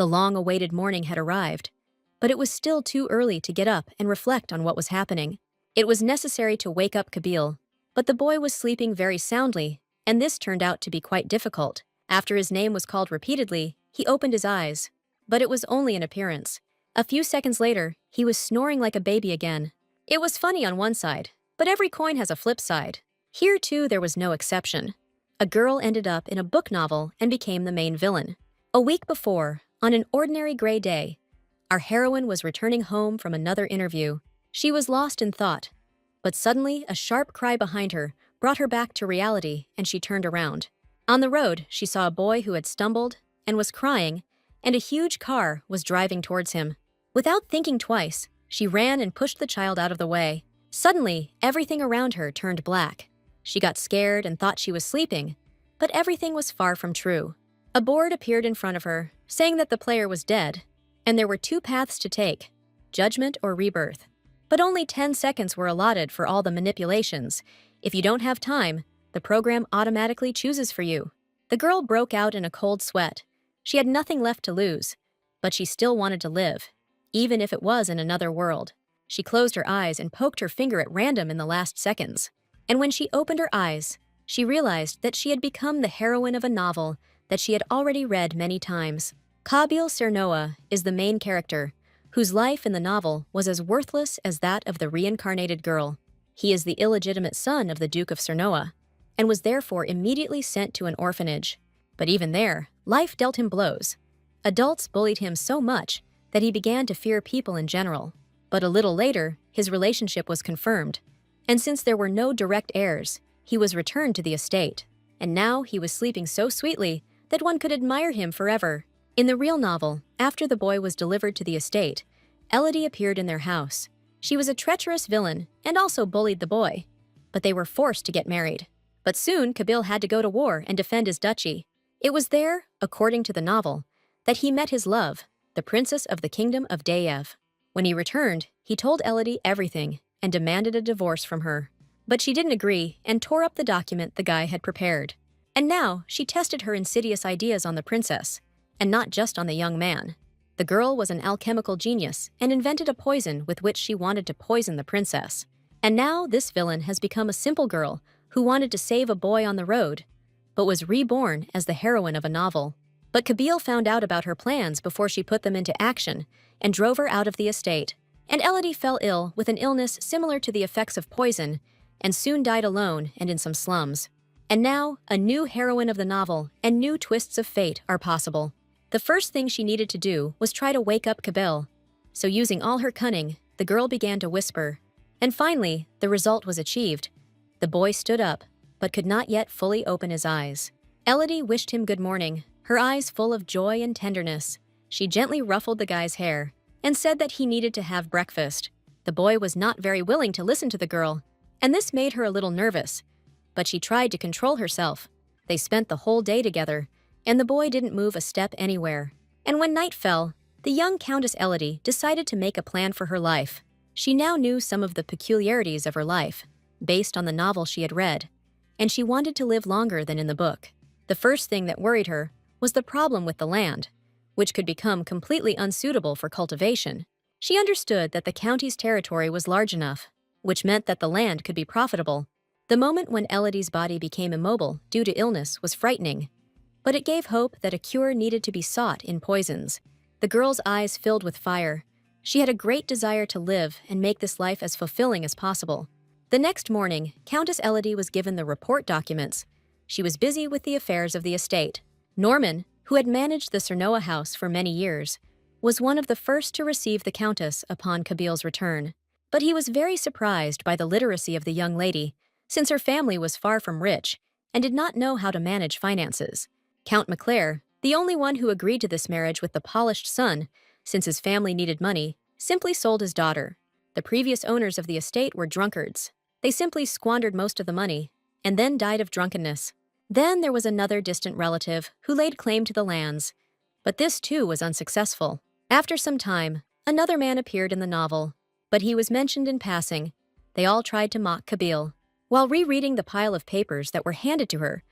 The long-awaited morning had arrived, but it was still too early to get up and reflect on what was happening. It was necessary to wake up Kabil, but the boy was sleeping very soundly, and this turned out to be quite difficult. After his name was called repeatedly, he opened his eyes, but it was only an appearance. A few seconds later, he was snoring like a baby again. It was funny on one side, but every coin has a flip side. Here too there was no exception. A girl ended up in a book novel and became the main villain. A week before, on an ordinary gray day, our heroine was returning home from another interview. She was lost in thought, but suddenly a sharp cry behind her brought her back to reality, and she turned around. On the road, she saw a boy who had stumbled and was crying, and a huge car was driving towards him. Without thinking twice, she ran and pushed the child out of the way. Suddenly, everything around her turned black. She got scared and thought she was sleeping, but everything was far from true. A board appeared in front of her, saying that the player was dead, and there were two paths to take, judgment or rebirth. But only 10 seconds were allotted for all the manipulations. If you don't have time, the program automatically chooses for you. The girl broke out in a cold sweat. She had nothing left to lose, but she still wanted to live, even if it was in another world. She closed her eyes and poked her finger at random in the last seconds. And when she opened her eyes, she realized that she had become the heroine of a novel that she had already read many times. Kabil Cernoa is the main character, whose life in the novel was as worthless as that of the reincarnated girl. He is the illegitimate son of the Duke of Cernoa, and was therefore immediately sent to an orphanage. But even there, life dealt him blows. Adults bullied him so much that he began to fear people in general. But a little later, his relationship was confirmed, and since there were no direct heirs, he was returned to the estate. And now he was sleeping so sweetly that one could admire him forever. In the real novel, after the boy was delivered to the estate, Elodie appeared in their house. She was a treacherous villain and also bullied the boy, but they were forced to get married. But soon Kabil had to go to war and defend his duchy. It was there, according to the novel, that he met his love, the princess of the kingdom of Dayev. When he returned, he told Elodie everything and demanded a divorce from her. But she didn't agree and tore up the document the guy had prepared. And now she tested her insidious ideas on the princess, and not just on the young man. The girl was an alchemical genius and invented a poison with which she wanted to poison the princess. And now this villain has become a simple girl who wanted to save a boy on the road, but was reborn as the heroine of a novel. But Kabil found out about her plans before she put them into action and drove her out of the estate. And Elodie fell ill with an illness similar to the effects of poison and soon died alone and in some slums. And now, a new heroine of the novel and new twists of fate are possible. The first thing she needed to do was try to wake up Kabil. So using all her cunning, the girl began to whisper. And finally, the result was achieved. The boy stood up, but could not yet fully open his eyes. Elodie wished him good morning, her eyes full of joy and tenderness. She gently ruffled the guy's hair and said that he needed to have breakfast. The boy was not very willing to listen to the girl, and this made her a little nervous. But she tried to control herself. They spent the whole day together, and the boy didn't move a step anywhere. And when night fell, the young Countess Elodie decided to make a plan for her life. She now knew some of the peculiarities of her life, based on the novel she had read, and she wanted to live longer than in the book. The first thing that worried her was the problem with the land, which could become completely unsuitable for cultivation. She understood that the county's territory was large enough, which meant that the land could be profitable. The moment when Elodie's body became immobile due to illness was frightening, but it gave hope that a cure needed to be sought in poisons. The girl's eyes filled with fire. She had a great desire to live and make this life as fulfilling as possible. The next morning, Countess Elodie was given the report documents. She was busy with the affairs of the estate. Norman, who had managed the Cernoa house for many years, was one of the first to receive the Countess upon Kabil's return. But he was very surprised by the literacy of the young lady, since her family was far from rich and did not know how to manage finances. Count Maclair, the only one who agreed to this marriage with the polished son, since his family needed money, simply sold his daughter. The previous owners of the estate were drunkards. They simply squandered most of the money, and then died of drunkenness. Then there was another distant relative who laid claim to the lands, but this too was unsuccessful. After some time, another man appeared in the novel, but he was mentioned in passing. They all tried to mock Kabil. While rereading the pile of papers that were handed to her,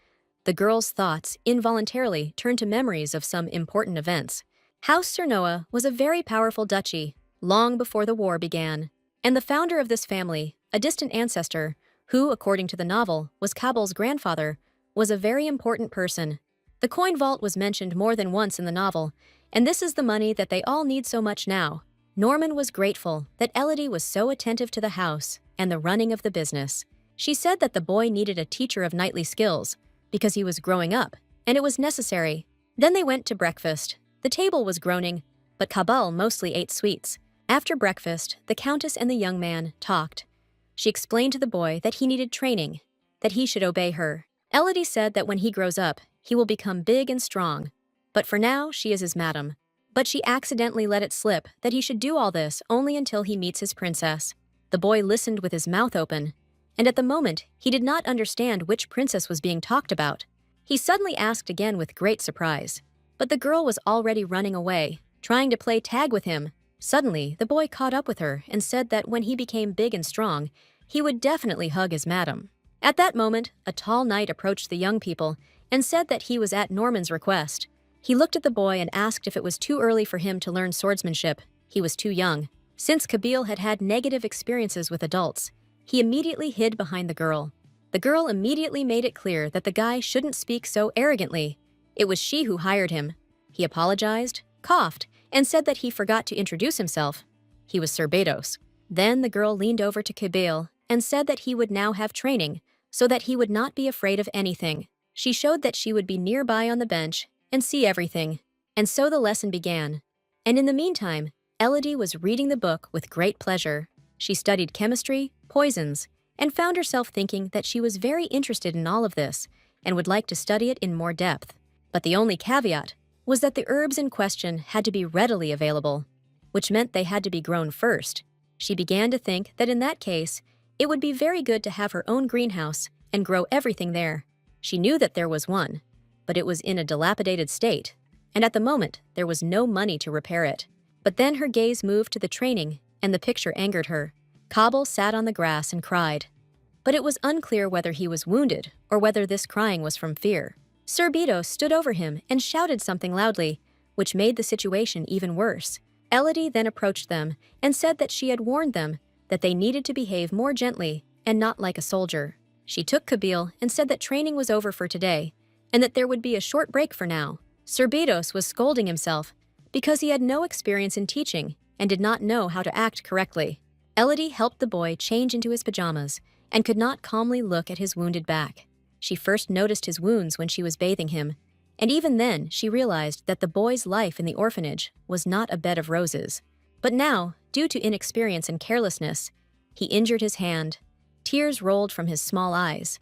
the girl's thoughts involuntarily turned to memories of some important events. House Cernoa was a very powerful duchy, long before the war began, and the founder of this family, a distant ancestor, who, according to the novel, was Kabul's grandfather, was a very important person. The coin vault was mentioned more than once in the novel, and this is the money that they all need so much now. Norman was grateful that Elodie was so attentive to the house and the running of the business. She said that the boy needed a teacher of knightly skills because he was growing up, and it was necessary. Then they went to breakfast. The table was groaning, but Kabul mostly ate sweets. After breakfast, the countess and the young man talked. She explained to the boy that he needed training, that he should obey her. Elodie said that when he grows up, he will become big and strong, but for now she is his madam. But she accidentally let it slip that he should do all this only until he meets his princess. The boy listened with his mouth open, and at the moment he did not understand which princess was being talked about. He suddenly asked again with great surprise, but the girl was already running away, trying to play tag with him. Suddenly, the boy caught up with her and said that when he became big and strong, he would definitely hug his madam. At that moment, a tall knight approached the young people and said that he was at Norman's request. He looked at the boy and asked if it was too early for him to learn swordsmanship. He was too young. Since Kabul had had negative experiences with adults, he immediately hid behind the girl. The girl immediately made it clear that the guy shouldn't speak so arrogantly. It was she who hired him. He apologized, coughed, and said that he forgot to introduce himself. He was Sir Bedos. Then the girl leaned over to Kabul and said that he would now have training so that he would not be afraid of anything. She showed that she would be nearby on the bench and see everything. And so the lesson began. And in the meantime, Elodie was reading the book with great pleasure. She studied chemistry, poisons, and found herself thinking that she was very interested in all of this and would like to study it in more depth. But the only caveat was that the herbs in question had to be readily available, which meant they had to be grown first. She began to think that in that case, it would be very good to have her own greenhouse and grow everything there. She knew that there was one, but it was in a dilapidated state, and at the moment there was no money to repair it. But then her gaze moved to the training, and the picture angered her. Kabul sat on the grass and cried. But it was unclear whether he was wounded or whether this crying was from fear. Sir Bedos stood over him and shouted something loudly, which made the situation even worse. Elodie then approached them and said that she had warned them that they needed to behave more gently and not like a soldier. She took Kabul and said that training was over for today and that there would be a short break for now. Sir Bedos was scolding himself because he had no experience in teaching and did not know how to act correctly. Elodie helped the boy change into his pajamas and could not calmly look at his wounded back. She first noticed his wounds when she was bathing him, and even then she realized that the boy's life in the orphanage was not a bed of roses. But now, due to inexperience and carelessness, he injured his hand. Tears rolled from his small eyes,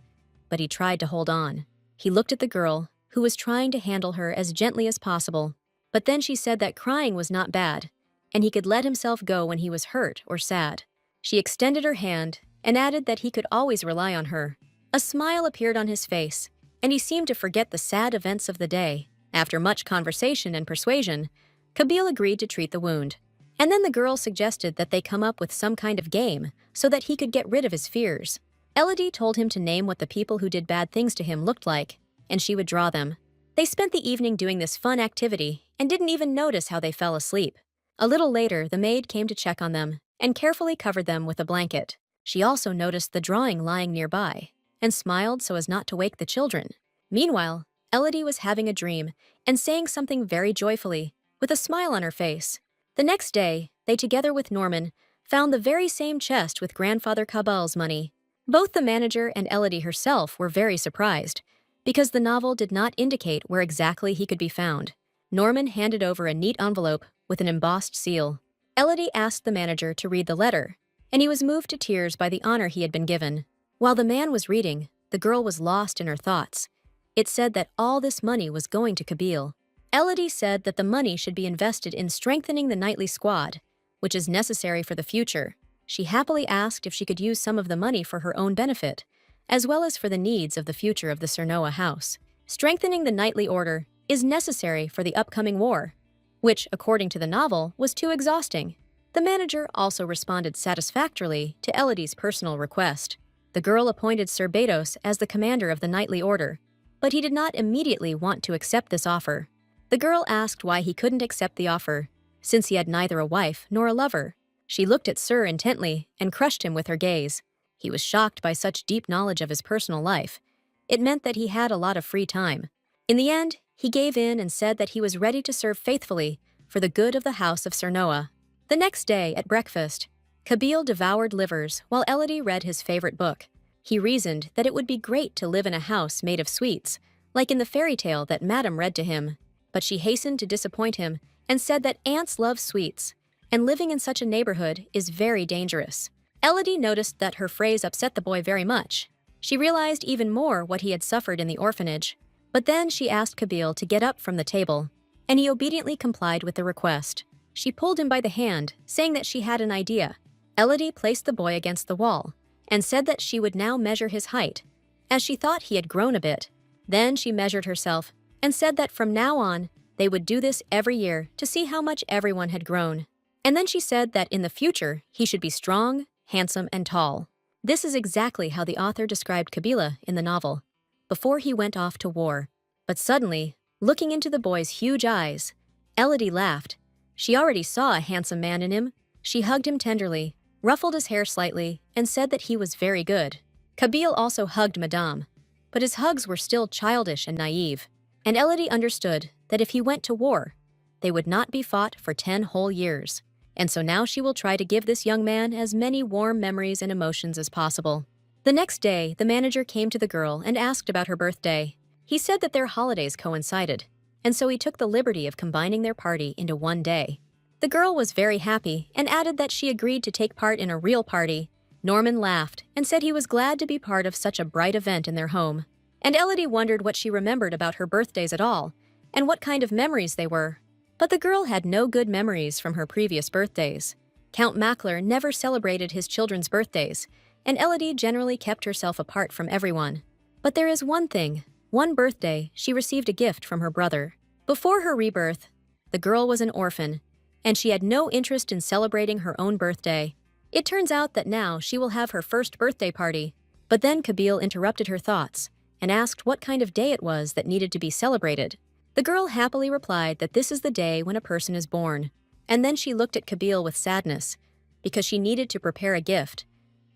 but he tried to hold on. He looked at the girl, who was trying to handle her as gently as possible, but then she said that crying was not bad, and he could let himself go when he was hurt or sad. She extended her hand and added that he could always rely on her. A smile appeared on his face, and he seemed to forget the sad events of the day. After much conversation and persuasion, Kabul agreed to treat the wound. And then the girl suggested that they come up with some kind of game so that he could get rid of his fears. Elodie told him to name what the people who did bad things to him looked like, and she would draw them. They spent the evening doing this fun activity and didn't even notice how they fell asleep. A little later, the maid came to check on them and carefully covered them with a blanket. She also noticed the drawing lying nearby and smiled so as not to wake the children. Meanwhile, Elodie was having a dream and saying something very joyfully, with a smile on her face. The next day, they together with Norman found the very same chest with Grandfather Kabul's money. Both the manager and Elodie herself were very surprised, because the novel did not indicate where exactly he could be found. Norman handed over a neat envelope with an embossed seal. Elodie asked the manager to read the letter, and he was moved to tears by the honor he had been given. While the man was reading, the girl was lost in her thoughts. It said that all this money was going to Kabul. Elodie said that the money should be invested in strengthening the knightly squad, which is necessary for the future. She happily asked if she could use some of the money for her own benefit, as well as for the needs of the future of the Cernoa house. Strengthening the knightly order is necessary for the upcoming war, which, according to the novel, was too exhausting. The manager also responded satisfactorily to Elodie's personal request. The girl appointed Sir Bedos as the commander of the knightly order, but he did not immediately want to accept this offer. The girl asked why he couldn't accept the offer, since he had neither a wife nor a lover. She looked at Sir intently and crushed him with her gaze. He was shocked by such deep knowledge of his personal life. It meant that he had a lot of free time. In the end, he gave in and said that he was ready to serve faithfully for the good of the house of Sir Noah. The next day, at breakfast, Kabil devoured livers while Elodie read his favorite book. He reasoned that it would be great to live in a house made of sweets, like in the fairy tale that Madame read to him. But she hastened to disappoint him and said that ants love sweets, and living in such a neighborhood is very dangerous. Elodie noticed that her phrase upset the boy very much. She realized even more what he had suffered in the orphanage. But then she asked Kabil to get up from the table, and he obediently complied with the request. She pulled him by the hand, saying that she had an idea. Elodie placed the boy against the wall and said that she would now measure his height, as she thought he had grown a bit. Then she measured herself and said that from now on, they would do this every year to see how much everyone had grown. And then she said that in the future, he should be strong, handsome, and tall. This is exactly how the author described Kabila in the novel, before he went off to war. But suddenly, looking into the boy's huge eyes, Elodie laughed. She already saw a handsome man in him. She hugged him tenderly, ruffled his hair slightly, and said that he was very good. Kabil also hugged Madame, but his hugs were still childish and naive, and Elodie understood that if he went to war, they would not be fought for 10 whole years. And so now she will try to give this young man as many warm memories and emotions as possible. The next day, the manager came to the girl and asked about her birthday. He said that their holidays coincided, and so he took the liberty of combining their party into one day. The girl was very happy and added that she agreed to take part in a real party. Norman laughed and said he was glad to be part of such a bright event in their home. And Elodie wondered what she remembered about her birthdays at all, and what kind of memories they were. But the girl had no good memories from her previous birthdays. Count Mackler never celebrated his children's birthdays, and Elodie generally kept herself apart from everyone. But there is one thing. One birthday, she received a gift from her brother. Before her rebirth, the girl was an orphan, and she had no interest in celebrating her own birthday. It turns out that now she will have her first birthday party. But then Kabil interrupted her thoughts and asked what kind of day it was that needed to be celebrated. The girl happily replied that this is the day when a person is born. And then she looked at Kabil with sadness, because she needed to prepare a gift,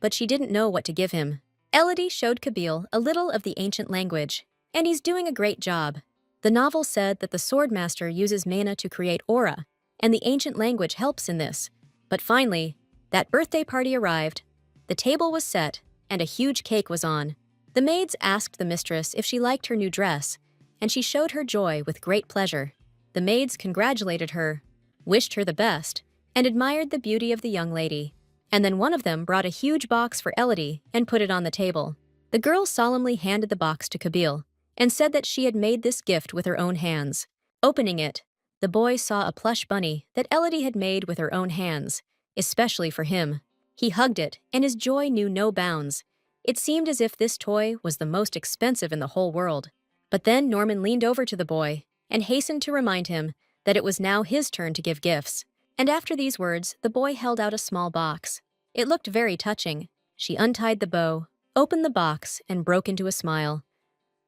but she didn't know what to give him. Elodie showed Kabil a little of the ancient language, and he's doing a great job. The novel said that the swordmaster uses mana to create aura, and the ancient language helps in this. But finally, that birthday party arrived. The table was set, and a huge cake was on. The maids asked the mistress if she liked her new dress, and she showed her joy with great pleasure. The maids congratulated her, wished her the best, and admired the beauty of the young lady. And then one of them brought a huge box for Elodie and put it on the table. The girl solemnly handed the box to Kabil and said that she had made this gift with her own hands. Opening it, the boy saw a plush bunny that Elodie had made with her own hands, especially for him. He hugged it, and his joy knew no bounds. It seemed as if this toy was the most expensive in the whole world. But then Norman leaned over to the boy and hastened to remind him that it was now his turn to give gifts. And after these words, the boy held out a small box. It looked very touching. She untied the bow, opened the box, and broke into a smile.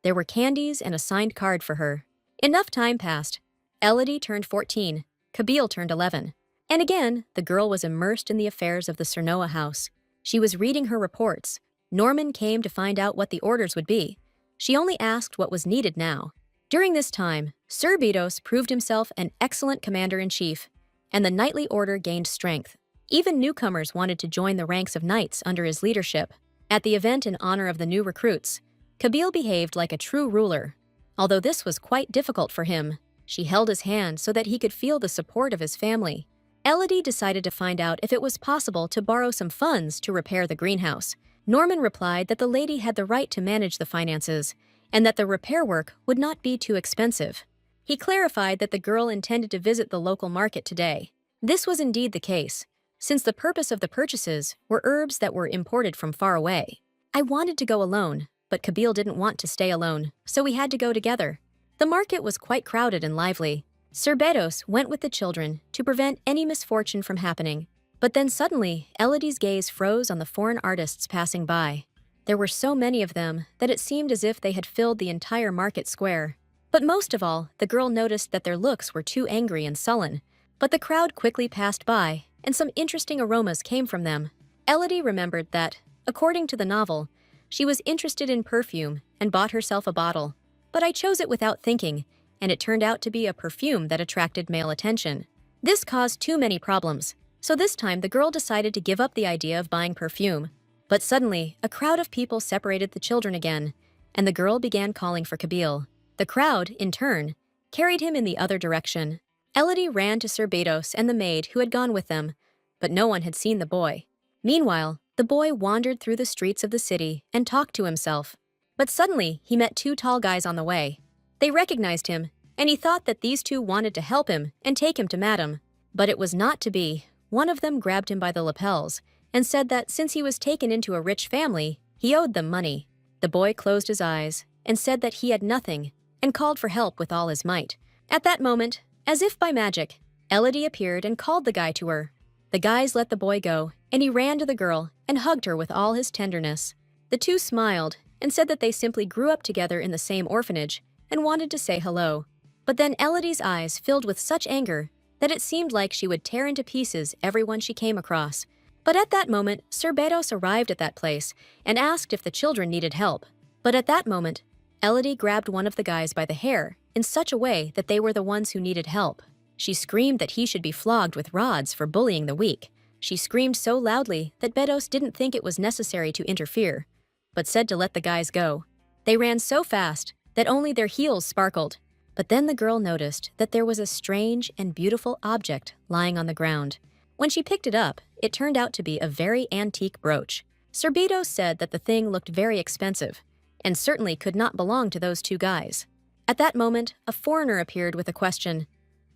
There were candies and a signed card for her. Enough time passed. Elodie turned 14. Kabil turned 11. And again, the girl was immersed in the affairs of the Sir Noah house. She was reading her reports. Norman came to find out what the orders would be. She only asked what was needed now. During this time, Sir Bedos proved himself an excellent commander-in-chief, and the knightly order gained strength. Even newcomers wanted to join the ranks of knights under his leadership. At the event in honor of the new recruits, Kabil behaved like a true ruler. Although this was quite difficult for him, she held his hand so that he could feel the support of his family. Elodie decided to find out if it was possible to borrow some funds to repair the greenhouse. Norman replied that the lady had the right to manage the finances, and that the repair work would not be too expensive. He clarified that the girl intended to visit the local market today. This was indeed the case, since the purpose of the purchases were herbs that were imported from far away. I wanted to go alone, but Kabil didn't want to stay alone, so we had to go together. The market was quite crowded and lively. Sir Bedos went with the children to prevent any misfortune from happening. But then suddenly, Elodie's gaze froze on the foreign artists passing by. There were so many of them that it seemed as if they had filled the entire market square. But most of all, the girl noticed that their looks were too angry and sullen. But the crowd quickly passed by, and some interesting aromas came from them. Elodie remembered that, according to the novel, she was interested in perfume and bought herself a bottle. But I chose it without thinking, and it turned out to be a perfume that attracted male attention. This caused too many problems, so this time the girl decided to give up the idea of buying perfume. But suddenly, a crowd of people separated the children again, and the girl began calling for Kabil. The crowd, in turn, carried him in the other direction. Elodie ran to Sir Bedos and the maid who had gone with them, but no one had seen the boy. Meanwhile, the boy wandered through the streets of the city and talked to himself. But suddenly, he met two tall guys on the way. They recognized him, and he thought that these two wanted to help him and take him to Madam. But it was not to be. One of them grabbed him by the lapels and said that since he was taken into a rich family, he owed them money. The boy closed his eyes and said that he had nothing and called for help with all his might. At that moment, as if by magic, Elodie appeared and called the guy to her. The guys let the boy go, and he ran to the girl and hugged her with all his tenderness. The two smiled and said that they simply grew up together in the same orphanage and wanted to say hello. But then Elodie's eyes filled with such anger that it seemed like she would tear into pieces everyone she came across. But at that moment, Sir Bedos arrived at that place and asked if the children needed help. But at that moment, Elodie grabbed one of the guys by the hair in such a way that they were the ones who needed help. She screamed that he should be flogged with rods for bullying the weak. She screamed so loudly that Bedos didn't think it was necessary to interfere, but said to let the guys go. They ran so fast that only their heels sparkled. But then the girl noticed that there was a strange and beautiful object lying on the ground. When she picked it up, it turned out to be a very antique brooch. Sir Bedos said that the thing looked very expensive, and certainly could not belong to those two guys. At that moment, a foreigner appeared with a question.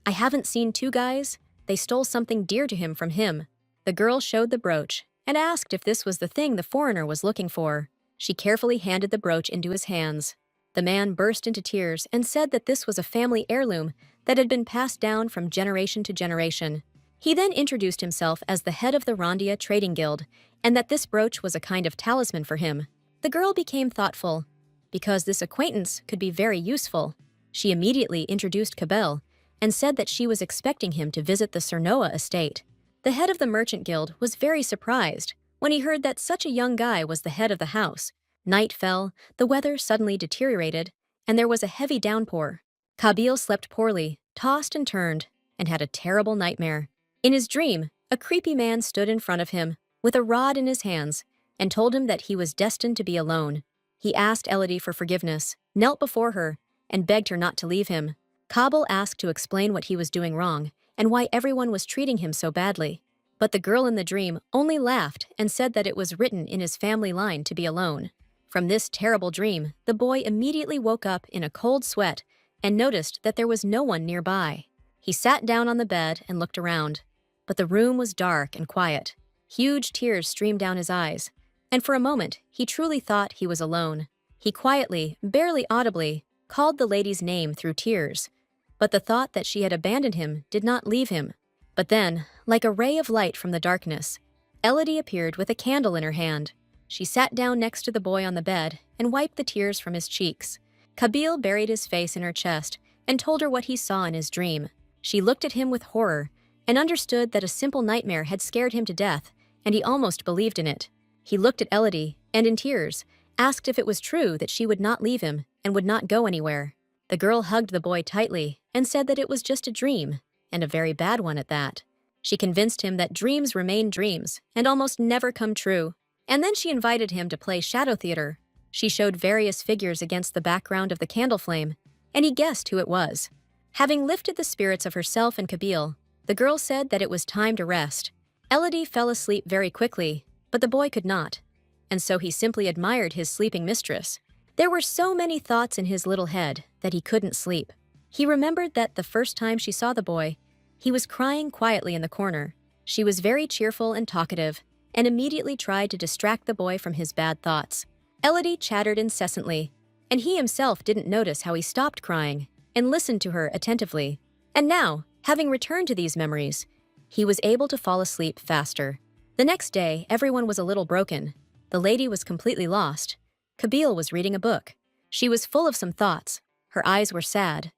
I haven't seen two guys. They stole something dear to him from him. The girl showed the brooch and asked if this was the thing the foreigner was looking for. She carefully handed the brooch into his hands. The man burst into tears and said that this was a family heirloom that had been passed down from generation to generation. He then introduced himself as the head of the Rondia Trading Guild and that this brooch was a kind of talisman for him. The girl became thoughtful. Because this acquaintance could be very useful, she immediately introduced Kabel and said that she was expecting him to visit the Cernoa estate. The head of the Merchant Guild was very surprised when he heard that such a young guy was the head of the house. Night fell, the weather suddenly deteriorated, and there was a heavy downpour. Kabil slept poorly, tossed and turned, and had a terrible nightmare. In his dream, a creepy man stood in front of him, with a rod in his hands, and told him that he was destined to be alone. He asked Elodie for forgiveness, knelt before her, and begged her not to leave him. Kabil asked to explain what he was doing wrong, and why everyone was treating him so badly. But the girl in the dream only laughed and said that it was written in his family line to be alone. From this terrible dream, the boy immediately woke up in a cold sweat and noticed that there was no one nearby. He sat down on the bed and looked around, but the room was dark and quiet. Huge tears streamed down his eyes, and for a moment he truly thought he was alone. He quietly, barely audibly, called the lady's name through tears, but the thought that she had abandoned him did not leave him. But then, like a ray of light from the darkness, Elodie appeared with a candle in her hand. She sat down next to the boy on the bed and wiped the tears from his cheeks. Kabil buried his face in her chest and told her what he saw in his dream. She looked at him with horror and understood that a simple nightmare had scared him to death, and he almost believed in it. He looked at Elodie and, in tears, asked if it was true that she would not leave him and would not go anywhere. The girl hugged the boy tightly and said that it was just a dream, and a very bad one at that. She convinced him that dreams remain dreams and almost never come true. And then she invited him to play shadow theater. She showed various figures against the background of the candle flame, and he guessed who it was. Having lifted the spirits of herself and Kabil, the girl said that it was time to rest. Elodie fell asleep very quickly, but the boy could not, and so he simply admired his sleeping mistress. There were so many thoughts in his little head that he couldn't sleep. He remembered that the first time she saw the boy, he was crying quietly in the corner. She was very cheerful and talkative, and immediately tried to distract the boy from his bad thoughts. Elodie chattered incessantly, and he himself didn't notice how he stopped crying and listened to her attentively. And now, having returned to these memories, he was able to fall asleep faster. The next day, everyone was a little broken. The lady was completely lost. Kabil was reading a book. She was full of some thoughts. Her eyes were sad,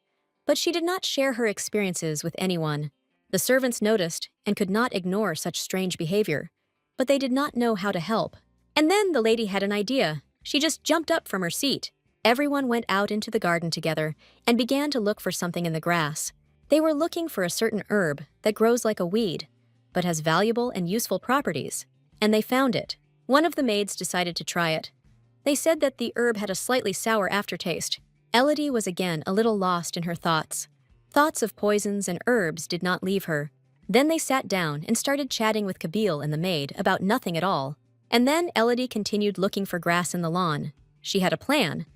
but she did not share her experiences with anyone. The servants noticed and could not ignore such strange behavior, but they did not know how to help. And then the lady had an idea. She just jumped up from her seat. Everyone went out into the garden together and began to look for something in the grass. They were looking for a certain herb that grows like a weed, but has valuable and useful properties. And they found it. One of the maids decided to try it. They said that the herb had a slightly sour aftertaste. Elodie was again a little lost in her thoughts. Thoughts of poisons and herbs did not leave her. Then they sat down and started chatting with Kabyle and the maid about nothing at all. And then Elodie continued looking for grass in the lawn. She had a plan,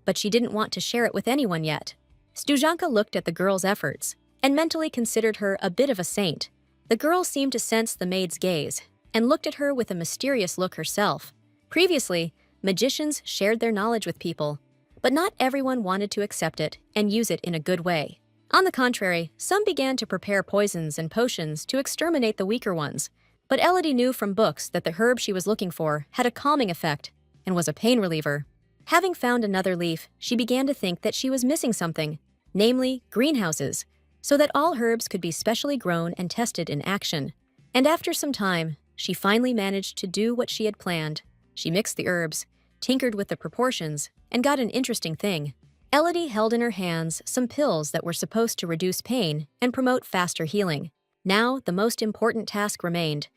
but she didn't want to share it with anyone yet. Stujanka looked at the girl's efforts and mentally considered her a bit of a saint. The girl seemed to sense the maid's gaze and looked at her with a mysterious look herself. Previously, magicians shared their knowledge with people, but not everyone wanted to accept it and use it in a good way. On the contrary, some began to prepare poisons and potions to exterminate the weaker ones. But Elodie knew from books that the herb she was looking for had a calming effect and was a pain reliever. Having found another leaf, she began to think that she was missing something, namely greenhouses, so that all herbs could be specially grown and tested in action. And after some time, she finally managed to do what she had planned. She mixed the herbs, tinkered with the proportions, and got an interesting thing. Elodie held in her hands some pills that were supposed to reduce pain and promote faster healing. Now, the most important task remained,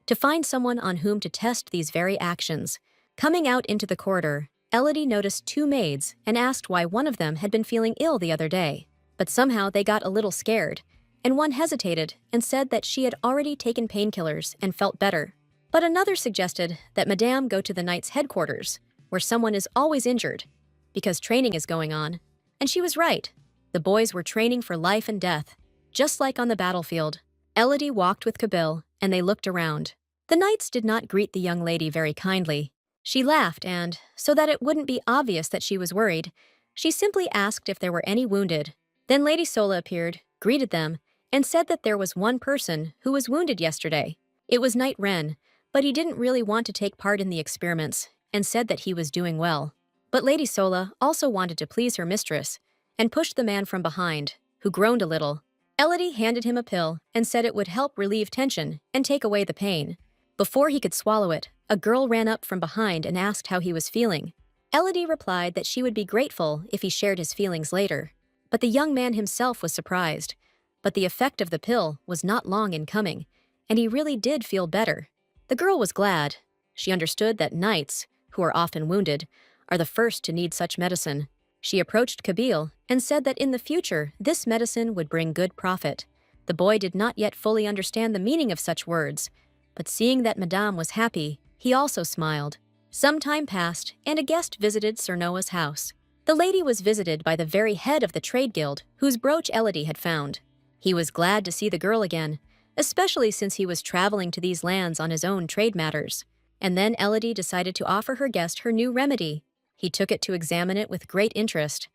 to find someone on whom to test these very actions. Coming out into the corridor, Elodie noticed two maids and asked why one of them had been feeling ill the other day. But somehow they got a little scared, and one hesitated and said that she had already taken painkillers and felt better. But another suggested that Madame go to the knight's headquarters, where someone is always injured, because training is going on. And she was right. The boys were training for life and death, just like on the battlefield. Elodie walked with Kabyle, and they looked around. The knights did not greet the young lady very kindly. She laughed and, so that it wouldn't be obvious that she was worried, she simply asked if there were any wounded. Then Lady Sola appeared, greeted them, and said that there was one person who was wounded yesterday. It was Knight Ren, but he didn't really want to take part in the experiments and said that he was doing well. But Lady Sola also wanted to please her mistress and pushed the man from behind, who groaned a little. Elodie handed him a pill and said it would help relieve tension and take away the pain. Before he could swallow it, a girl ran up from behind and asked how he was feeling. Elodie replied that she would be grateful if he shared his feelings later. But the young man himself was surprised. But the effect of the pill was not long in coming, and he really did feel better. The girl was glad. She understood that knights, who are often wounded, are the first to need such medicine. She approached Kabyle and said that in the future this medicine would bring good profit. The boy did not yet fully understand the meaning of such words, but seeing that Madame was happy, he also smiled. Some time passed, and a guest visited Sir Noah's house. The lady was visited by the very head of the trade guild, whose brooch Elodie had found. He was glad to see the girl again, especially since he was traveling to these lands on his own trade matters. And then Elodie decided to offer her guest her new remedy. He took it to examine it with great interest,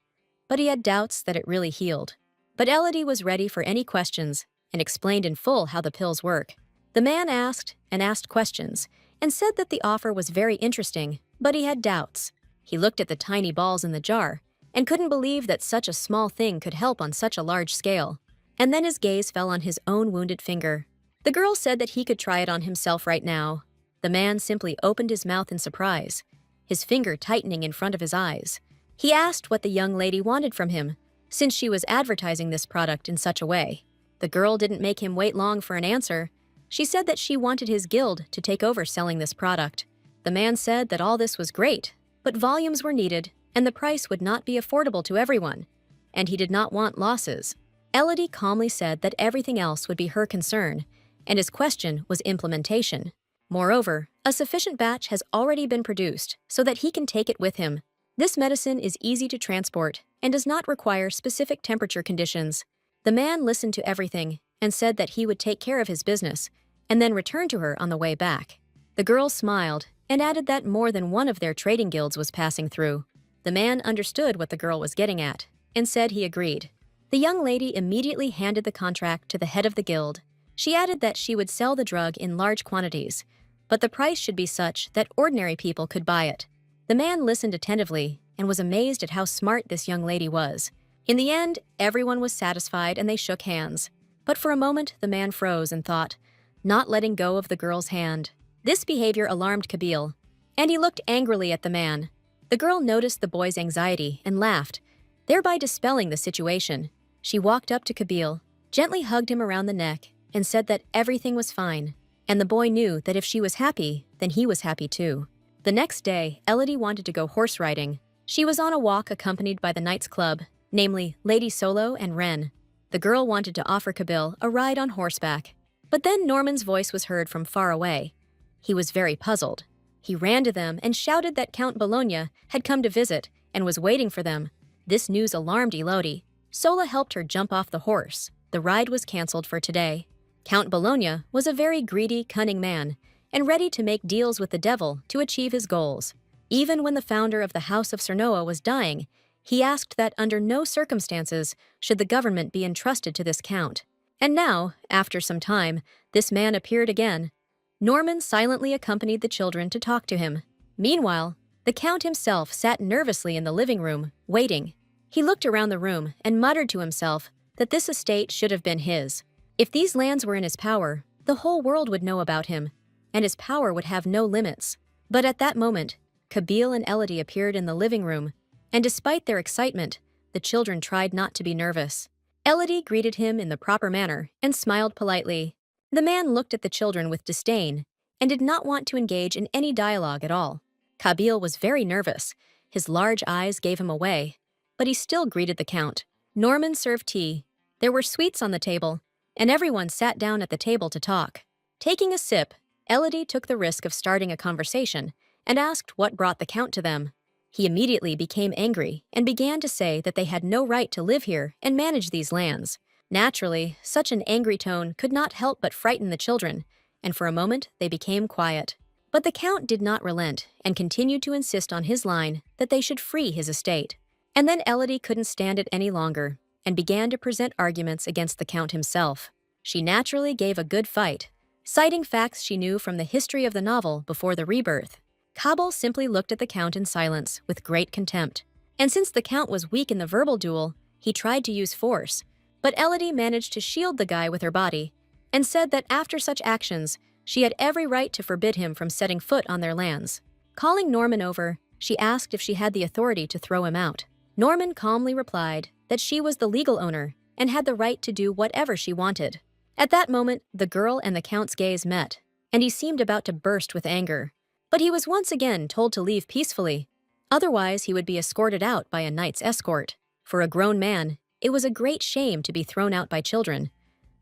but he had doubts that it really healed. But Elodie was ready for any questions and explained in full how the pills work. The man asked and asked questions and said that the offer was very interesting, but he had doubts. He looked at the tiny balls in the jar and couldn't believe that such a small thing could help on such a large scale. And then his gaze fell on his own wounded finger. The girl said that he could try it on himself right now. The man simply opened his mouth in surprise, his finger tightening in front of his eyes. He asked what the young lady wanted from him, since she was advertising this product in such a way. The girl didn't make him wait long for an answer. She said that she wanted his guild to take over selling this product. The man said that all this was great, but volumes were needed, and the price would not be affordable to everyone, and he did not want losses. Elodie calmly said that everything else would be her concern, and his question was implementation. Moreover, a sufficient batch has already been produced so that he can take it with him. This medicine is easy to transport and does not require specific temperature conditions. The man listened to everything and said that he would take care of his business and then return to her on the way back. The girl smiled and added that more than one of their trading guilds was passing through. The man understood what the girl was getting at and said he agreed. The young lady immediately handed the contract to the head of the guild. She added that she would sell the drug in large quantities, but the price should be such that ordinary people could buy it. The man listened attentively and was amazed at how smart this young lady was. In the end, everyone was satisfied and they shook hands. But for a moment, the man froze and thought, not letting go of the girl's hand. This behavior alarmed Kabil, and he looked angrily at the man. The girl noticed the boy's anxiety and laughed, thereby dispelling the situation. She walked up to Kabil, gently hugged him around the neck, and said that everything was fine. And the boy knew that if she was happy, then he was happy too. The next day, Elodie wanted to go horse riding. She was on a walk accompanied by the Knights Club, namely Lady Solo and Ren. The girl wanted to offer Kabil a ride on horseback. But then Norman's voice was heard from far away. He was very puzzled. He ran to them and shouted that Count Bologna had come to visit and was waiting for them. This news alarmed Elodie. Sola helped her jump off the horse. The ride was cancelled for today. Count Bologna was a very greedy, cunning man, and ready to make deals with the devil to achieve his goals. Even when the founder of the House of Cernoa was dying, he asked that under no circumstances should the government be entrusted to this count. And now, after some time, this man appeared again. Norman silently accompanied the children to talk to him. Meanwhile, the count himself sat nervously in the living room, waiting. He looked around the room and muttered to himself that this estate should have been his. If these lands were in his power, the whole world would know about him, and his power would have no limits. But at that moment, Kabil and Elodie appeared in the living room, and despite their excitement, the children tried not to be nervous. Elodie greeted him in the proper manner and smiled politely. The man looked at the children with disdain and did not want to engage in any dialogue at all. Kabil was very nervous. His large eyes gave him away, but he still greeted the count. Norman served tea. There were sweets on the table, and everyone sat down at the table to talk. Taking a sip, Elodie took the risk of starting a conversation and asked what brought the count to them. He immediately became angry and began to say that they had no right to live here and manage these lands. Naturally, such an angry tone could not help but frighten the children, and for a moment they became quiet. But the count did not relent and continued to insist on his line that they should free his estate. And then Elodie couldn't stand it any longer and began to present arguments against the count himself. She naturally gave a good fight, citing facts she knew from the history of the novel before the rebirth. Kabul simply looked at the count in silence with great contempt. And since the count was weak in the verbal duel, he tried to use force. But Elodie managed to shield the guy with her body and said that after such actions, she had every right to forbid him from setting foot on their lands. Calling Norman over, she asked if she had the authority to throw him out. Norman calmly replied that she was the legal owner and had the right to do whatever she wanted. At that moment, the girl and the count's gaze met, and he seemed about to burst with anger. But he was once again told to leave peacefully. Otherwise, he would be escorted out by a knight's escort. For a grown man, it was a great shame to be thrown out by children.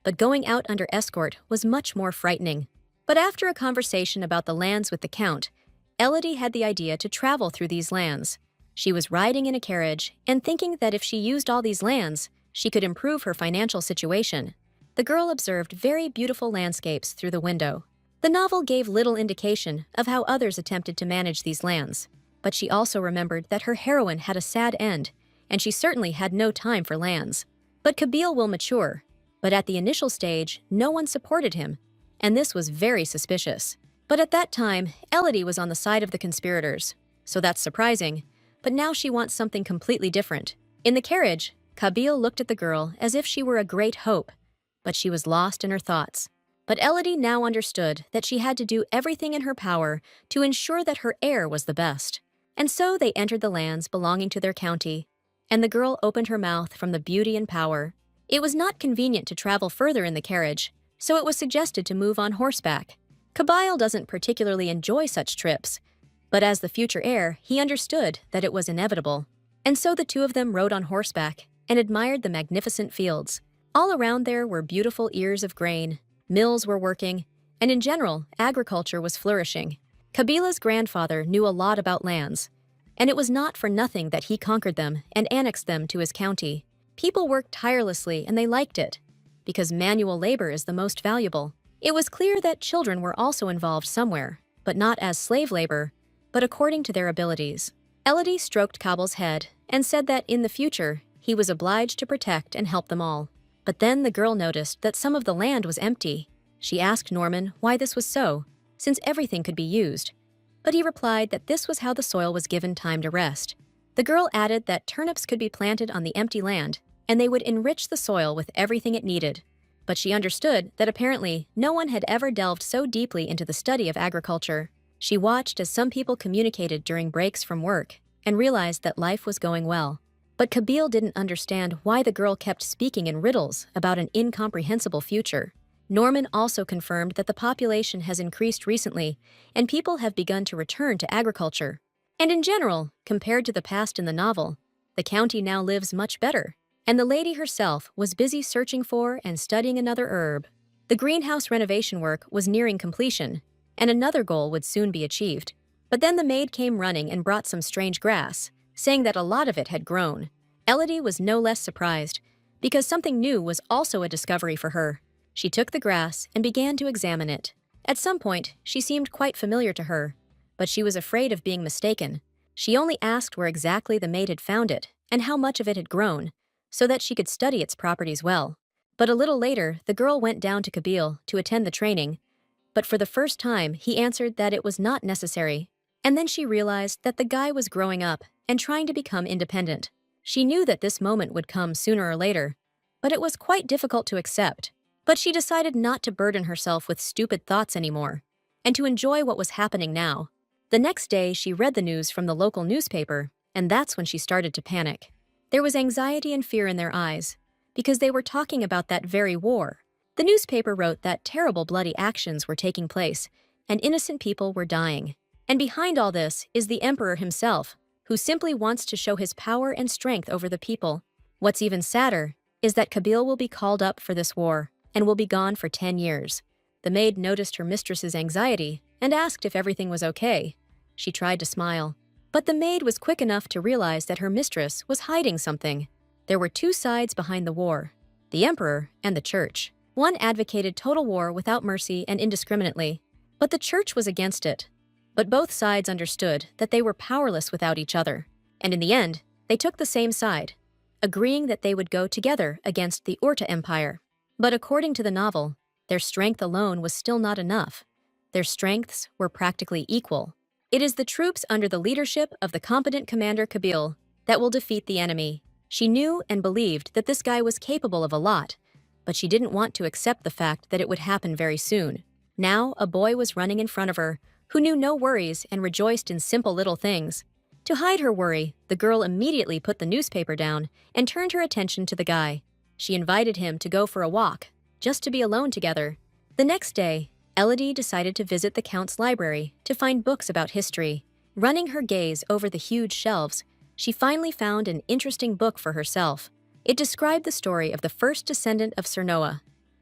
But going out under escort was much more frightening. But after a conversation about the lands with the count, Elodie had the idea to travel through these lands. She was riding in a carriage and thinking that if she used all these lands, she could improve her financial situation. The girl observed very beautiful landscapes through the window. The novel gave little indication of how others attempted to manage these lands, but she also remembered that her heroine had a sad end, and she certainly had no time for lands. But Kabil will mature, but at the initial stage, no one supported him, and this was very suspicious. But at that time, Elodie was on the side of the conspirators, so that's surprising, but now she wants something completely different. In the carriage, Kabil looked at the girl as if she were a great hope, but she was lost in her thoughts. But Elodie now understood that she had to do everything in her power to ensure that her heir was the best. And so they entered the lands belonging to their county, and the girl opened her mouth from the beauty and power. It was not convenient to travel further in the carriage, so it was suggested to move on horseback. Kabil doesn't particularly enjoy such trips, but as the future heir, he understood that it was inevitable. And so the two of them rode on horseback and admired the magnificent fields. All around there were beautiful ears of grain, mills were working, and in general, agriculture was flourishing. Kabila's grandfather knew a lot about lands, and it was not for nothing that he conquered them and annexed them to his county. People worked tirelessly and they liked it, because manual labor is the most valuable. It was clear that children were also involved somewhere, but not as slave labor, but according to their abilities. Elodie stroked Kabil's head and said that in the future, he was obliged to protect and help them all. But then the girl noticed that some of the land was empty. She asked Norman why this was so, since everything could be used. But he replied that this was how the soil was given time to rest. The girl added that turnips could be planted on the empty land, and they would enrich the soil with everything it needed. But she understood that apparently no one had ever delved so deeply into the study of agriculture. She watched as some people communicated during breaks from work and realized that life was going well. But Kabil didn't understand why the girl kept speaking in riddles about an incomprehensible future. Norman also confirmed that the population has increased recently and people have begun to return to agriculture. And in general, compared to the past in the novel, the county now lives much better. And the lady herself was busy searching for and studying another herb. The greenhouse renovation work was nearing completion, and another goal would soon be achieved. But then the maid came running and brought some strange grass, saying that a lot of it had grown. Elodie was no less surprised, because something new was also a discovery for her. She took the grass and began to examine it. At some point, she seemed quite familiar to her, but she was afraid of being mistaken. She only asked where exactly the maid had found it and how much of it had grown, so that she could study its properties well. But a little later, the girl went down to Kabil to attend the training, but for the first time, he answered that it was not necessary. And then she realized that the guy was growing up and trying to become independent. She knew that this moment would come sooner or later, but it was quite difficult to accept. But she decided not to burden herself with stupid thoughts anymore, and to enjoy what was happening now. The next day, she read the news from the local newspaper, and that's when she started to panic. There was anxiety and fear in their eyes, because they were talking about that very war. The newspaper wrote that terrible bloody actions were taking place, and innocent people were dying. And behind all this is the emperor himself, who simply wants to show his power and strength over the people. What's even sadder is that Kabil will be called up for this war, and will be gone for 10 years. The maid noticed her mistress's anxiety and asked if everything was okay. She tried to smile, but the maid was quick enough to realize that her mistress was hiding something. There were two sides behind the war, the emperor and the church. One advocated total war without mercy and indiscriminately, but the church was against it. But both sides understood that they were powerless without each other, and in the end, they took the same side, agreeing that they would go together against the Urta Empire. But according to the novel, their strength alone was still not enough. Their strengths were practically equal. It is the troops under the leadership of the competent commander Kabil that will defeat the enemy. She knew and believed that this guy was capable of a lot, but she didn't want to accept the fact that it would happen very soon. Now, a boy was running in front of her, who knew no worries and rejoiced in simple little things. To hide her worry, the girl immediately put the newspaper down and turned her attention to the guy. She invited him to go for a walk, just to be alone together. The next day, Elodie decided to visit the Count's library to find books about history. Running her gaze over the huge shelves, she finally found an interesting book for herself. It described the story of the first descendant of Cernoa,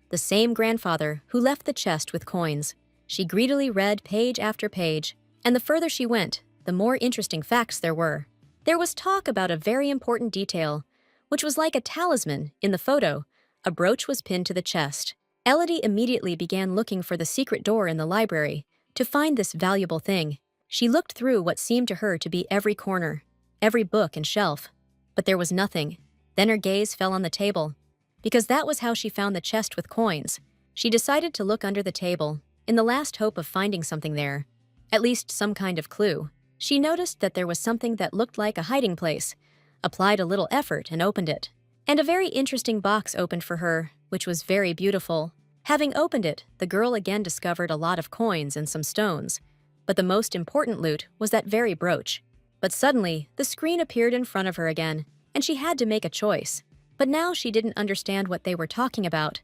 the same grandfather who left the chest with coins. She greedily read page after page, and the further she went, the more interesting facts there were. There was talk about a very important detail, which was like a talisman in the photo. A brooch was pinned to the chest. Elodie immediately began looking for the secret door in the library to find this valuable thing. She looked through what seemed to her to be every corner, every book and shelf, but there was nothing. Then her gaze fell on the table, because that was how she found the chest with coins. She decided to look under the table, in the last hope of finding something there, at least some kind of clue. She noticed that there was something that looked like a hiding place, applied a little effort and opened it. And a very interesting box opened for her, which was very beautiful. Having opened it, the girl again discovered a lot of coins and some stones. But the most important loot was that very brooch. But suddenly, the screen appeared in front of her again, and she had to make a choice. But now she didn't understand what they were talking about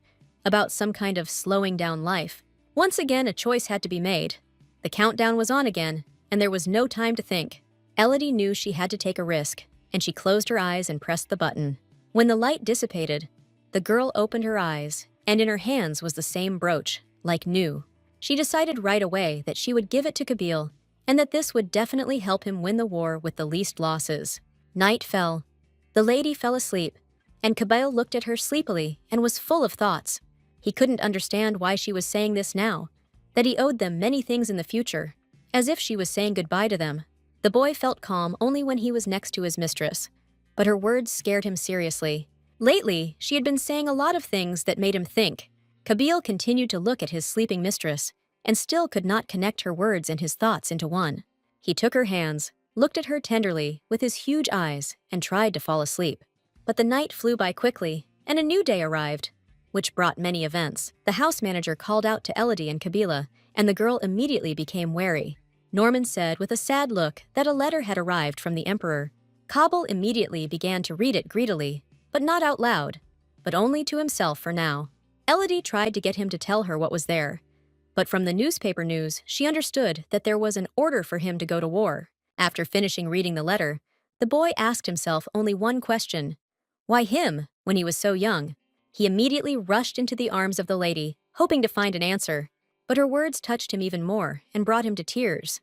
some kind of slowing down life. Once again, a choice had to be made. The countdown was on again, and there was no time to think. Elodie knew she had to take a risk, and she closed her eyes and pressed the button. When the light dissipated, the girl opened her eyes, and in her hands was the same brooch, like new. She decided right away that she would give it to Kabil, and that this would definitely help him win the war with the least losses. Night fell. The lady fell asleep, and Kabil looked at her sleepily and was full of thoughts. He couldn't understand why she was saying this now, that he owed them many things in the future, as if she was saying goodbye to them. The boy felt calm only when he was next to his mistress, but her words scared him seriously. Lately, she had been saying a lot of things that made him think. Kabil continued to look at his sleeping mistress, and still could not connect her words and his thoughts into one. He took her hands, looked at her tenderly with his huge eyes and tried to fall asleep. But the night flew by quickly, and a new day arrived, which brought many events. The house manager called out to Elodie and Kabila, and the girl immediately became wary. Norman said with a sad look that a letter had arrived from the emperor. Kabul immediately began to read it greedily, but not out loud, but only to himself for now. Elodie tried to get him to tell her what was there, but from the newspaper news, she understood that there was an order for him to go to war. After finishing reading the letter, the boy asked himself only one question: why him, when he was so young? He immediately rushed into the arms of the lady, hoping to find an answer, but her words touched him even more and brought him to tears.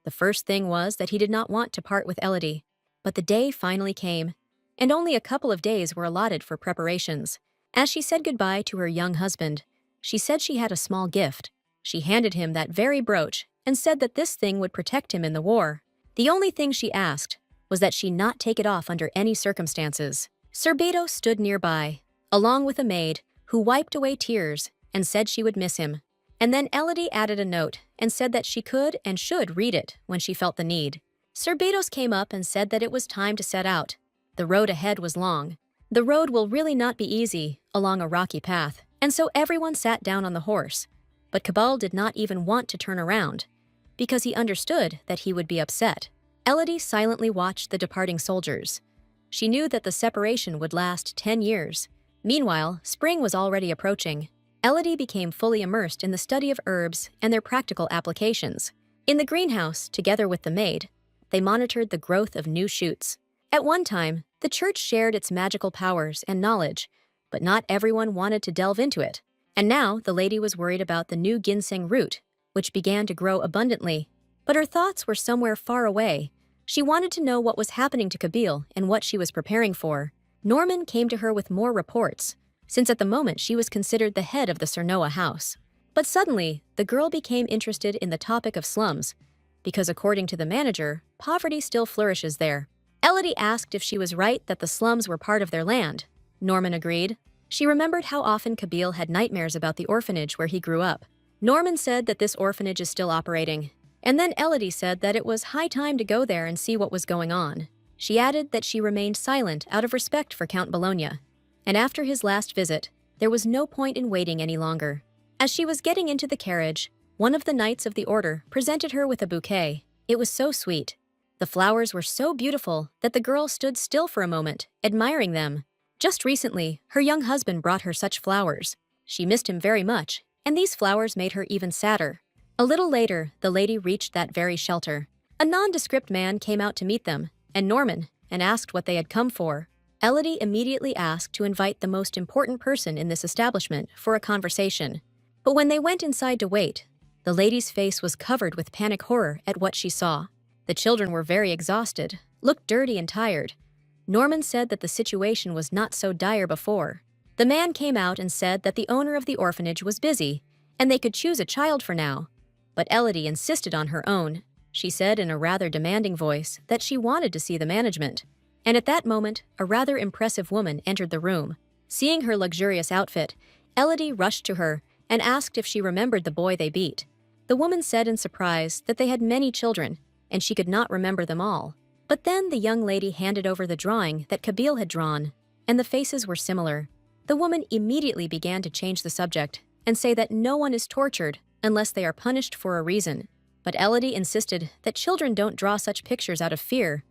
The first thing was that he did not want to part with Elodie, but the day finally came, and only a couple of days were allotted for preparations. As she said goodbye to her young husband, she said she had a small gift. She handed him that very brooch and said that this thing would protect him in the war. The only thing she asked was that she not take it off under any circumstances. Sir Beto stood nearby, along with a maid, who wiped away tears and said she would miss him. And then Elodie added a note and said that she could and should read it when she felt the need. Sir Betos came up and said that it was time to set out. The road ahead was long. The road will really not be easy along a rocky path, and so everyone sat down on the horse. But Kabul did not even want to turn around, because he understood that he would be upset. Elodie silently watched the departing soldiers. She knew that the separation would last 10 years. Meanwhile, spring was already approaching. Elodie became fully immersed in the study of herbs and their practical applications. In the greenhouse, together with the maid, they monitored the growth of new shoots. At one time, the church shared its magical powers and knowledge, but not everyone wanted to delve into it. And now the lady was worried about the new ginseng root, which began to grow abundantly. But her thoughts were somewhere far away. She wanted to know what was happening to Kabul and what she was preparing for. Norman came to her with more reports, since at the moment she was considered the head of the Cernoa house. But suddenly, the girl became interested in the topic of slums, because according to the manager, poverty still flourishes there. Elodie asked if she was right that the slums were part of their land. Norman agreed. She remembered how often Kabul had nightmares about the orphanage where he grew up. Norman said that this orphanage is still operating, and then Elodie said that it was high time to go there and see what was going on. She added that she remained silent out of respect for Count Bologna, and after his last visit, there was no point in waiting any longer. As she was getting into the carriage, one of the knights of the order presented her with a bouquet. It was so sweet. The flowers were so beautiful that the girl stood still for a moment, admiring them. Just recently, her young husband brought her such flowers. She missed him very much, and these flowers made her even sadder. A little later, the lady reached that very shelter. A nondescript man came out to meet them, and Norman, and asked what they had come for. Elodie immediately asked to invite the most important person in this establishment for a conversation. But when they went inside to wait, the lady's face was covered with panic horror at what she saw. The children were very exhausted, looked dirty and tired. Norman said that the situation was not so dire before. The man came out and said that the owner of the orphanage was busy, and they could choose a child for now. But Elodie insisted on her own. She said in a rather demanding voice that she wanted to see the management. And at that moment, a rather impressive woman entered the room. Seeing her luxurious outfit, Elodie rushed to her and asked if she remembered the boy they beat. The woman said in surprise that they had many children, and she could not remember them all. But then the young lady handed over the drawing that Kabul had drawn, and the faces were similar. The woman immediately began to change the subject and say that no one is tortured unless they are punished for a reason. But Elodie insisted that children don't draw such pictures out of fear.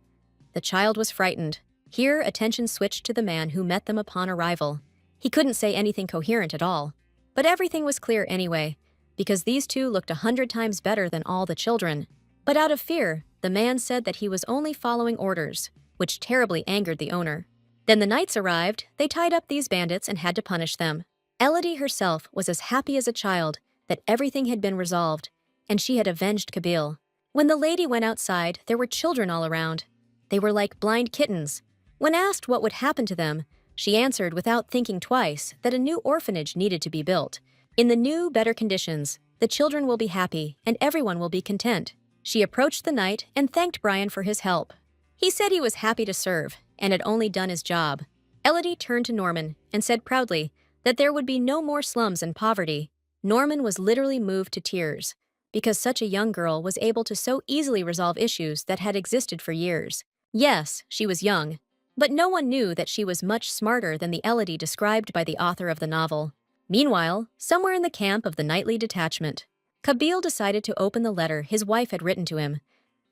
The child was frightened. Here, attention switched to the man who met them upon arrival. He couldn't say anything coherent at all. But everything was clear anyway, because these two looked 100 times better than all the children. But out of fear, the man said that he was only following orders, which terribly angered the owner. Then the knights arrived, they tied up these bandits and had to punish them. Elodie herself was as happy as a child that everything had been resolved, and she had avenged Kabul. When the lady went outside, there were children all around. They were like blind kittens. When asked what would happen to them, she answered without thinking twice that a new orphanage needed to be built. In the new, better conditions, the children will be happy and everyone will be content. She approached the knight and thanked Brian for his help. He said he was happy to serve and had only done his job. Elodie turned to Norman and said proudly that there would be no more slums and poverty. Norman was literally moved to tears. because such a young girl was able to so easily resolve issues that had existed for years. Yes, she was young, but no one knew that she was much smarter than the Elodie described by the author of the novel. Meanwhile, somewhere in the camp of the nightly detachment, Kabil decided to open the letter his wife had written to him.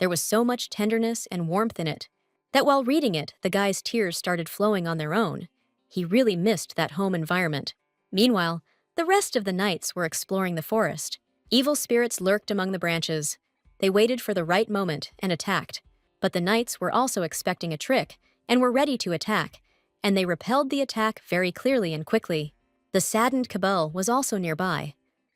There was so much tenderness and warmth in it that while reading it, the guy's tears started flowing on their own. He really missed that home environment. Meanwhile, the rest of the knights were exploring the forest. Evil spirits lurked among the branches. They waited for the right moment and attacked. But the knights were also expecting a trick and were ready to attack, and they repelled the attack very clearly and quickly. The saddened Cabal was also nearby.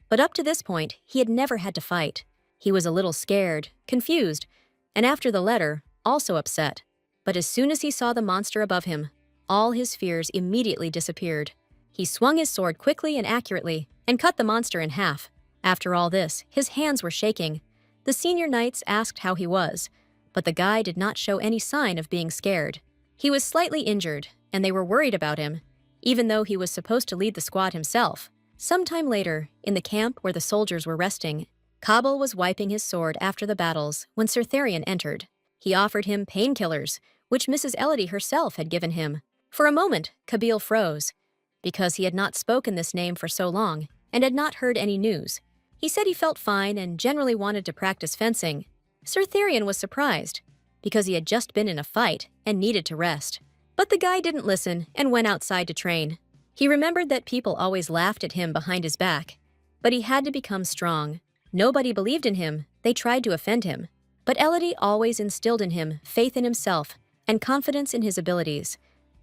But up to this point, he had never had to fight. He was a little scared, confused, and after the letter, also upset. But as soon as he saw the monster above him, all his fears immediately disappeared. He swung his sword quickly and accurately and cut the monster in half. After all this, his hands were shaking. The senior knights asked how he was, but the guy did not show any sign of being scared. He was slightly injured, and they were worried about him, even though he was supposed to lead the squad himself. Sometime later, in the camp where the soldiers were resting, Kabul was wiping his sword after the battles when Sir Therion entered. He offered him painkillers, which Mrs. Elodie herself had given him. For a moment, Kabil froze, because he had not spoken this name for so long and had not heard any news. He said he felt fine and generally wanted to practice fencing. Sir Therion was surprised, because he had just been in a fight and needed to rest. But the guy didn't listen and went outside to train. He remembered that people always laughed at him behind his back, but he had to become strong. Nobody believed in him, they tried to offend him. But Elodie always instilled in him faith in himself and confidence in his abilities.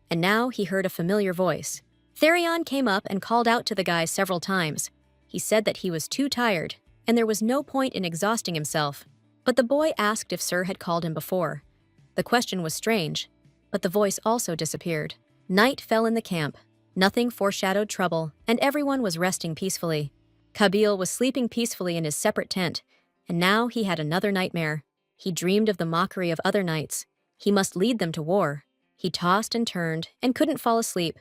And now he heard a familiar voice. Therion came up and called out to the guy several times. He said that he was too tired, and there was no point in exhausting himself. But the boy asked if Sir had called him before. The question was strange, but the voice also disappeared. Night fell in the camp. Nothing foreshadowed trouble, and everyone was resting peacefully. Kabil was sleeping peacefully in his separate tent, and now he had another nightmare. He dreamed of the mockery of other knights. He must lead them to war. He tossed and turned and couldn't fall asleep.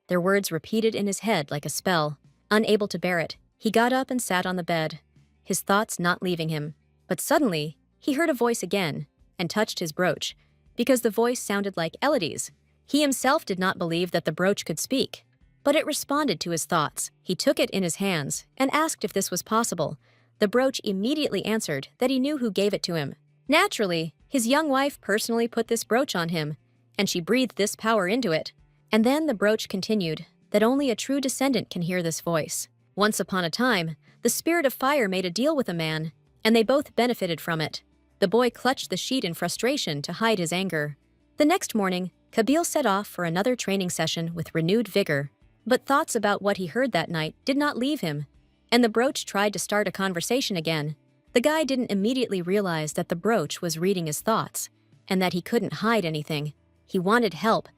Their words repeated in his head like a spell. Unable to bear it, he got up and sat on the bed, his thoughts not leaving him. But suddenly, he heard a voice again and touched his brooch, because the voice sounded like Elodie's. He himself did not believe that the brooch could speak, but it responded to his thoughts. He took it in his hands and asked if this was possible. The brooch immediately answered that he knew who gave it to him. Naturally, his young wife personally put this brooch on him, and she breathed this power into it. And then the brooch continued that only a true descendant can hear this voice. Once upon a time, the spirit of fire made a deal with a man, and they both benefited from it. The boy clutched the sheet in frustration to hide his anger. The next morning, Kabil set off for another training session with renewed vigor. But thoughts about what he heard that night did not leave him, and the brooch tried to start a conversation again. The guy didn't immediately realize that the brooch was reading his thoughts, and that he couldn't hide anything. He wanted help,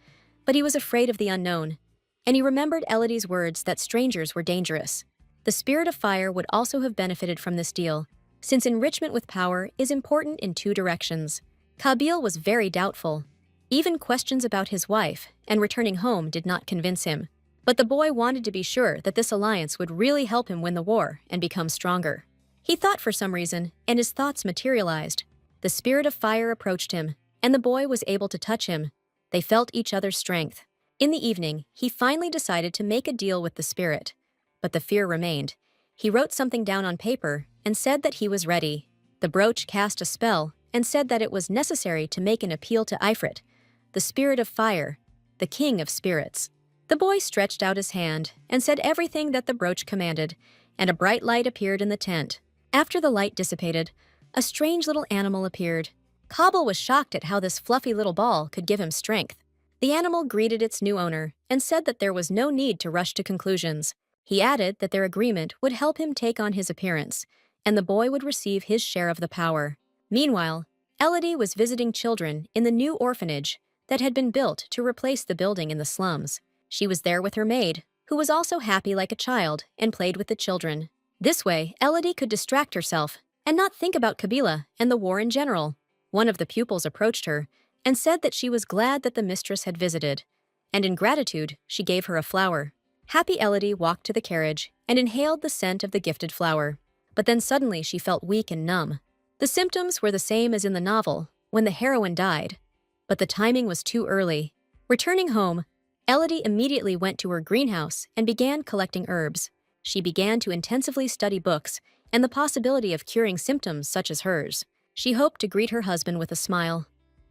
but he was afraid of the unknown, and he remembered Elodie's words that strangers were dangerous. The spirit of fire would also have benefited from this deal, since enrichment with power is important in two directions. Kabil was very doubtful. Even questions about his wife and returning home did not convince him. But the boy wanted to be sure that this alliance would really help him win the war and become stronger. He thought for some reason, and his thoughts materialized. The spirit of fire approached him, and the boy was able to touch him. They felt each other's strength. In the evening, he finally decided to make a deal with the spirit. But the fear remained. He wrote something down on paper and said that he was ready. The brooch cast a spell and said that it was necessary to make an appeal to Ifrit, the spirit of fire, the king of spirits. The boy stretched out his hand and said everything that the brooch commanded, and a bright light appeared in the tent. After the light dissipated, a strange little animal appeared. Kabul was shocked at how this fluffy little ball could give him strength. The animal greeted its new owner and said that there was no need to rush to conclusions. He added that their agreement would help him take on his appearance, and the boy would receive his share of the power. Meanwhile, Elodie was visiting children in the new orphanage that had been built to replace the building in the slums. She was there with her maid, who was also happy like a child and played with the children. This way, Elodie could distract herself and not think about Kabila and the war in general. One of the pupils approached her and said that she was glad that the mistress had visited, and in gratitude, she gave her a flower. Happy Elodie walked to the carriage and inhaled the scent of the gifted flower. but then suddenly she felt weak and numb. The symptoms were the same as in the novel, when the heroine died. But the timing was too early. Returning home, Elodie immediately went to her greenhouse and began collecting herbs. She began to intensively study books and the possibility of curing symptoms such as hers. She hoped to greet her husband with a smile.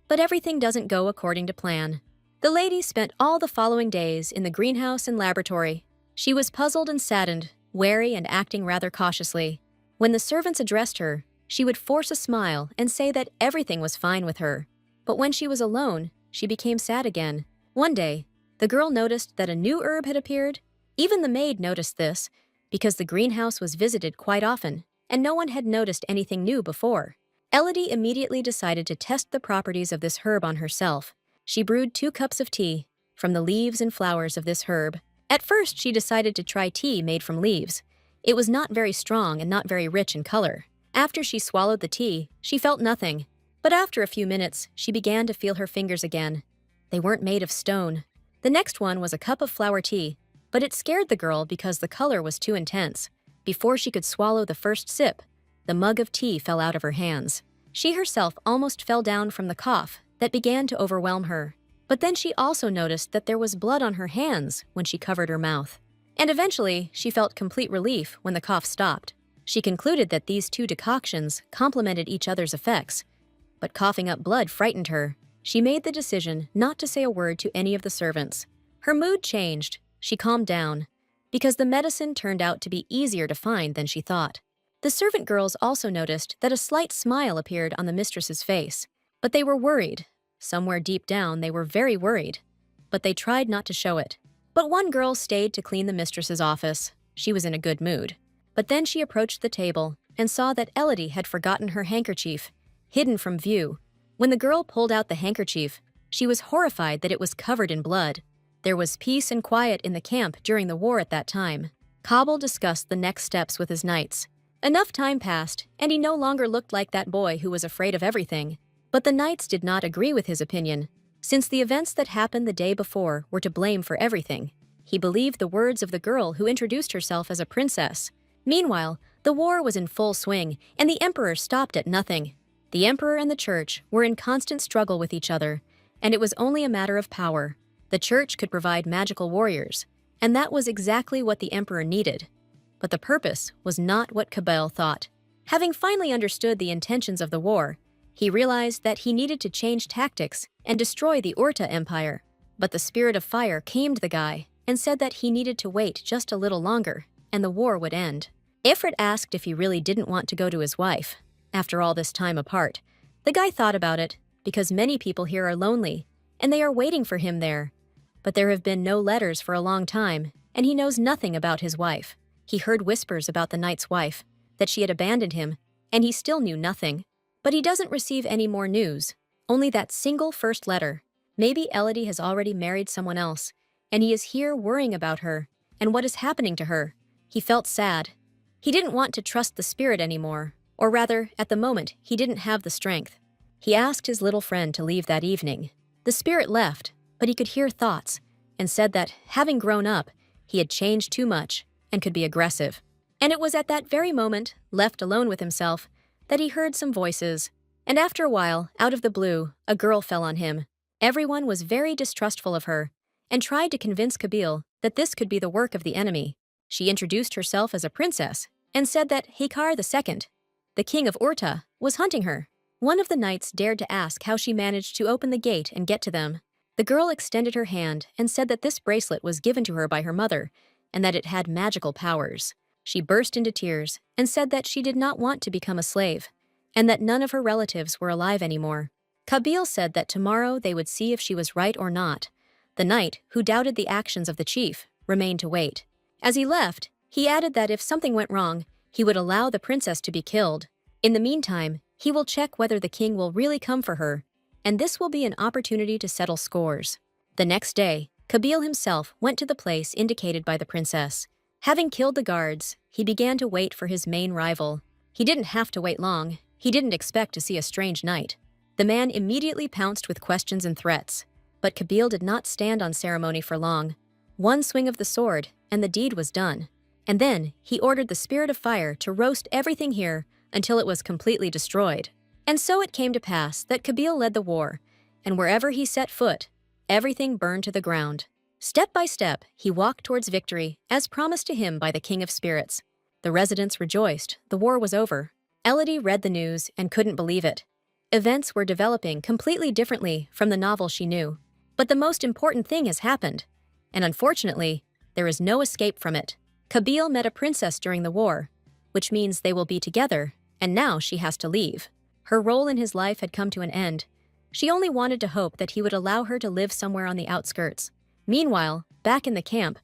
But everything doesn't go according to plan. The lady spent all the following days in the greenhouse and laboratory. She was puzzled and saddened, wary and acting rather cautiously. When the servants addressed her, she would force a smile and say that everything was fine with her. But when she was alone, she became sad again. One day, the girl noticed that a new herb had appeared. Even the maid noticed this, because the greenhouse was visited quite often, and no one had noticed anything new before. Elodie immediately decided to test the properties of this herb on herself. She brewed 2 cups of tea from the leaves and flowers of this herb. At first, she decided to try tea made from leaves. It was not very strong and not very rich in color. After she swallowed the tea, she felt nothing. But after a few minutes, she began to feel her fingers again. They weren't made of stone. The next one was a cup of flower tea, but it scared the girl because the color was too intense. Before she could swallow the first sip, the mug of tea fell out of her hands. She herself almost fell down from the cough that began to overwhelm her. But then she also noticed that there was blood on her hands when she covered her mouth. And eventually, she felt complete relief when the cough stopped. She concluded that these 2 decoctions complemented each other's effects. But coughing up blood frightened her. She made the decision not to say a word to any of the servants. Her mood changed. She calmed down, because the medicine turned out to be easier to find than she thought. The servant girls also noticed that a slight smile appeared on the mistress's face, but they were worried. Somewhere deep down, they were very worried, but they tried not to show it. But one girl stayed to clean the mistress's office. She was in a good mood. But then she approached the table and saw that Elodie had forgotten her handkerchief, hidden from view. When the girl pulled out the handkerchief, she was horrified that it was covered in blood. There was peace and quiet in the camp during the war at that time. Kabul discussed the next steps with his knights. Enough time passed, and he no longer looked like that boy who was afraid of everything. But the knights did not agree with his opinion, since the events that happened the day before were to blame for everything. He believed the words of the girl who introduced herself as a princess. Meanwhile, the war was in full swing, and the emperor stopped at nothing. The emperor and the church were in constant struggle with each other, and it was only a matter of power. The church could provide magical warriors, and that was exactly what the emperor needed. But the purpose was not what Kabul thought. Having finally understood the intentions of the war, he realized that he needed to change tactics and destroy the Urta Empire. But the spirit of fire calmed the guy and said that he needed to wait just a little longer, and the war would end. Ifrit asked if he really didn't want to go to his wife. After all this time apart, the guy thought about it, because many people here are lonely, and they are waiting for him there. But there have been no letters for a long time, and he knows nothing about his wife. He heard whispers about the knight's wife, that she had abandoned him, and he still knew nothing. But he doesn't receive any more news, only that single first letter. Maybe Elodie has already married someone else, and he is here worrying about her and what is happening to her. He felt sad. He didn't want to trust the spirit anymore, or rather, at the moment, he didn't have the strength. He asked his little friend to leave that evening. The spirit left, but he could hear thoughts, and said that, having grown up, he had changed too much and could be aggressive. And it was at that very moment, left alone with himself, that he heard some voices. And after a while, out of the blue, a girl fell on him. Everyone was very distrustful of her, and tried to convince Kabul that this could be the work of the enemy. She introduced herself as a princess, and said that Haikar II, the king of Urta, was hunting her. One of the knights dared to ask how she managed to open the gate and get to them. The girl extended her hand and said that this bracelet was given to her by her mother, and that it had magical powers. She burst into tears and said that she did not want to become a slave, and that none of her relatives were alive anymore. Kabul said that tomorrow they would see if she was right or not. The knight, who doubted the actions of the chief, remained to wait. As he left, he added that if something went wrong, he would allow the princess to be killed. In the meantime, he will check whether the king will really come for her, and this will be an opportunity to settle scores. The next day, Kabul himself went to the place indicated by the princess. Having killed the guards, he began to wait for his main rival. He didn't have to wait long. He didn't expect to see a strange knight. The man immediately pounced with questions and threats. But Kabul did not stand on ceremony for long. One swing of the sword, and the deed was done. and then he ordered the spirit of fire to roast everything here until it was completely destroyed. And so it came to pass that Kabil led the war, and wherever he set foot, everything burned to the ground. Step by step, he walked towards victory, as promised to him by the King of Spirits. The residents rejoiced. The war was over. Elodie read the news and couldn't believe it. Events were developing completely differently from the novel she knew. But the most important thing has happened, and unfortunately, there is no escape from it. Kabil met a princess during the war, which means they will be together, and now she has to leave. Her role in his life had come to an end. She only wanted to hope that he would allow her to live somewhere on the outskirts. Meanwhile, back in the camp,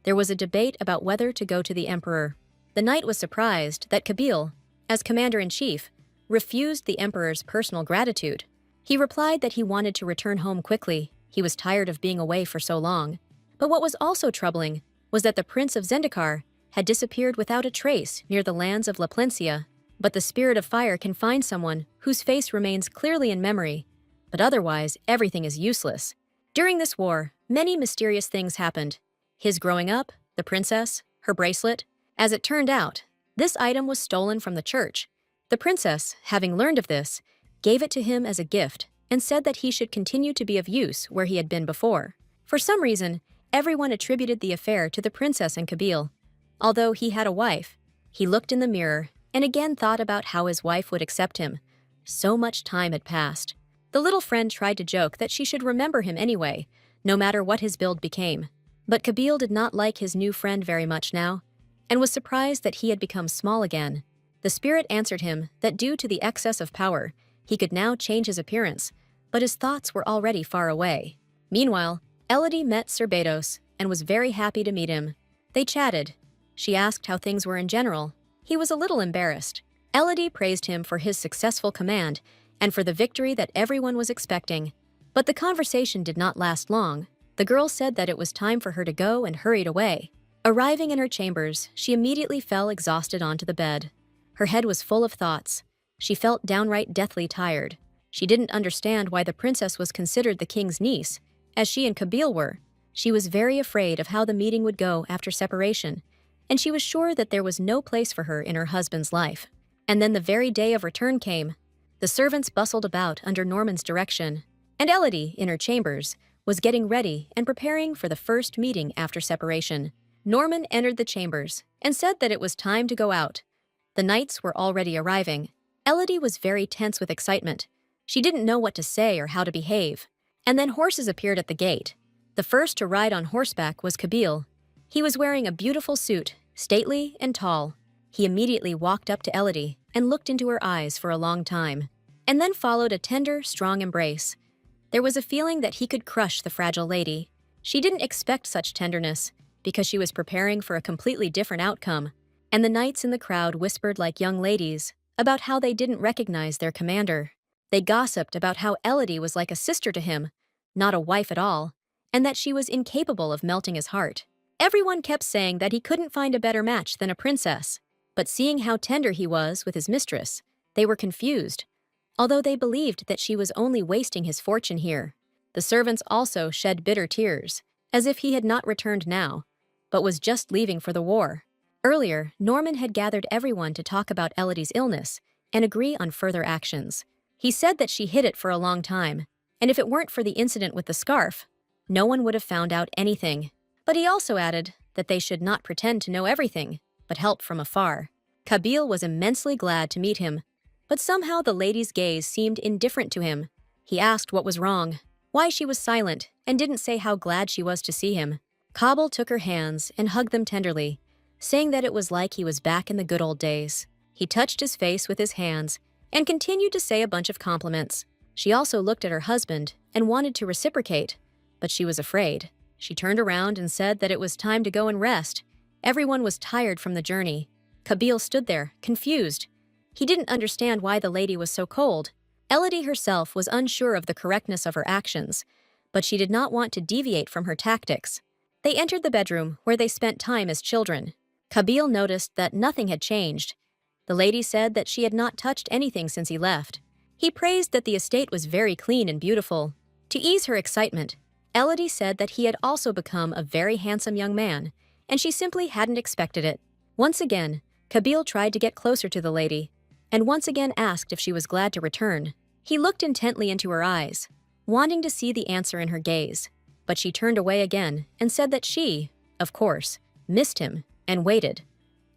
there was a debate about whether to go to the emperor. The knight was surprised that Kabil, as commander-in-chief, refused the emperor's personal gratitude. He replied that he wanted to return home quickly. He was tired of being away for so long. But what was also troubling was that the Prince of Zendikar had disappeared without a trace near the lands of La Plencia. But the Spirit of Fire can find someone whose face remains clearly in memory, but otherwise everything is useless. During this war, many mysterious things happened. His growing up, the princess, her bracelet. As it turned out, this item was stolen from the church. The princess, having learned of this, gave it to him as a gift and said that he should continue to be of use where he had been before. For some reason, everyone attributed the affair to the princess and Kabil. Although he had a wife, he looked in the mirror and again thought about how his wife would accept him. So much time had passed. The little friend tried to joke that she should remember him anyway, no matter what his build became. But Kabil did not like his new friend very much now, and was surprised that he had become small again. The spirit answered him that due to the excess of power, he could now change his appearance, but his thoughts were already far away. Meanwhile, Elodie met Sir Bedos and was very happy to meet him. They chatted. She asked how things were in general. He was a little embarrassed. Elodie praised him for his successful command and for the victory that everyone was expecting. But the conversation did not last long. The girl said that it was time for her to go and hurried away. Arriving in her chambers, she immediately fell exhausted onto the bed. Her head was full of thoughts. She felt downright deathly tired. She didn't understand why the princess was considered the king's niece, as she and Kabil were. She was very afraid of how the meeting would go after separation, and she was sure that there was no place for her in her husband's life. And then the very day of return came. The servants bustled about under Norman's direction, and Elodie, in her chambers, was getting ready and preparing for the first meeting after separation. Norman entered the chambers and said that it was time to go out. The knights were already arriving. Elodie was very tense with excitement. She didn't know what to say or how to behave. And then horses appeared at the gate. The first to ride on horseback was Kabil. He was wearing a beautiful suit, stately and tall. He immediately walked up to Elodie and looked into her eyes for a long time. And then followed a tender, strong embrace. There was a feeling that he could crush the fragile lady. She didn't expect such tenderness, because she was preparing for a completely different outcome. And the knights in the crowd whispered like young ladies about how they didn't recognize their commander. They gossiped about how Elodie was like a sister to him, not a wife at all, and that she was incapable of melting his heart. Everyone kept saying that he couldn't find a better match than a princess, but seeing how tender he was with his mistress, they were confused, although they believed that she was only wasting his fortune here. The servants also shed bitter tears, as if he had not returned now, but was just leaving for the war. Earlier, Norman had gathered everyone to talk about Elodie's illness and agree on further actions. He said that she hid it for a long time, and if it weren't for the incident with the scarf, no one would have found out anything. But he also added that they should not pretend to know everything, but help from afar. Kabil was immensely glad to meet him, but somehow the lady's gaze seemed indifferent to him. He asked what was wrong, why she was silent, and didn't say how glad she was to see him. Kabil took her hands and hugged them tenderly, saying that it was like he was back in the good old days. He touched his face with his hands and continued to say a bunch of compliments. She also looked at her husband and wanted to reciprocate, but she was afraid. She turned around and said that it was time to go and rest. Everyone was tired from the journey. Kabil stood there, confused. He didn't understand why the lady was so cold. Elodie herself was unsure of the correctness of her actions, but she did not want to deviate from her tactics. They entered the bedroom where they spent time as children. Kabil noticed that nothing had changed. The lady said that she had not touched anything since he left. He praised that the estate was very clean and beautiful. To ease her excitement, Elodie said that he had also become a very handsome young man, and she simply hadn't expected it. Once again, Kabil tried to get closer to the lady, and once again asked if she was glad to return. He looked intently into her eyes, wanting to see the answer in her gaze, but she turned away again and said that she, of course, missed him and waited,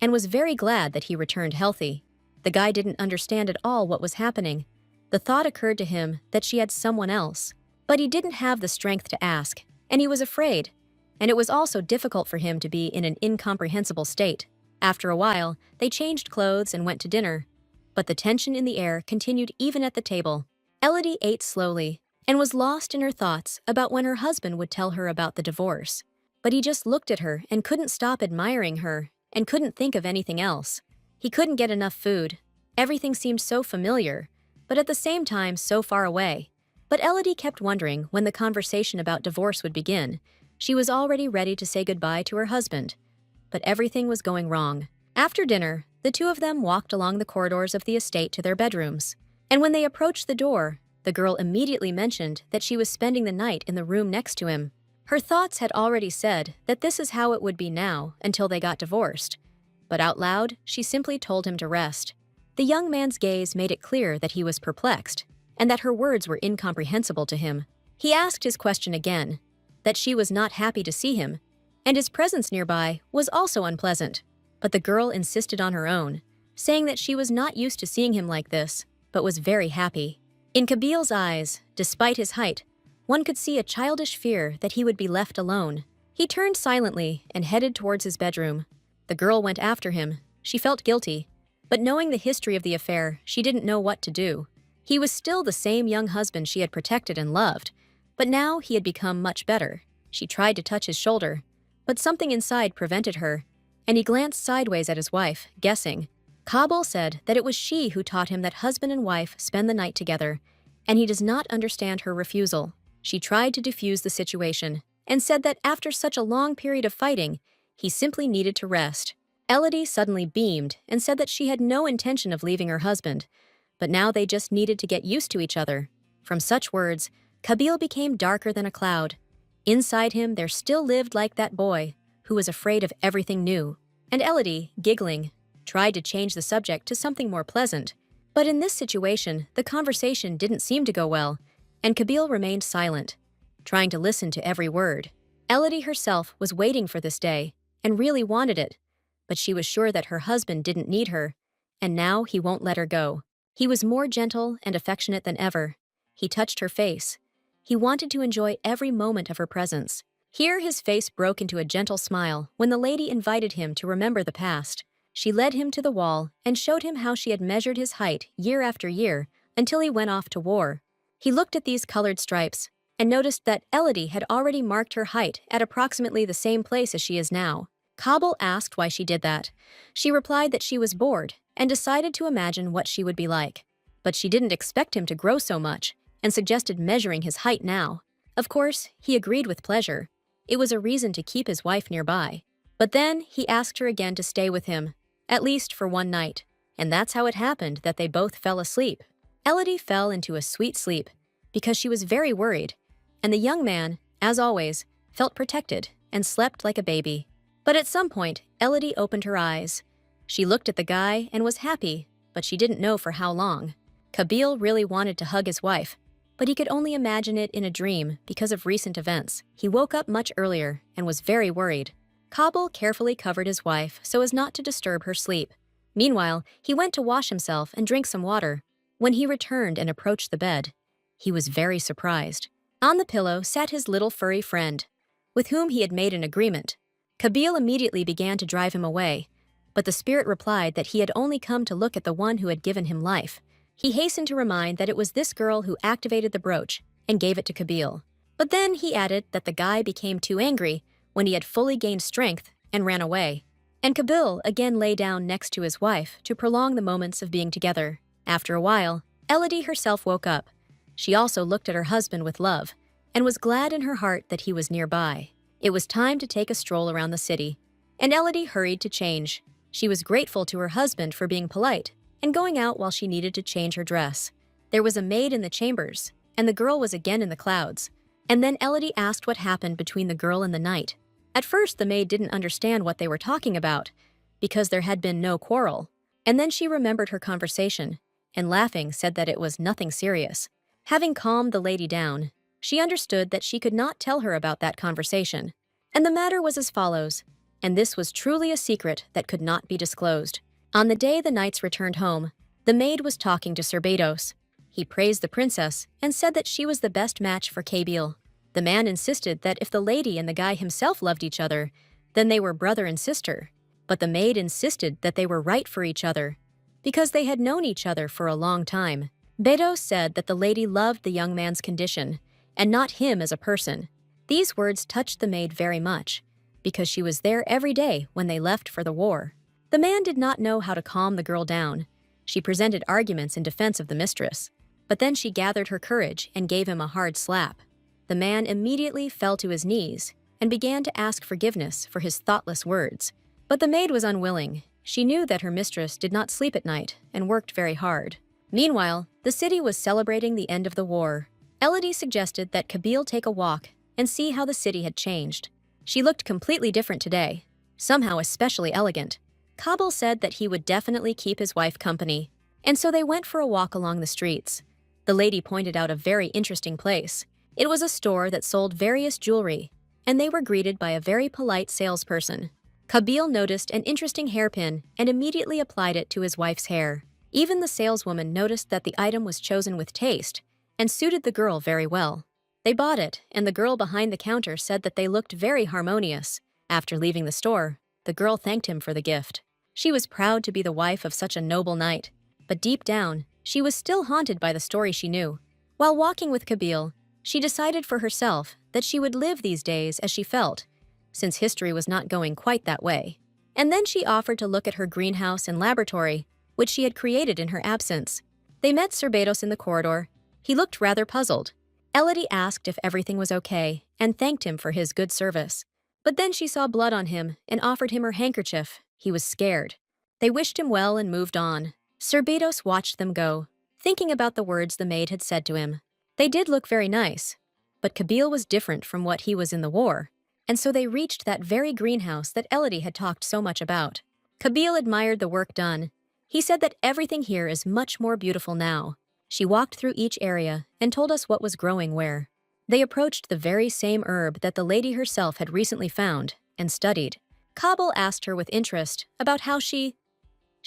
and was very glad that he returned healthy. The guy didn't understand at all what was happening. The thought occurred to him that she had someone else, but he didn't have the strength to ask, and he was afraid, and it was also difficult for him to be in an incomprehensible state. After a while, they changed clothes and went to dinner, but the tension in the air continued even at the table. Elodie ate slowly and was lost in her thoughts about when her husband would tell her about the divorce. But he just looked at her and couldn't stop admiring her and couldn't think of anything else. He couldn't get enough food. Everything seemed so familiar, but at the same time so far away. But Elodie kept wondering when the conversation about divorce would begin. She was already ready to say goodbye to her husband, but everything was going wrong. After dinner, the two of them walked along the corridors of the estate to their bedrooms. And when they approached the door, the girl immediately mentioned that she was spending the night in the room next to him. Her thoughts had already said that this is how it would be now until they got divorced. But out loud, she simply told him to rest. The young man's gaze made it clear that he was perplexed, and that her words were incomprehensible to him. He asked his question again, that she was not happy to see him, and his presence nearby was also unpleasant. But the girl insisted on her own, saying that she was not used to seeing him like this, but was very happy. In Kabil's eyes, despite his height, one could see a childish fear that he would be left alone. He turned silently and headed towards his bedroom. The girl went after him. She felt guilty, but knowing the history of the affair, she didn't know what to do. He was still the same young husband she had protected and loved, but now he had become much better. She tried to touch his shoulder, but something inside prevented her, and he glanced sideways at his wife, guessing. Kabil said that it was she who taught him that husband and wife spend the night together, and he does not understand her refusal. She tried to defuse the situation, and said that after such a long period of fighting, he simply needed to rest. Elodie suddenly beamed and said that she had no intention of leaving her husband, but now they just needed to get used to each other. From such words, Kabil became darker than a cloud. Inside him there still lived like that boy, who was afraid of everything new. And Elodie, giggling, tried to change the subject to something more pleasant. But in this situation, the conversation didn't seem to go well, and Kabil remained silent, trying to listen to every word. Elodie herself was waiting for this day, and really wanted it, but she was sure that her husband didn't need her, and now he won't let her go. He was more gentle and affectionate than ever. He touched her face. He wanted to enjoy every moment of her presence. Here his face broke into a gentle smile when the lady invited him to remember the past. She led him to the wall and showed him how she had measured his height year after year until he went off to war. He looked at these colored stripes and noticed that Elodie had already marked her height at approximately the same place as she is now. Kabil asked why she did that. She replied that she was bored and decided to imagine what she would be like. But she didn't expect him to grow so much and suggested measuring his height now. Of course, he agreed with pleasure. It was a reason to keep his wife nearby. But then he asked her again to stay with him, at least for one night. And that's how it happened that they both fell asleep. Elodie fell into a sweet sleep because she was very worried, and the young man, as always, felt protected and slept like a baby. But at some point, Elodie opened her eyes. She looked at the guy and was happy, but she didn't know for how long. Kabil really wanted to hug his wife, but he could only imagine it in a dream because of recent events. He woke up much earlier and was very worried. Kabil carefully covered his wife so as not to disturb her sleep. Meanwhile, he went to wash himself and drink some water. When he returned and approached the bed, he was very surprised. On the pillow sat his little furry friend, with whom he had made an agreement. Kabil immediately began to drive him away, but the spirit replied that he had only come to look at the one who had given him life. He hastened to remind that it was this girl who activated the brooch and gave it to Kabil. But then he added that the guy became too angry when he had fully gained strength and ran away. And Kabil again lay down next to his wife to prolong the moments of being together. After a while, Elodie herself woke up. She also looked at her husband with love and was glad in her heart that he was nearby. It was time to take a stroll around the city, and Elodie hurried to change. She was grateful to her husband for being polite and going out while she needed to change her dress. There was a maid in the chambers, and the girl was again in the clouds. And then Elodie asked what happened between the girl and the knight. At first, the maid didn't understand what they were talking about, because there had been no quarrel. And then she remembered her conversation, and laughing said that it was nothing serious. Having calmed the lady down, she understood that she could not tell her about that conversation. And the matter was as follows, and this was truly a secret that could not be disclosed. On the day the knights returned home, the maid was talking to Sir Bedos. He praised the princess and said that she was the best match for Kabil. The man insisted that if the lady and the guy himself loved each other, then they were brother and sister. But the maid insisted that they were right for each other, because they had known each other for a long time. Bedos said that the lady loved the young man's condition, and not him as a person. These words touched the maid very much, because she was there every day when they left for the war. The man did not know how to calm the girl down. She presented arguments in defense of the mistress, but then she gathered her courage and gave him a hard slap. The man immediately fell to his knees and began to ask forgiveness for his thoughtless words. But the maid was unwilling. She knew that her mistress did not sleep at night and worked very hard. Meanwhile, the city was celebrating the end of the war. Elodie suggested that Kabil take a walk and see how the city had changed. She looked completely different today, somehow especially elegant. Kabil said that he would definitely keep his wife company, and so they went for a walk along the streets. The lady pointed out a very interesting place. It was a store that sold various jewelry, and they were greeted by a very polite salesperson. Kabil noticed an interesting hairpin and immediately applied it to his wife's hair. Even the saleswoman noticed that the item was chosen with taste and suited the girl very well. They bought it, and the girl behind the counter said that they looked very harmonious. After leaving the store, the girl thanked him for the gift. She was proud to be the wife of such a noble knight, but deep down, she was still haunted by the story she knew. While walking with Kabil, she decided for herself that she would live these days as she felt, since history was not going quite that way. And then she offered to look at her greenhouse and laboratory, which she had created in her absence. They met Sir Bedos in the corridor. He looked rather puzzled. Elodie asked if everything was okay and thanked him for his good service. But then she saw blood on him and offered him her handkerchief. He was scared. They wished him well and moved on. Sir Bedos watched them go, thinking about the words the maid had said to him. They did look very nice, but Kabil was different from what he was in the war, and so they reached that very greenhouse that Elodie had talked so much about. Kabil admired the work done. He said that everything here is much more beautiful now. She walked through each area and told us what was growing where. They approached the very same herb that the lady herself had recently found and studied. Kabil asked her with interest about how she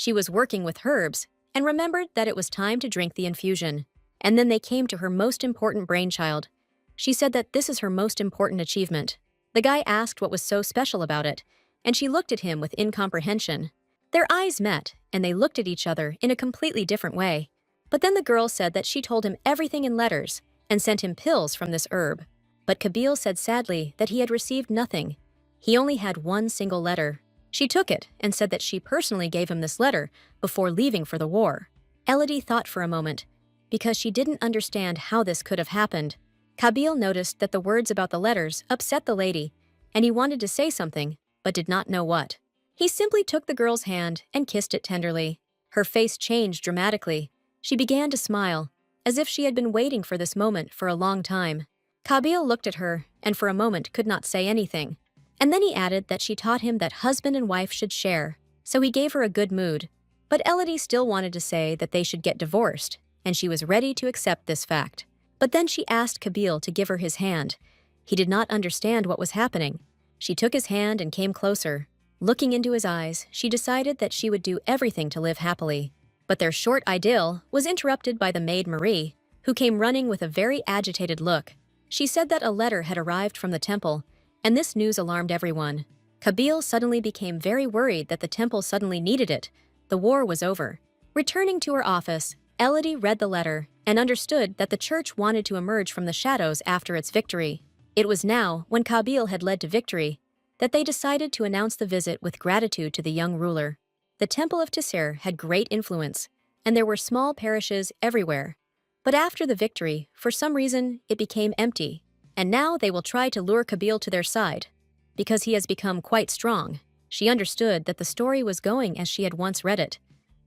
was working with herbs and remembered that it was time to drink the infusion. And then they came to her most important brainchild. She said that this is her most important achievement. The guy asked what was so special about it, and she looked at him with incomprehension. Their eyes met, and they looked at each other in a completely different way. But then the girl said that she told him everything in letters and sent him pills from this herb. But Kabil said sadly that he had received nothing. He only had one single letter. She took it and said that she personally gave him this letter before leaving for the war. Elodie thought for a moment, because she didn't understand how this could have happened. Kabil noticed that the words about the letters upset the lady, and he wanted to say something, but did not know what. He simply took the girl's hand and kissed it tenderly. Her face changed dramatically. She began to smile, as if she had been waiting for this moment for a long time. Kabil looked at her and for a moment could not say anything. And then he added that she taught him that husband and wife should share, so he gave her a good mood. But Elodie still wanted to say that they should get divorced, and she was ready to accept this fact. But then she asked Kabil to give her his hand. He did not understand what was happening. She took his hand and came closer. Looking into his eyes, she decided that she would do everything to live happily. But their short idyll was interrupted by the maid Marie, who came running with a very agitated look. She said that a letter had arrived from the temple, and this news alarmed everyone. Kabil suddenly became very worried that the temple suddenly needed it. The war was over. Returning to her office, Elodie read the letter and understood that the church wanted to emerge from the shadows after its victory. It was now, when Kabil had led to victory, that they decided to announce the visit with gratitude to the young ruler. The Temple of Tisir had great influence, and there were small parishes everywhere. But after the victory, for some reason, it became empty, and now they will try to lure Kabil to their side, because he has become quite strong. She understood that the story was going as she had once read it,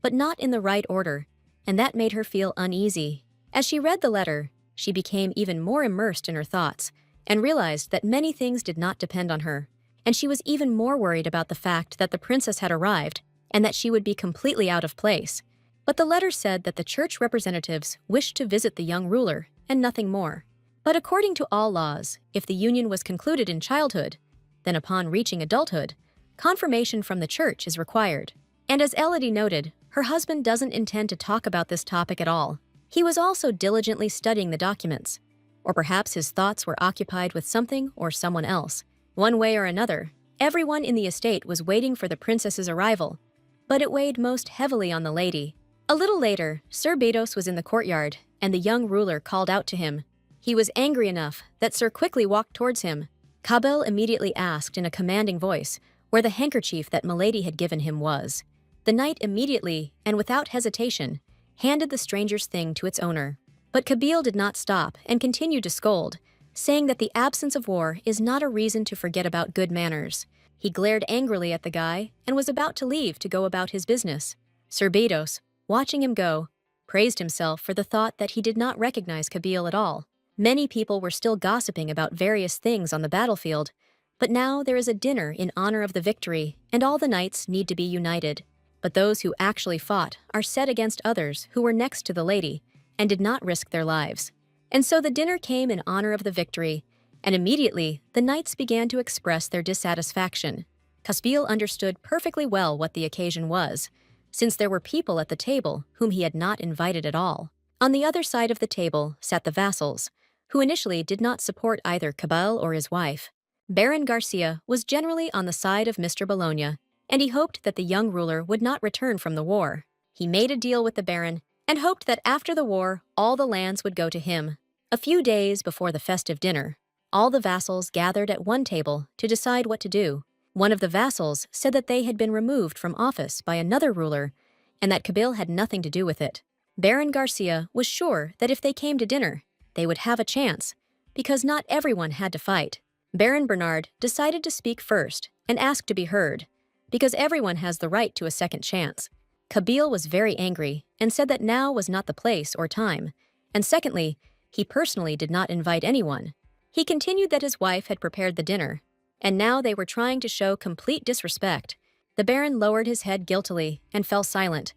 but not in the right order, and that made her feel uneasy. As she read the letter, she became even more immersed in her thoughts, and realized that many things did not depend on her. and she was even more worried about the fact that the princess had arrived and that she would be completely out of place. But the letter said that the church representatives wished to visit the young ruler and nothing more. But according to all laws, if the union was concluded in childhood, then upon reaching adulthood, confirmation from the church is required. And as Elodie noted, her husband doesn't intend to talk about this topic at all. He was also diligently studying the documents. Or perhaps his thoughts were occupied with something or someone else. One way or another, everyone in the estate was waiting for the princess's arrival, but it weighed most heavily on the lady. A little later, Sir Bedos was in the courtyard, and the young ruler called out to him. He was angry enough that Sir quickly walked towards him. Cabell immediately asked in a commanding voice where the handkerchief that Milady had given him was. The knight immediately, and without hesitation, handed the stranger's thing to its owner. But Cabell did not stop and continued to scold, saying that the absence of war is not a reason to forget about good manners. He glared angrily at the guy and was about to leave to go about his business. Sir Bedos, watching him go, praised himself for the thought that he did not recognize Cabell at all. Many people were still gossiping about various things on the battlefield, but now there is a dinner in honor of the victory, and all the knights need to be united. But those who actually fought are set against others who were next to the lady and did not risk their lives. And so the dinner came in honor of the victory, and immediately the knights began to express their dissatisfaction. Cabell understood perfectly well what the occasion was, since there were people at the table whom he had not invited at all. On the other side of the table sat the vassals, who initially did not support either Cabell or his wife. Baron Garcia was generally on the side of Mr. Bologna, and he hoped that the young ruler would not return from the war. He made a deal with the baron and hoped that after the war, all the lands would go to him. A few days before the festive dinner, all the vassals gathered at one table to decide what to do. One of the vassals said that they had been removed from office by another ruler and that Cabell had nothing to do with it. Baron Garcia was sure that if they came to dinner, they would have a chance, because not everyone had to fight. Baron Bernard decided to speak first and ask to be heard, because everyone has the right to a second chance. Cabell was very angry and said that now was not the place or time, and secondly, he personally did not invite anyone. He continued that his wife had prepared the dinner, and now they were trying to show complete disrespect. The Baron lowered his head guiltily and fell silent,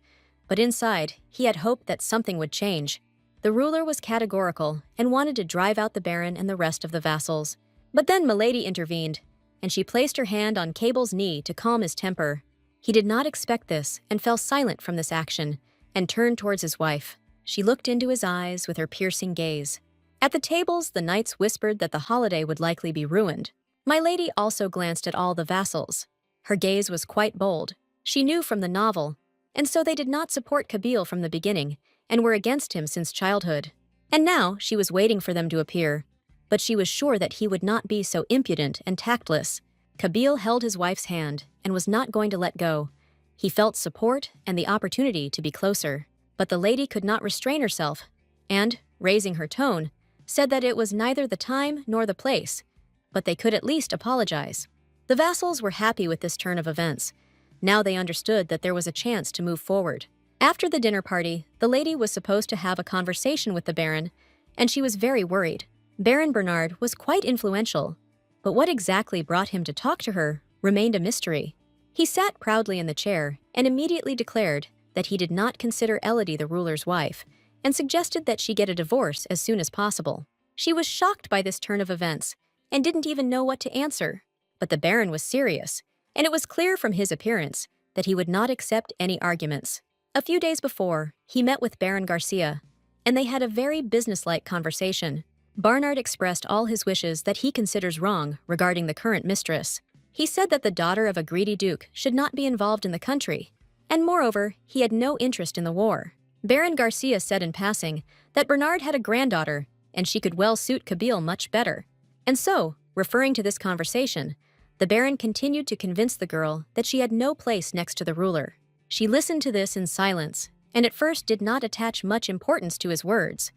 but inside, he had hoped that something would change. The ruler was categorical and wanted to drive out the Baron and the rest of the vassals. But then Milady intervened, and she placed her hand on Cabell's knee to calm his temper. He did not expect this and fell silent from this action and turned towards his wife. She looked into his eyes with her piercing gaze. At the tables, the knights whispered that the holiday would likely be ruined. Milady also glanced at all the vassals. Her gaze was quite bold. She knew from the novel, and so they did not support Cabell from the beginning and were against him since childhood. And now she was waiting for them to appear, but she was sure that he would not be so impudent and tactless. Cabell held his wife's hand and was not going to let go. He felt support and the opportunity to be closer. But the lady could not restrain herself, and, raising her tone, said that it was neither the time nor the place, but they could at least apologize. The vassals were happy with this turn of events. Now they understood that there was a chance to move forward. After the dinner party, the lady was supposed to have a conversation with the Baron, and she was very worried. Baron Bernard was quite influential, but what exactly brought him to talk to her remained a mystery. He sat proudly in the chair and immediately declared that he did not consider Elodie the ruler's wife, and suggested that she get a divorce as soon as possible. She was shocked by this turn of events, and didn't even know what to answer. But the Baron was serious, and it was clear from his appearance that he would not accept any arguments. A few days before, he met with Baron Garcia, and they had a very businesslike conversation. Barnard expressed all his wishes that he considers wrong regarding the current mistress. He said that the daughter of a greedy duke should not be involved in the country, and moreover, he had no interest in the war. Baron Garcia said in passing that Bernard had a granddaughter, and she could well suit Cabell much better. And so, referring to this conversation, the Baron continued to convince the girl that she had no place next to the ruler. She listened to this in silence, and at first did not attach much importance to his words.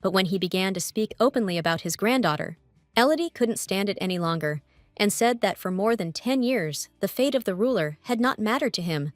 But when he began to speak openly about his granddaughter, Elodie couldn't stand it any longer, and said that for more than 10 years, the fate of the ruler had not mattered to him.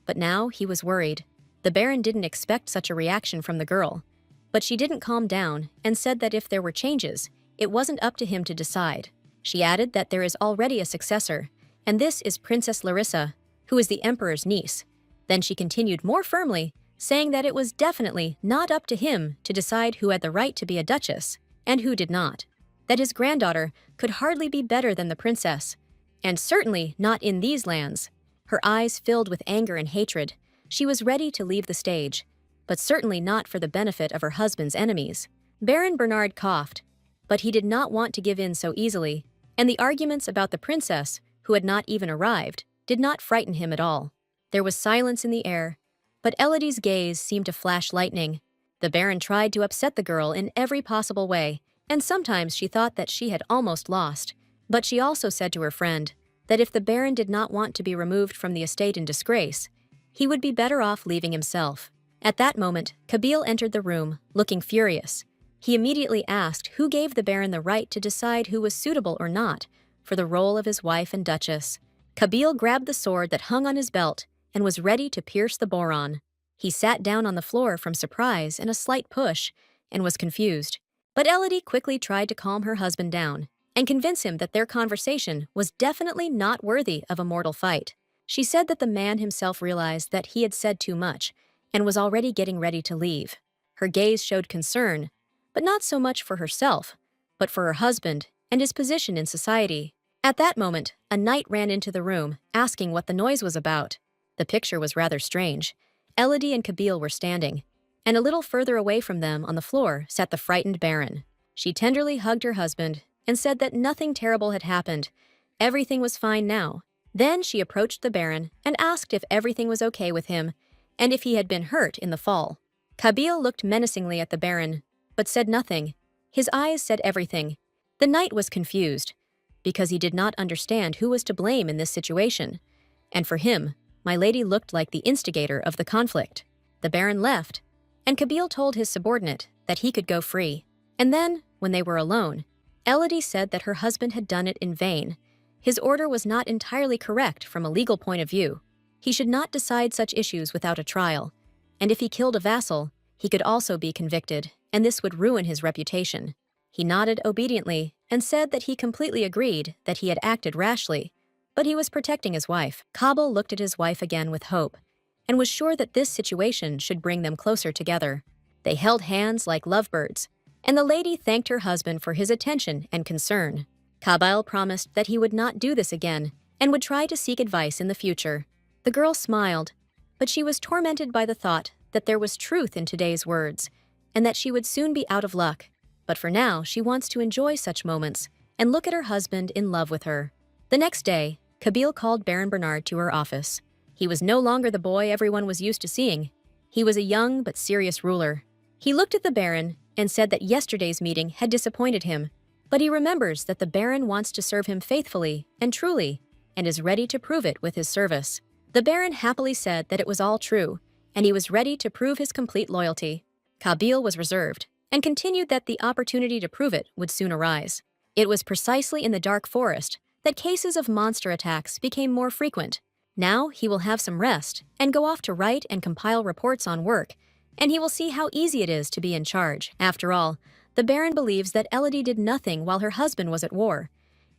But now he was worried. The Baron didn't expect such a reaction from the girl, but she didn't calm down and said that if there were changes, it wasn't up to him to decide. She added that there is already a successor, and this is Princess Larissa, who is the emperor's niece. Then she continued more firmly, saying that it was definitely not up to him to decide who had the right to be a duchess and who did not. That his granddaughter could hardly be better than the princess, and certainly not in these lands. Her eyes filled with anger and hatred. She was ready to leave the stage, but certainly not for the benefit of her husband's enemies. Baron Bernard coughed, but he did not want to give in so easily, and the arguments about the princess, who had not even arrived, did not frighten him at all. There was silence in the air, but Elodie's gaze seemed to flash lightning. The Baron tried to upset the girl in every possible way, and sometimes she thought that she had almost lost. But she also said to her friend that if the Baron did not want to be removed from the estate in disgrace, he would be better off leaving himself. At that moment, Kabyle entered the room, looking furious. He immediately asked who gave the Baron the right to decide who was suitable or not for the role of his wife and duchess. Kabyle grabbed the sword that hung on his belt and was ready to pierce the boron. He sat down on the floor from surprise and a slight push, and was confused. But Elodie quickly tried to calm her husband down and convince him that their conversation was definitely not worthy of a mortal fight. She said that the man himself realized that he had said too much and was already getting ready to leave. Her gaze showed concern, but not so much for herself, but for her husband and his position in society. At that moment, a knight ran into the room, asking what the noise was about. The picture was rather strange. Elodie and Kabyle were standing, and a little further away from them on the floor sat the frightened Baron. She tenderly hugged her husband and said that nothing terrible had happened. Everything was fine now. Then she approached the Baron and asked if everything was okay with him and if he had been hurt in the fall. Kabyle looked menacingly at the Baron, but said nothing. His eyes said everything. The knight was confused, because he did not understand who was to blame in this situation. And for him, my lady looked like the instigator of the conflict. The Baron left, and Kabyle told his subordinate that he could go free. And then, when they were alone, Elodie said that her husband had done it in vain. His order was not entirely correct from a legal point of view. He should not decide such issues without a trial, and if he killed a vassal, he could also be convicted, and this would ruin his reputation. He nodded obediently and said that he completely agreed that he had acted rashly, but he was protecting his wife. Kabyle looked at his wife again with hope, and was sure that this situation should bring them closer together. They held hands like lovebirds, and the lady thanked her husband for his attention and concern. Kabyle promised that he would not do this again and would try to seek advice in the future. The girl smiled, but she was tormented by the thought that there was truth in today's words and that she would soon be out of luck. But for now, she wants to enjoy such moments and look at her husband in love with her. The next day, Kabyle called Baron Bernard to her office. He was no longer the boy everyone was used to seeing. He was a young but serious ruler. He looked at the Baron and said that yesterday's meeting had disappointed him, but he remembers that the Baron wants to serve him faithfully and truly, and is ready to prove it with his service. The Baron happily said that it was all true, and he was ready to prove his complete loyalty. Kabyle was reserved, and continued that the opportunity to prove it would soon arise. It was precisely in the dark forest that cases of monster attacks became more frequent. Now he will have some rest and go off to write and compile reports on work, and he will see how easy it is to be in charge. After all, the Baron believes that Elodie did nothing while her husband was at war,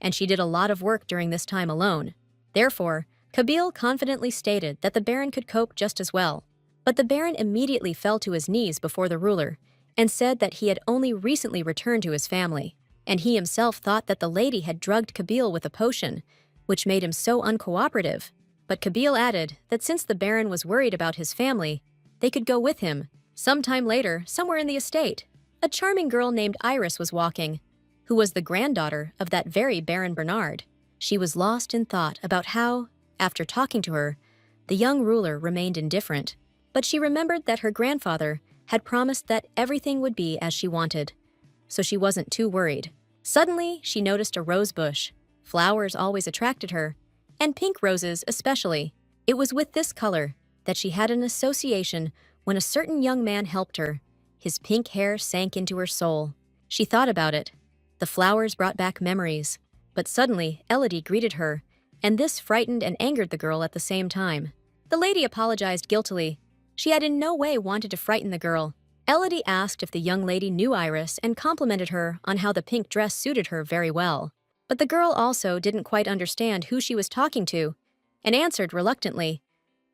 and she did a lot of work during this time alone. Therefore, Kabyle confidently stated that the Baron could cope just as well. But the Baron immediately fell to his knees before the ruler and said that he had only recently returned to his family, and he himself thought that the lady had drugged Kabyle with a potion, which made him so uncooperative. But Kabyle added that since the Baron was worried about his family, they could go with him. Sometime later, somewhere in the estate, a charming girl named Iris was walking, who was the granddaughter of that very Baron Bernard. She was lost in thought about how, after talking to her, the young ruler remained indifferent. But she remembered that her grandfather had promised that everything would be as she wanted, so she wasn't too worried. Suddenly, she noticed a rose bush. Flowers always attracted her, and pink roses especially. It was with this color that she had an association when a certain young man helped her. His pink hair sank into her soul. She thought about it. The flowers brought back memories, but suddenly Elodie greeted her, and this frightened and angered the girl at the same time. The lady apologized guiltily. She had in no way wanted to frighten the girl. Elodie asked if the young lady knew Iris and complimented her on how the pink dress suited her very well. But the girl also didn't quite understand who she was talking to and answered reluctantly,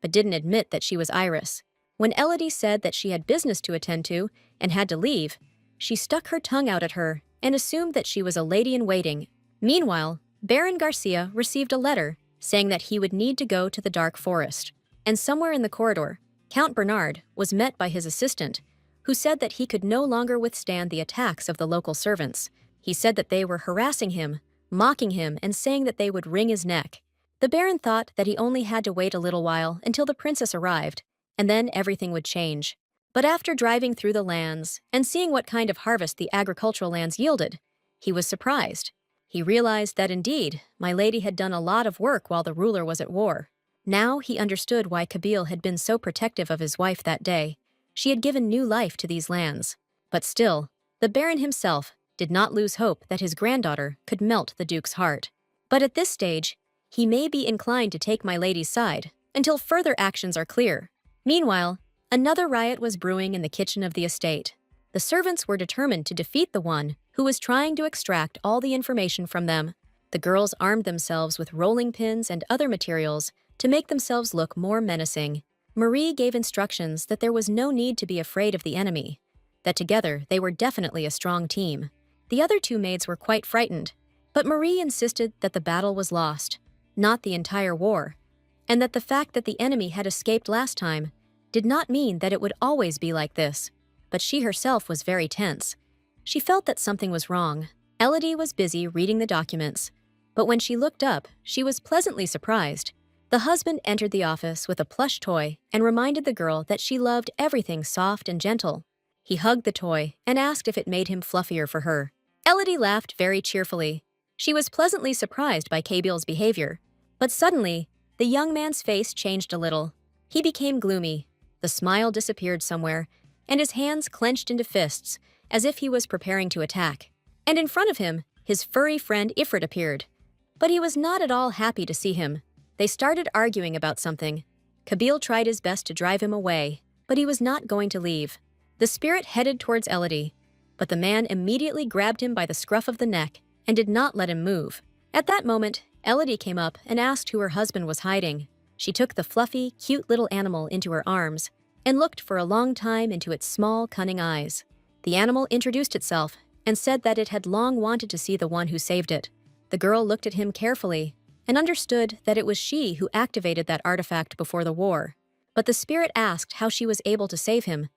but didn't admit that she was Iris. When Elodie said that she had business to attend to and had to leave, she stuck her tongue out at her and assumed that she was a lady-in-waiting. Meanwhile, Baron Garcia received a letter saying that he would need to go to the dark forest. And somewhere in the corridor, Count Bernard was met by his assistant, who said that he could no longer withstand the attacks of the local servants. He said that they were harassing him, mocking him, and saying that they would wring his neck. The Baron thought that he only had to wait a little while until the princess arrived, and then everything would change. But after driving through the lands and seeing what kind of harvest the agricultural lands yielded, he was surprised. He realized that indeed, my lady had done a lot of work while the ruler was at war. Now he understood why Kabyle had been so protective of his wife that day. She had given new life to these lands. But still, the Baron himself did not lose hope that his granddaughter could melt the Duke's heart. But at this stage, he may be inclined to take my lady's side until further actions are clear. Meanwhile, another riot was brewing in the kitchen of the estate. The servants were determined to defeat the one who was trying to extract all the information from them. The girls armed themselves with rolling pins and other materials to make themselves look more menacing. Marie gave instructions that there was no need to be afraid of the enemy, that together they were definitely a strong team. The other two maids were quite frightened, but Marie insisted that the battle was lost, not the entire war, and that the fact that the enemy had escaped last time did not mean that it would always be like this. But she herself was very tense. She felt that something was wrong. Elodie was busy reading the documents, but when she looked up, she was pleasantly surprised. The husband entered the office with a plush toy and reminded the girl that she loved everything soft and gentle. He hugged the toy and asked if it made him fluffier for her. Elodie laughed very cheerfully. She was pleasantly surprised by Kabyle's behavior. But suddenly, the young man's face changed a little. He became gloomy. The smile disappeared somewhere, and his hands clenched into fists, as if he was preparing to attack. And in front of him, his furry friend Ifrit appeared. But he was not at all happy to see him. They started arguing about something. Kabyle tried his best to drive him away, but he was not going to leave. The spirit headed towards Elodie, but the man immediately grabbed him by the scruff of the neck and did not let him move. At that moment, Elodie came up and asked who her husband was hiding. She took the fluffy, cute little animal into her arms and looked for a long time into its small, cunning eyes. The animal introduced itself and said that it had long wanted to see the one who saved it. The girl looked at him carefully and understood that it was she who activated that artifact before the war. But the spirit asked how she was able to save him.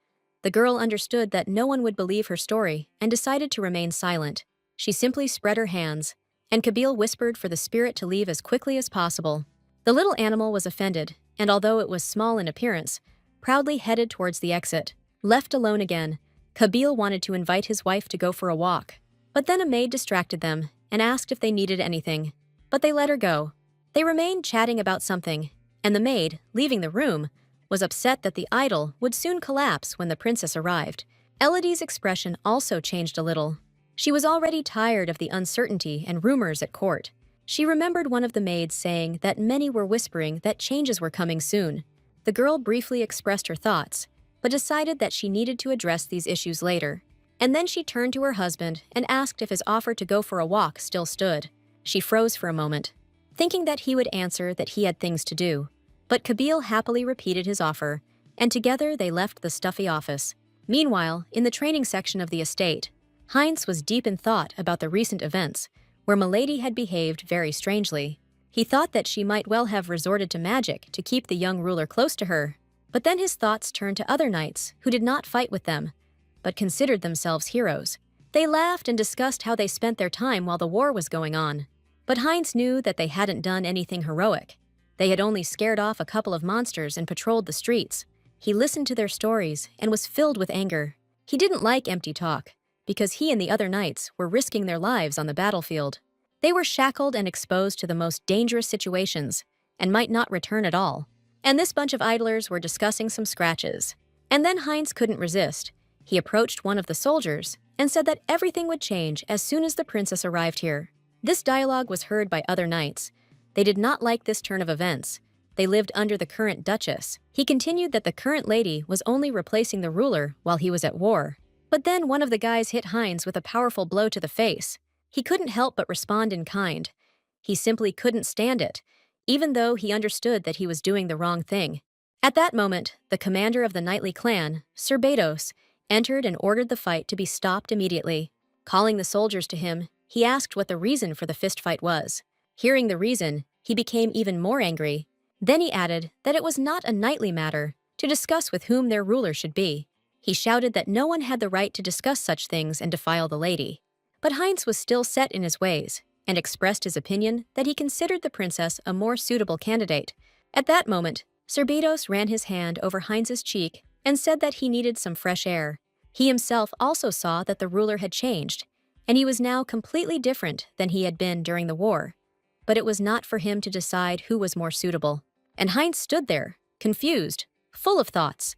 The girl understood that no one would believe her story and decided to remain silent. She simply spread her hands, and Kabyle whispered for the spirit to leave as quickly as possible. The little animal was offended, and although it was small in appearance, proudly headed towards the exit. Left alone again, Kabyle wanted to invite his wife to go for a walk. But then a maid distracted them and asked if they needed anything. But they let her go. They remained chatting about something, and the maid, leaving the room, was upset that the idol would soon collapse when the princess arrived. Elodie's expression also changed a little. She was already tired of the uncertainty and rumors at court. She remembered one of the maids saying that many were whispering that changes were coming soon. The girl briefly expressed her thoughts, but decided that she needed to address these issues later. And then she turned to her husband and asked if his offer to go for a walk still stood. She froze for a moment, thinking that he would answer that he had things to do. But Kabyle happily repeated his offer, and together they left the stuffy office. Meanwhile, in the training section of the estate, Heinz was deep in thought about the recent events, where Milady had behaved very strangely. He thought that she might well have resorted to magic to keep the young ruler close to her, but then his thoughts turned to other knights who did not fight with them, but considered themselves heroes. They laughed and discussed how they spent their time while the war was going on. But Heinz knew that they hadn't done anything heroic. They had only scared off a couple of monsters and patrolled the streets. He listened to their stories and was filled with anger. He didn't like empty talk, because he and the other knights were risking their lives on the battlefield. They were shackled and exposed to the most dangerous situations, and might not return at all. And this bunch of idlers were discussing some scratches. And then Heinz couldn't resist. He approached one of the soldiers and said that everything would change as soon as the princess arrived here. This dialogue was heard by other knights. They did not like this turn of events. They lived under the current duchess. He continued that the current lady was only replacing the ruler while he was at war. But then one of the guys hit Heinz with a powerful blow to the face. He couldn't help but respond in kind. He simply couldn't stand it, even though he understood that he was doing the wrong thing. At that moment, the commander of the knightly clan, Sir Bedos, entered and ordered the fight to be stopped immediately. Calling the soldiers to him, he asked what the reason for the fistfight was. Hearing the reason, he became even more angry. Then he added that it was not a knightly matter to discuss with whom their ruler should be. He shouted that no one had the right to discuss such things and defile the lady. But Heinz was still set in his ways, and expressed his opinion that he considered the princess a more suitable candidate. At that moment, Sir Bedos ran his hand over Heinz's cheek and said that he needed some fresh air. He himself also saw that the ruler had changed, and he was now completely different than he had been during the war. But it was not for him to decide who was more suitable. And Heinz stood there, confused, full of thoughts,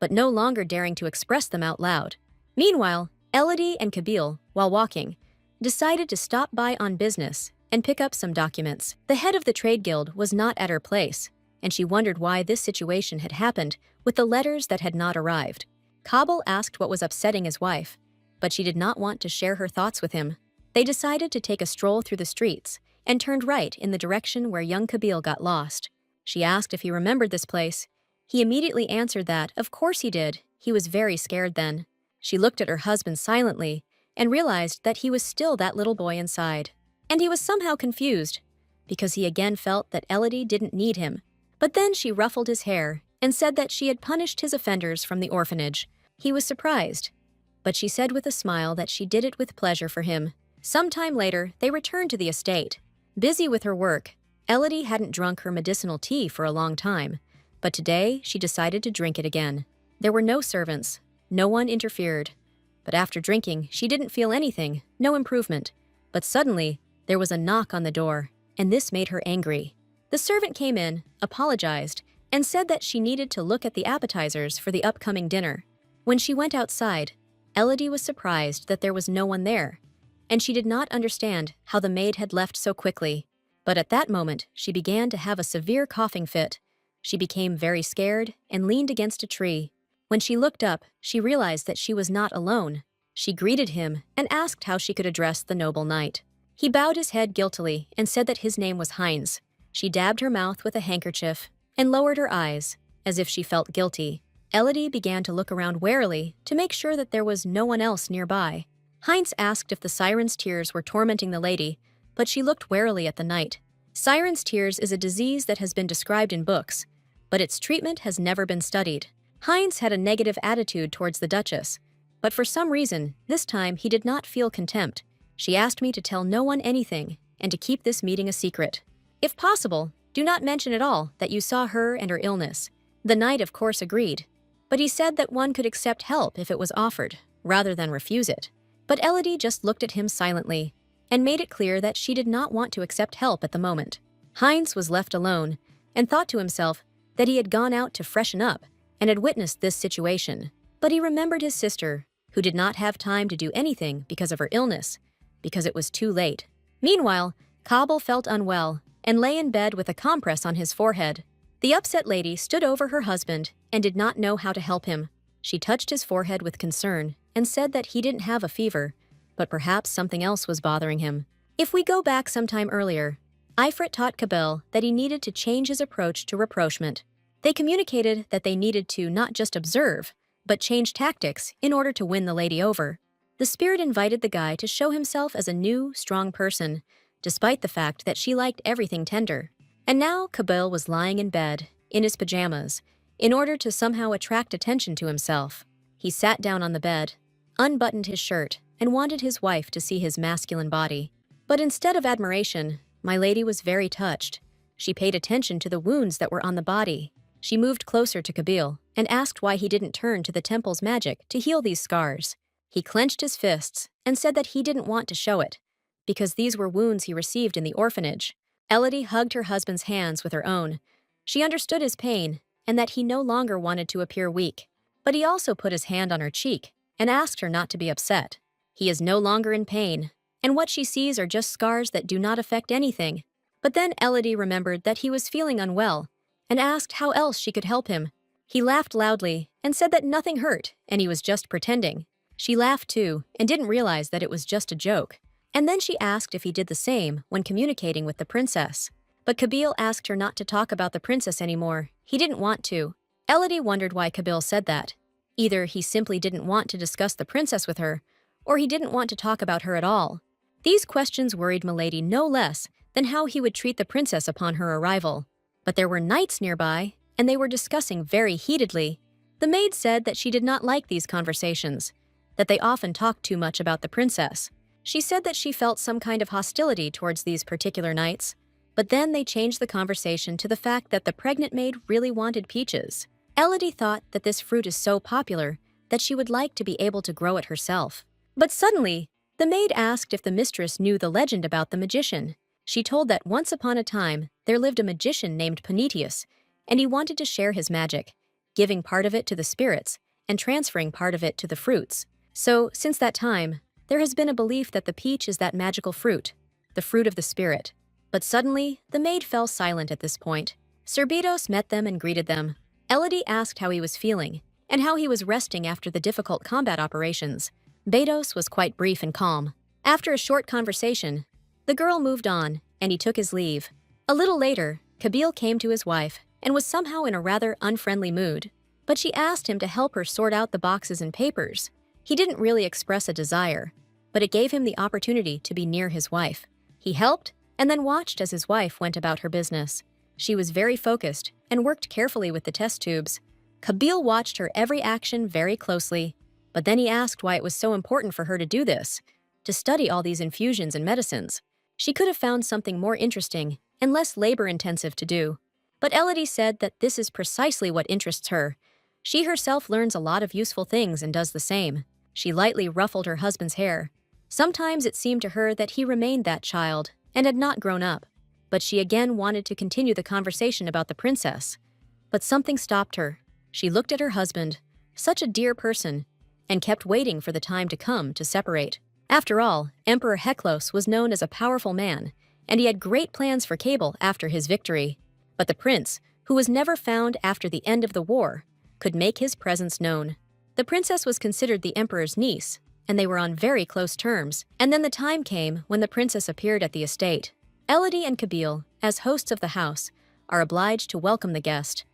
but no longer daring to express them out loud. Meanwhile, Elodie and Kabyle, while walking, decided to stop by on business and pick up some documents. The head of the trade guild was not at her place, and she wondered why this situation had happened with the letters that had not arrived. Kabyle asked what was upsetting his wife, but she did not want to share her thoughts with him. They decided to take a stroll through the streets and turned right in the direction where young Kabyle got lost. She asked if he remembered this place. He immediately answered that, of course he did. He was very scared then. She looked at her husband silently and realized that he was still that little boy inside. And he was somehow confused, because he again felt that Elodie didn't need him. But then she ruffled his hair and said that she had punished his offenders from the orphanage. He was surprised, but she said with a smile that she did it with pleasure for him. Sometime later, they returned to the estate. Busy with her work, Elodie hadn't drunk her medicinal tea for a long time, but today she decided to drink it again. There were no servants. No one interfered. But after drinking, she didn't feel anything, no improvement. But suddenly, there was a knock on the door, and this made her angry. The servant came in, apologized, and said that she needed to look at the appetizers for the upcoming dinner. When she went outside, Elodie was surprised that there was no one there, and she did not understand how the maid had left so quickly. But at that moment, she began to have a severe coughing fit. She became very scared and leaned against a tree. When she looked up, she realized that she was not alone. She greeted him and asked how she could address the noble knight. He bowed his head guiltily and said that his name was Heinz. She dabbed her mouth with a handkerchief and lowered her eyes, as if she felt guilty. Elodie began to look around warily to make sure that there was no one else nearby. Heinz asked if the siren's tears were tormenting the lady, but she looked warily at the knight. Siren's tears is a disease that has been described in books, but its treatment has never been studied. Heinz had a negative attitude towards the Duchess, but for some reason, this time he did not feel contempt. She asked me to tell no one anything and to keep this meeting a secret. If possible, do not mention at all that you saw her and her illness. The knight of course agreed, but he said that one could accept help if it was offered, rather than refuse it. But Elodie just looked at him silently and made it clear that she did not want to accept help at the moment. Heinz was left alone and thought to himself that he had gone out to freshen up and had witnessed this situation. But he remembered his sister, who did not have time to do anything because of her illness, because it was too late. Meanwhile, Kabyle felt unwell and lay in bed with a compress on his forehead. The upset lady stood over her husband and did not know how to help him. She touched his forehead with concern and said that he didn't have a fever, but perhaps something else was bothering him. If we go back some time earlier, Ifrit taught Kabyle that he needed to change his approach to rapprochement. They communicated that they needed to not just observe, but change tactics in order to win the lady over. The spirit invited the guy to show himself as a new, strong person, despite the fact that she liked everything tender. And now Kabyle was lying in bed, in his pajamas, in order to somehow attract attention to himself. He sat down on the bed, unbuttoned his shirt, and wanted his wife to see his masculine body. But instead of admiration, my lady was very touched. She paid attention to the wounds that were on the body. She moved closer to Kabyle and asked why he didn't turn to the temple's magic to heal these scars. He clenched his fists and said that he didn't want to show it, because these were wounds he received in the orphanage. Elodie hugged her husband's hands with her own. She understood his pain and that he no longer wanted to appear weak. But he also put his hand on her cheek and asked her not to be upset. He is no longer in pain, and what she sees are just scars that do not affect anything. But then Elodie remembered that he was feeling unwell and asked how else she could help him. He laughed loudly and said that nothing hurt and he was just pretending. She laughed too and didn't realize that it was just a joke. And then she asked if he did the same when communicating with the princess. But Kabil asked her not to talk about the princess anymore. He didn't want to. Elodie wondered why Kabil said that. Either he simply didn't want to discuss the princess with her, or he didn't want to talk about her at all. These questions worried Milady no less than how he would treat the princess upon her arrival. But there were knights nearby, and they were discussing very heatedly. The maid said that she did not like these conversations, that they often talked too much about the princess. She said that she felt some kind of hostility towards these particular knights, but then they changed the conversation to the fact that the pregnant maid really wanted peaches. Elodie thought that this fruit is so popular that she would like to be able to grow it herself. But suddenly, the maid asked if the mistress knew the legend about the magician. She told that once upon a time, there lived a magician named Panetius, and he wanted to share his magic, giving part of it to the spirits and transferring part of it to the fruits. So, since that time, there has been a belief that the peach is that magical fruit, the fruit of the spirit. But suddenly, the maid fell silent at this point. Sir Bedos met them and greeted them. Elodie asked how he was feeling, and how he was resting after the difficult combat operations. Bedos was quite brief and calm. After a short conversation, the girl moved on, and he took his leave. A little later, Kabil came to his wife, and was somehow in a rather unfriendly mood. But she asked him to help her sort out the boxes and papers. He didn't really express a desire, but it gave him the opportunity to be near his wife. He helped, and then watched as his wife went about her business. She was very focused and worked carefully with the test tubes. Kabil watched her every action very closely, but then he asked why it was so important for her to do this, to study all these infusions and medicines. She could have found something more interesting and less labor-intensive to do. But Elodie said that this is precisely what interests her. She herself learns a lot of useful things and does the same. She lightly ruffled her husband's hair. Sometimes it seemed to her that he remained that child and had not grown up. But she again wanted to continue the conversation about the princess. But something stopped her. She looked at her husband, such a dear person, and kept waiting for the time to come to separate. After all, Emperor Heklos was known as a powerful man, and he had great plans for Cable after his victory. But the prince, who was never found after the end of the war, could make his presence known. The princess was considered the emperor's niece, and they were on very close terms. And then the time came when the princess appeared at the estate. Elodie and Kabil, as hosts of the house, are obliged to welcome the guest.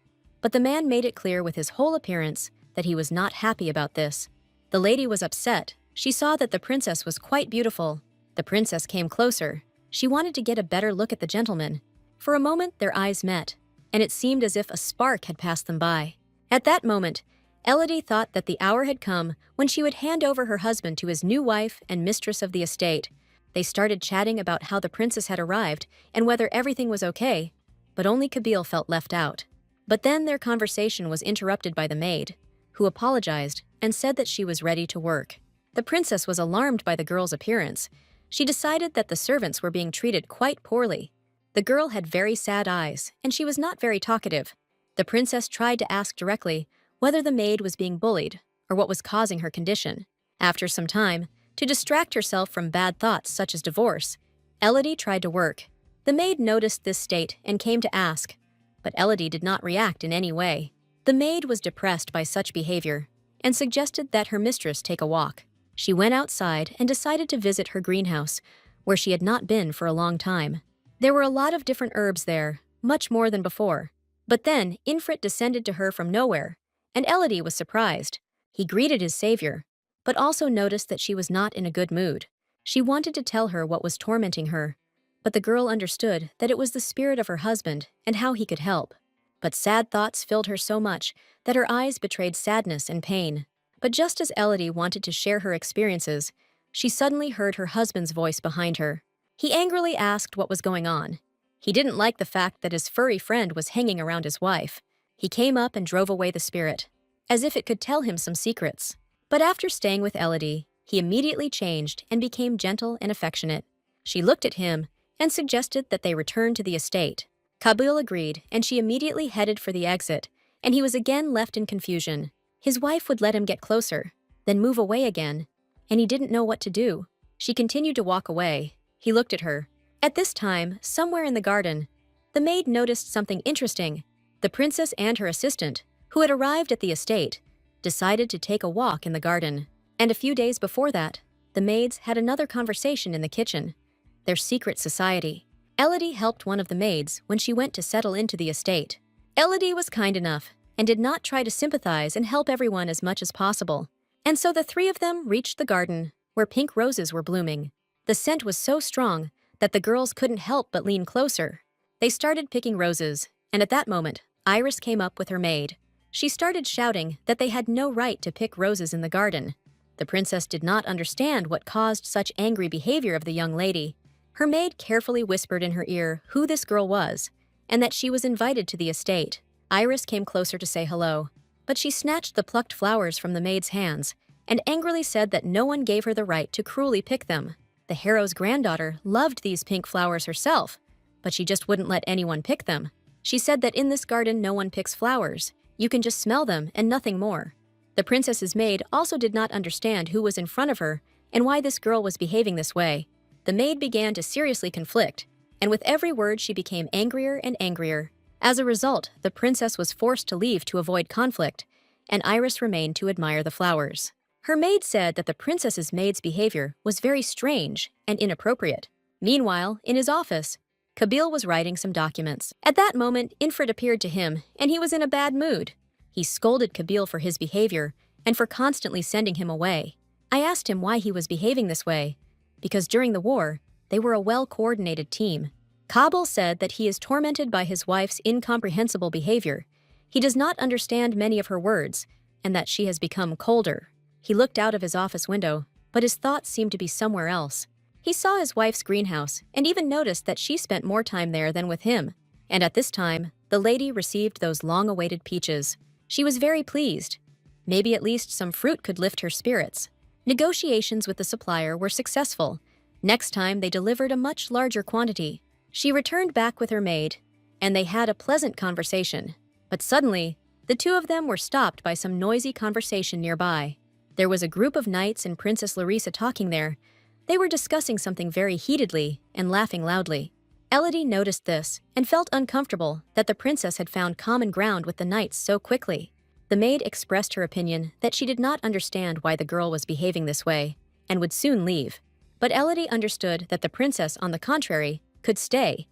But the man made it clear with his whole appearance that he was not happy about this. The lady was upset. She saw that the princess was quite beautiful. The princess came closer. She wanted to get a better look at the gentleman. For a moment, their eyes met, and it seemed as if a spark had passed them by. At that moment, Elodie thought that the hour had come when she would hand over her husband to his new wife and mistress of the estate. They started chatting about how the princess had arrived and whether everything was okay, but only Kabil felt left out. But then their conversation was interrupted by the maid, who apologized and said that she was ready to work. The princess was alarmed by the girl's appearance. She decided that the servants were being treated quite poorly. The girl had very sad eyes, and she was not very talkative. The princess tried to ask directly whether the maid was being bullied or what was causing her condition. After some time, to distract herself from bad thoughts such as divorce, Elodie tried to work. The maid noticed this state and came to ask, but Elodie did not react in any way. The maid was depressed by such behavior and suggested that her mistress take a walk. She went outside and decided to visit her greenhouse, where she had not been for a long time. There were a lot of different herbs there, much more than before. But then Infrit descended to her from nowhere, and Elodie was surprised. He greeted his savior, but also noticed that she was not in a good mood. She wanted to tell her what was tormenting her, but the girl understood that it was the spirit of her husband and how he could help. But sad thoughts filled her so much that her eyes betrayed sadness and pain. But just as Elodie wanted to share her experiences, she suddenly heard her husband's voice behind her. He angrily asked what was going on. He didn't like the fact that his furry friend was hanging around his wife. He came up and drove away the spirit, as if it could tell him some secrets. But after staying with Elodie, he immediately changed and became gentle and affectionate. She looked at him and suggested that they return to the estate. Kabil agreed, and she immediately headed for the exit, and he was again left in confusion. His wife would let him get closer, then move away again, and he didn't know what to do. She continued to walk away. He looked at her. At this time, somewhere in the garden, the maid noticed something interesting. The princess and her assistant, who had arrived at the estate, decided to take a walk in the garden. And a few days before that, the maids had another conversation in the kitchen. Their secret society. Elodie helped one of the maids when she went to settle into the estate. Elodie was kind enough and did not try to sympathize and help everyone as much as possible. And so the three of them reached the garden, where pink roses were blooming. The scent was so strong that the girls couldn't help but lean closer. They started picking roses, and at that moment, Iris came up with her maid. She started shouting that they had no right to pick roses in the garden. The princess did not understand what caused such angry behavior of the young lady. Her maid carefully whispered in her ear who this girl was, and that she was invited to the estate. Iris came closer to say hello, but she snatched the plucked flowers from the maid's hands and angrily said that no one gave her the right to cruelly pick them. The hero's granddaughter loved these pink flowers herself, but she just wouldn't let anyone pick them. She said that in this garden no one picks flowers. You can just smell them and nothing more. The princess's maid also did not understand who was in front of her and why this girl was behaving this way. The maid began to seriously conflict, and with every word she became angrier and angrier. As a result, the princess was forced to leave to avoid conflict, and Iris remained to admire the flowers. Her maid said that the princess's maid's behavior was very strange and inappropriate. Meanwhile, in his office, Kabil was writing some documents. At that moment, Infrit appeared to him, and he was in a bad mood. He scolded Kabil for his behavior and for constantly sending him away. I asked him why he was behaving this way, because during the war, they were a well-coordinated team. Kabil said that he is tormented by his wife's incomprehensible behavior. He does not understand many of her words, and that she has become colder. He looked out of his office window, but his thoughts seemed to be somewhere else. He saw his wife's greenhouse and even noticed that she spent more time there than with him. And at this time, the lady received those long-awaited peaches. She was very pleased. Maybe at least some fruit could lift her spirits. Negotiations with the supplier were successful. Next time, they delivered a much larger quantity. She returned back with her maid, and they had a pleasant conversation. But suddenly, the two of them were stopped by some noisy conversation nearby. There was a group of knights and Princess Larissa talking there. They were discussing something very heatedly and laughing loudly. Elodie noticed this and felt uncomfortable that the princess had found common ground with the knights so quickly. The maid expressed her opinion that she did not understand why the girl was behaving this way and would soon leave. But Elodie understood that the princess, on the contrary, could stay,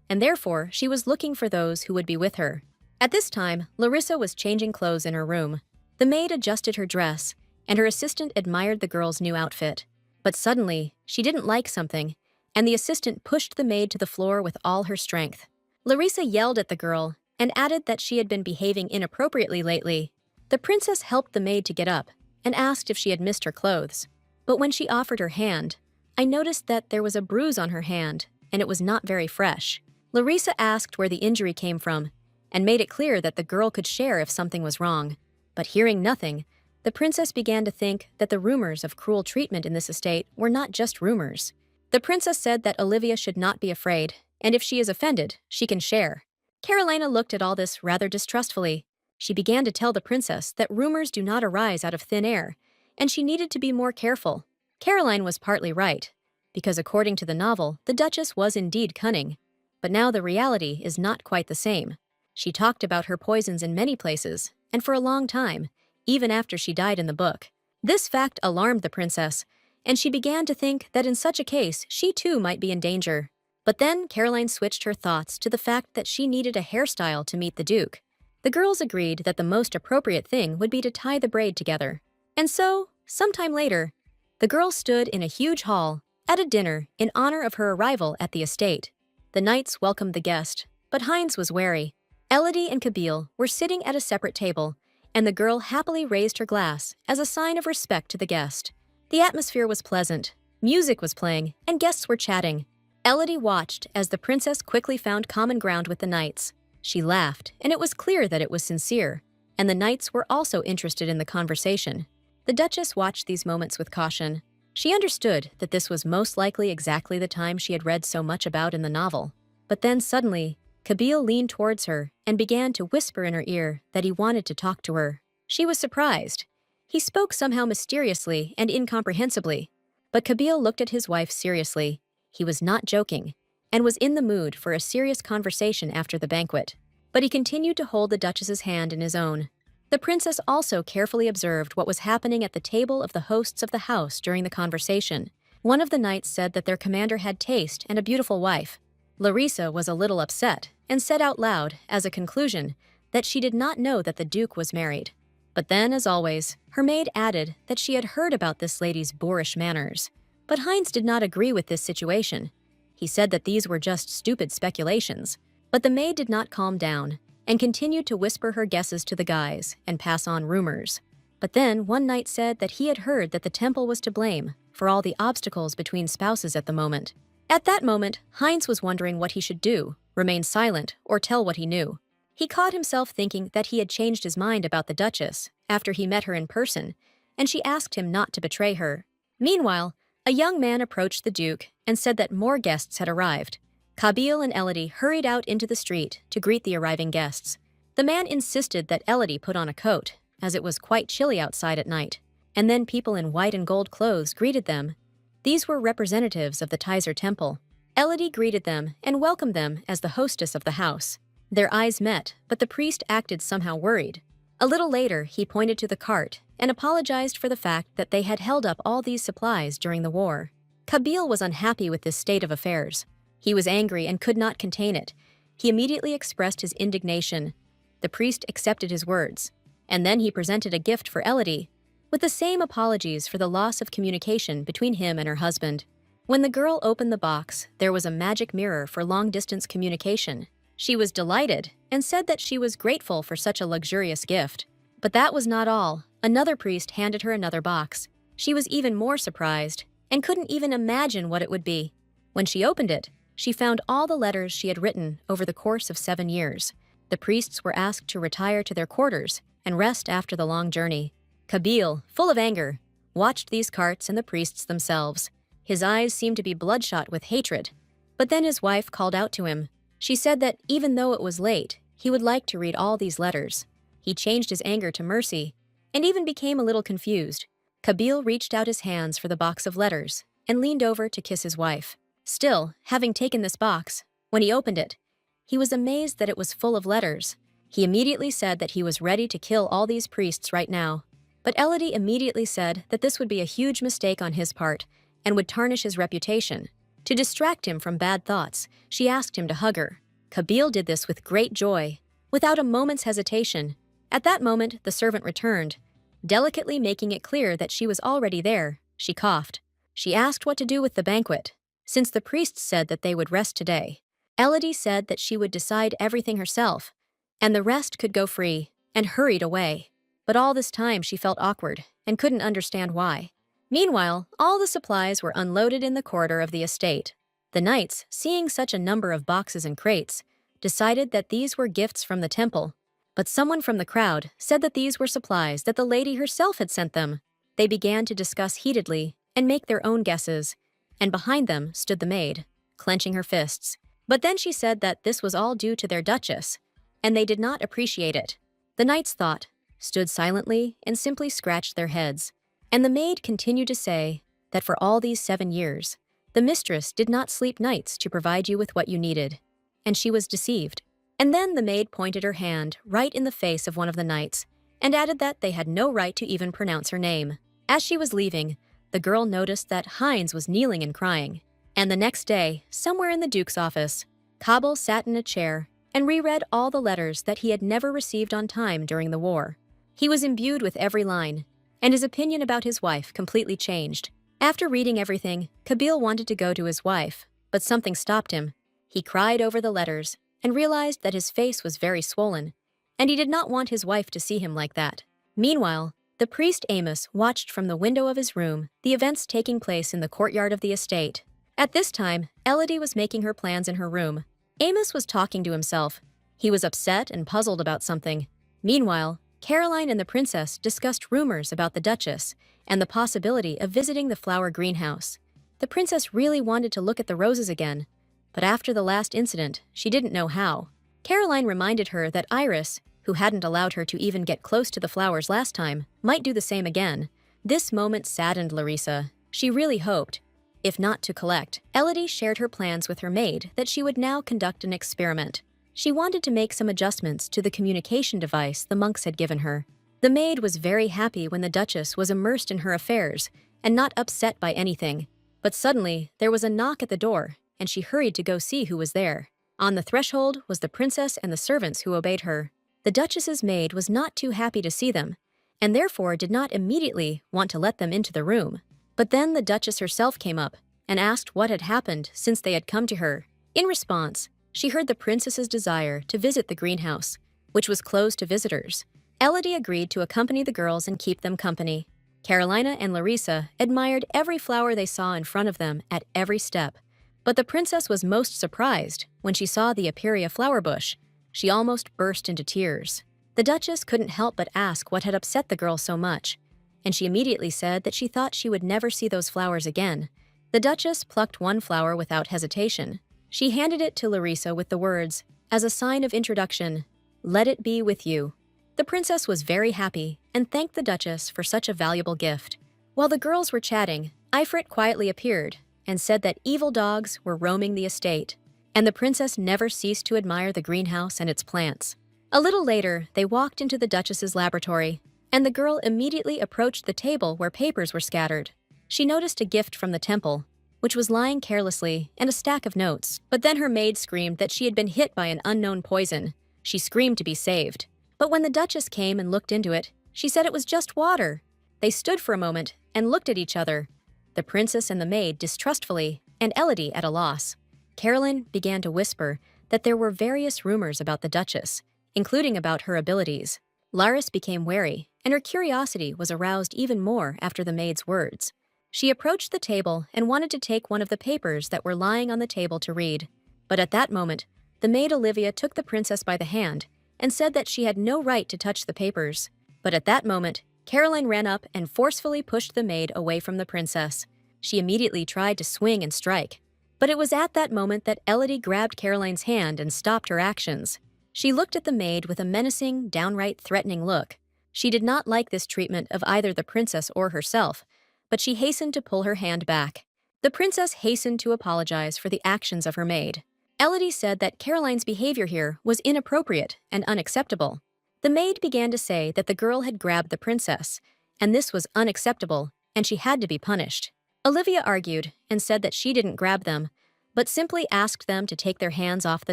and therefore she was looking for those who would be with her. At this time, Larissa was changing clothes in her room. The maid adjusted her dress, and her assistant admired the girl's new outfit. But suddenly, she didn't like something, and the assistant pushed the maid to the floor with all her strength. Larissa yelled at the girl and added that she had been behaving inappropriately lately. The princess helped the maid to get up and asked if she had missed her clothes. But when she offered her hand, I noticed that there was a bruise on her hand, and it was not very fresh. Larissa asked where the injury came from and made it clear that the girl could share if something was wrong. But hearing nothing, the princess began to think that the rumors of cruel treatment in this estate were not just rumors. The princess said that Olivia should not be afraid, and if she is offended, she can share. Carolina looked at all this rather distrustfully. She began to tell the princess that rumors do not arise out of thin air, and she needed to be more careful. Caroline was partly right, because according to the novel, the Duchess was indeed cunning. But now the reality is not quite the same. She talked about her poisons in many places, and for a long time, even after she died in the book. This fact alarmed the princess, and she began to think that in such a case, she too might be in danger. But then Caroline switched her thoughts to the fact that she needed a hairstyle to meet the Duke. The girls agreed that the most appropriate thing would be to tie the braid together. And so, sometime later, the girls stood in a huge hall at a dinner in honor of her arrival at the estate. The knights welcomed the guest, but Heinz was wary. Elodie and Kabil were sitting at a separate table, and the girl happily raised her glass as a sign of respect to the guest. The atmosphere was pleasant, music was playing, and guests were chatting. Elodie watched as the princess quickly found common ground with the knights. She laughed, and it was clear that it was sincere, and the knights were also interested in the conversation. The Duchess watched these moments with caution. She understood that this was most likely exactly the time she had read so much about in the novel. But then suddenly, Kabil leaned towards her and began to whisper in her ear that he wanted to talk to her. She was surprised. He spoke somehow mysteriously and incomprehensibly. But Kabil looked at his wife seriously. He was not joking, and was in the mood for a serious conversation after the banquet. But he continued to hold the Duchess's hand in his own. The princess also carefully observed what was happening at the table of the hosts of the house during the conversation. One of the knights said that their commander had taste and a beautiful wife. Larissa was a little upset and said out loud, as a conclusion, that she did not know that the duke was married. But then, as always, her maid added that she had heard about this lady's boorish manners. But Heinz did not agree with this situation. He said that these were just stupid speculations. But the maid did not calm down and continued to whisper her guesses to the guys and pass on rumors. But then one knight said that he had heard that the temple was to blame for all the obstacles between spouses at the moment. At that moment, Heinz was wondering what he should do, remain silent, or tell what he knew. He caught himself thinking that he had changed his mind about the Duchess after he met her in person, and she asked him not to betray her. Meanwhile, a young man approached the Duke and said that more guests had arrived. Kabil and Elodie hurried out into the street to greet the arriving guests. The man insisted that Elodie put on a coat, as it was quite chilly outside at night, and then people in white and gold clothes greeted them. These were representatives of the Tizer Temple. Elodie greeted them and welcomed them as the hostess of the house. Their eyes met, but the priest acted somehow worried. A little later, he pointed to the cart and apologized for the fact that they had held up all these supplies during the war. Kabil was unhappy with this state of affairs. He was angry and could not contain it. He immediately expressed his indignation. The priest accepted his words, and then he presented a gift for Elodie, with the same apologies for the loss of communication between him and her husband. When the girl opened the box, there was a magic mirror for long-distance communication. She was delighted and said that she was grateful for such a luxurious gift. But that was not all. Another priest handed her another box. She was even more surprised and couldn't even imagine what it would be. When she opened it, she found all the letters she had written over the course of 7 years. The priests were asked to retire to their quarters and rest after the long journey. Kabil, full of anger, watched these carts and the priests themselves. His eyes seemed to be bloodshot with hatred. But then his wife called out to him. She said that even though it was late, he would like to read all these letters. He changed his anger to mercy and even became a little confused. Kabil reached out his hands for the box of letters and leaned over to kiss his wife. Still, having taken this box, when he opened it, he was amazed that it was full of letters. He immediately said that he was ready to kill all these priests right now. But Elodie immediately said that this would be a huge mistake on his part and would tarnish his reputation. To distract him from bad thoughts, she asked him to hug her. Kabil did this with great joy, without a moment's hesitation. At that moment, the servant returned. Delicately making it clear that she was already there, she coughed. She asked what to do with the banquet, since the priests said that they would rest today. Elodie said that she would decide everything herself, and the rest could go free, and hurried away. But all this time she felt awkward and couldn't understand why. Meanwhile, all the supplies were unloaded in the corridor of the estate. The knights, seeing such a number of boxes and crates, decided that these were gifts from the temple. But someone from the crowd said that these were supplies that the lady herself had sent them. They began to discuss heatedly and make their own guesses, and behind them stood the maid, clenching her fists. But then she said that this was all due to their duchess, and they did not appreciate it. The knights thought, stood silently, and simply scratched their heads. And the maid continued to say that for all these 7 years, the mistress did not sleep nights to provide you with what you needed, and she was deceived. And then the maid pointed her hand right in the face of one of the knights and added that they had no right to even pronounce her name. As she was leaving, the girl noticed that Heinz was kneeling and crying. And the next day, somewhere in the Duke's office, Kabil sat in a chair and reread all the letters that he had never received on time during the war. He was imbued with every line, and his opinion about his wife completely changed. After reading everything, Kabil wanted to go to his wife, but something stopped him. He cried over the letters and realized that his face was very swollen, and he did not want his wife to see him like that. Meanwhile, the priest Amos watched from the window of his room the events taking place in the courtyard of the estate. At this time, Elodie was making her plans in her room. Amos was talking to himself. He was upset and puzzled about something. Meanwhile, Caroline and the princess discussed rumors about the Duchess and the possibility of visiting the flower greenhouse. The princess really wanted to look at the roses again, but after the last incident, she didn't know how. Caroline reminded her that Iris, who hadn't allowed her to even get close to the flowers last time, might do the same again. This moment saddened Larissa. She really hoped, if not to collect. Elodie shared her plans with her maid that she would now conduct an experiment. She wanted to make some adjustments to the communication device the monks had given her. The maid was very happy when the Duchess was immersed in her affairs and not upset by anything. But suddenly, there was a knock at the door, and she hurried to go see who was there. On the threshold was the princess and the servants who obeyed her. The Duchess's maid was not too happy to see them, and therefore did not immediately want to let them into the room. But then the Duchess herself came up and asked what had happened since they had come to her. In response, she heard the princess's desire to visit the greenhouse, which was closed to visitors. Elodie agreed to accompany the girls and keep them company. Carolina and Larissa admired every flower they saw in front of them at every step. But the princess was most surprised when she saw the Aperia flower bush. She almost burst into tears. The Duchess couldn't help but ask what had upset the girl so much, and she immediately said that she thought she would never see those flowers again. The Duchess plucked one flower without hesitation. She handed it to Larissa with the words, as a sign of introduction, "Let it be with you." The princess was very happy and thanked the Duchess for such a valuable gift. While the girls were chatting, Ifrit quietly appeared and said that evil dogs were roaming the estate, and the princess never ceased to admire the greenhouse and its plants. A little later, they walked into the Duchess's laboratory, and the girl immediately approached the table where papers were scattered. She noticed a gift from the temple, which was lying carelessly, and a stack of notes. But then her maid screamed that she had been hit by an unknown poison. She screamed to be saved. But when the Duchess came and looked into it, she said it was just water. They stood for a moment and looked at each other, the princess and the maid distrustfully, and Elodie at a loss. Carolyn began to whisper that there were various rumors about the Duchess, including about her abilities. Laris became wary, and her curiosity was aroused even more after the maid's words. She approached the table and wanted to take one of the papers that were lying on the table to read. But at that moment, the maid Olivia took the princess by the hand and said that she had no right to touch the papers. But at that moment, Caroline ran up and forcefully pushed the maid away from the princess. She immediately tried to swing and strike. But it was at that moment that Elodie grabbed Caroline's hand and stopped her actions. She looked at the maid with a menacing, downright threatening look. She did not like this treatment of either the princess or herself, but she hastened to pull her hand back. The princess hastened to apologize for the actions of her maid. Elodie said that Caroline's behavior here was inappropriate and unacceptable. The maid began to say that the girl had grabbed the princess, and this was unacceptable, and she had to be punished. Olivia argued and said that she didn't grab them, but simply asked them to take their hands off the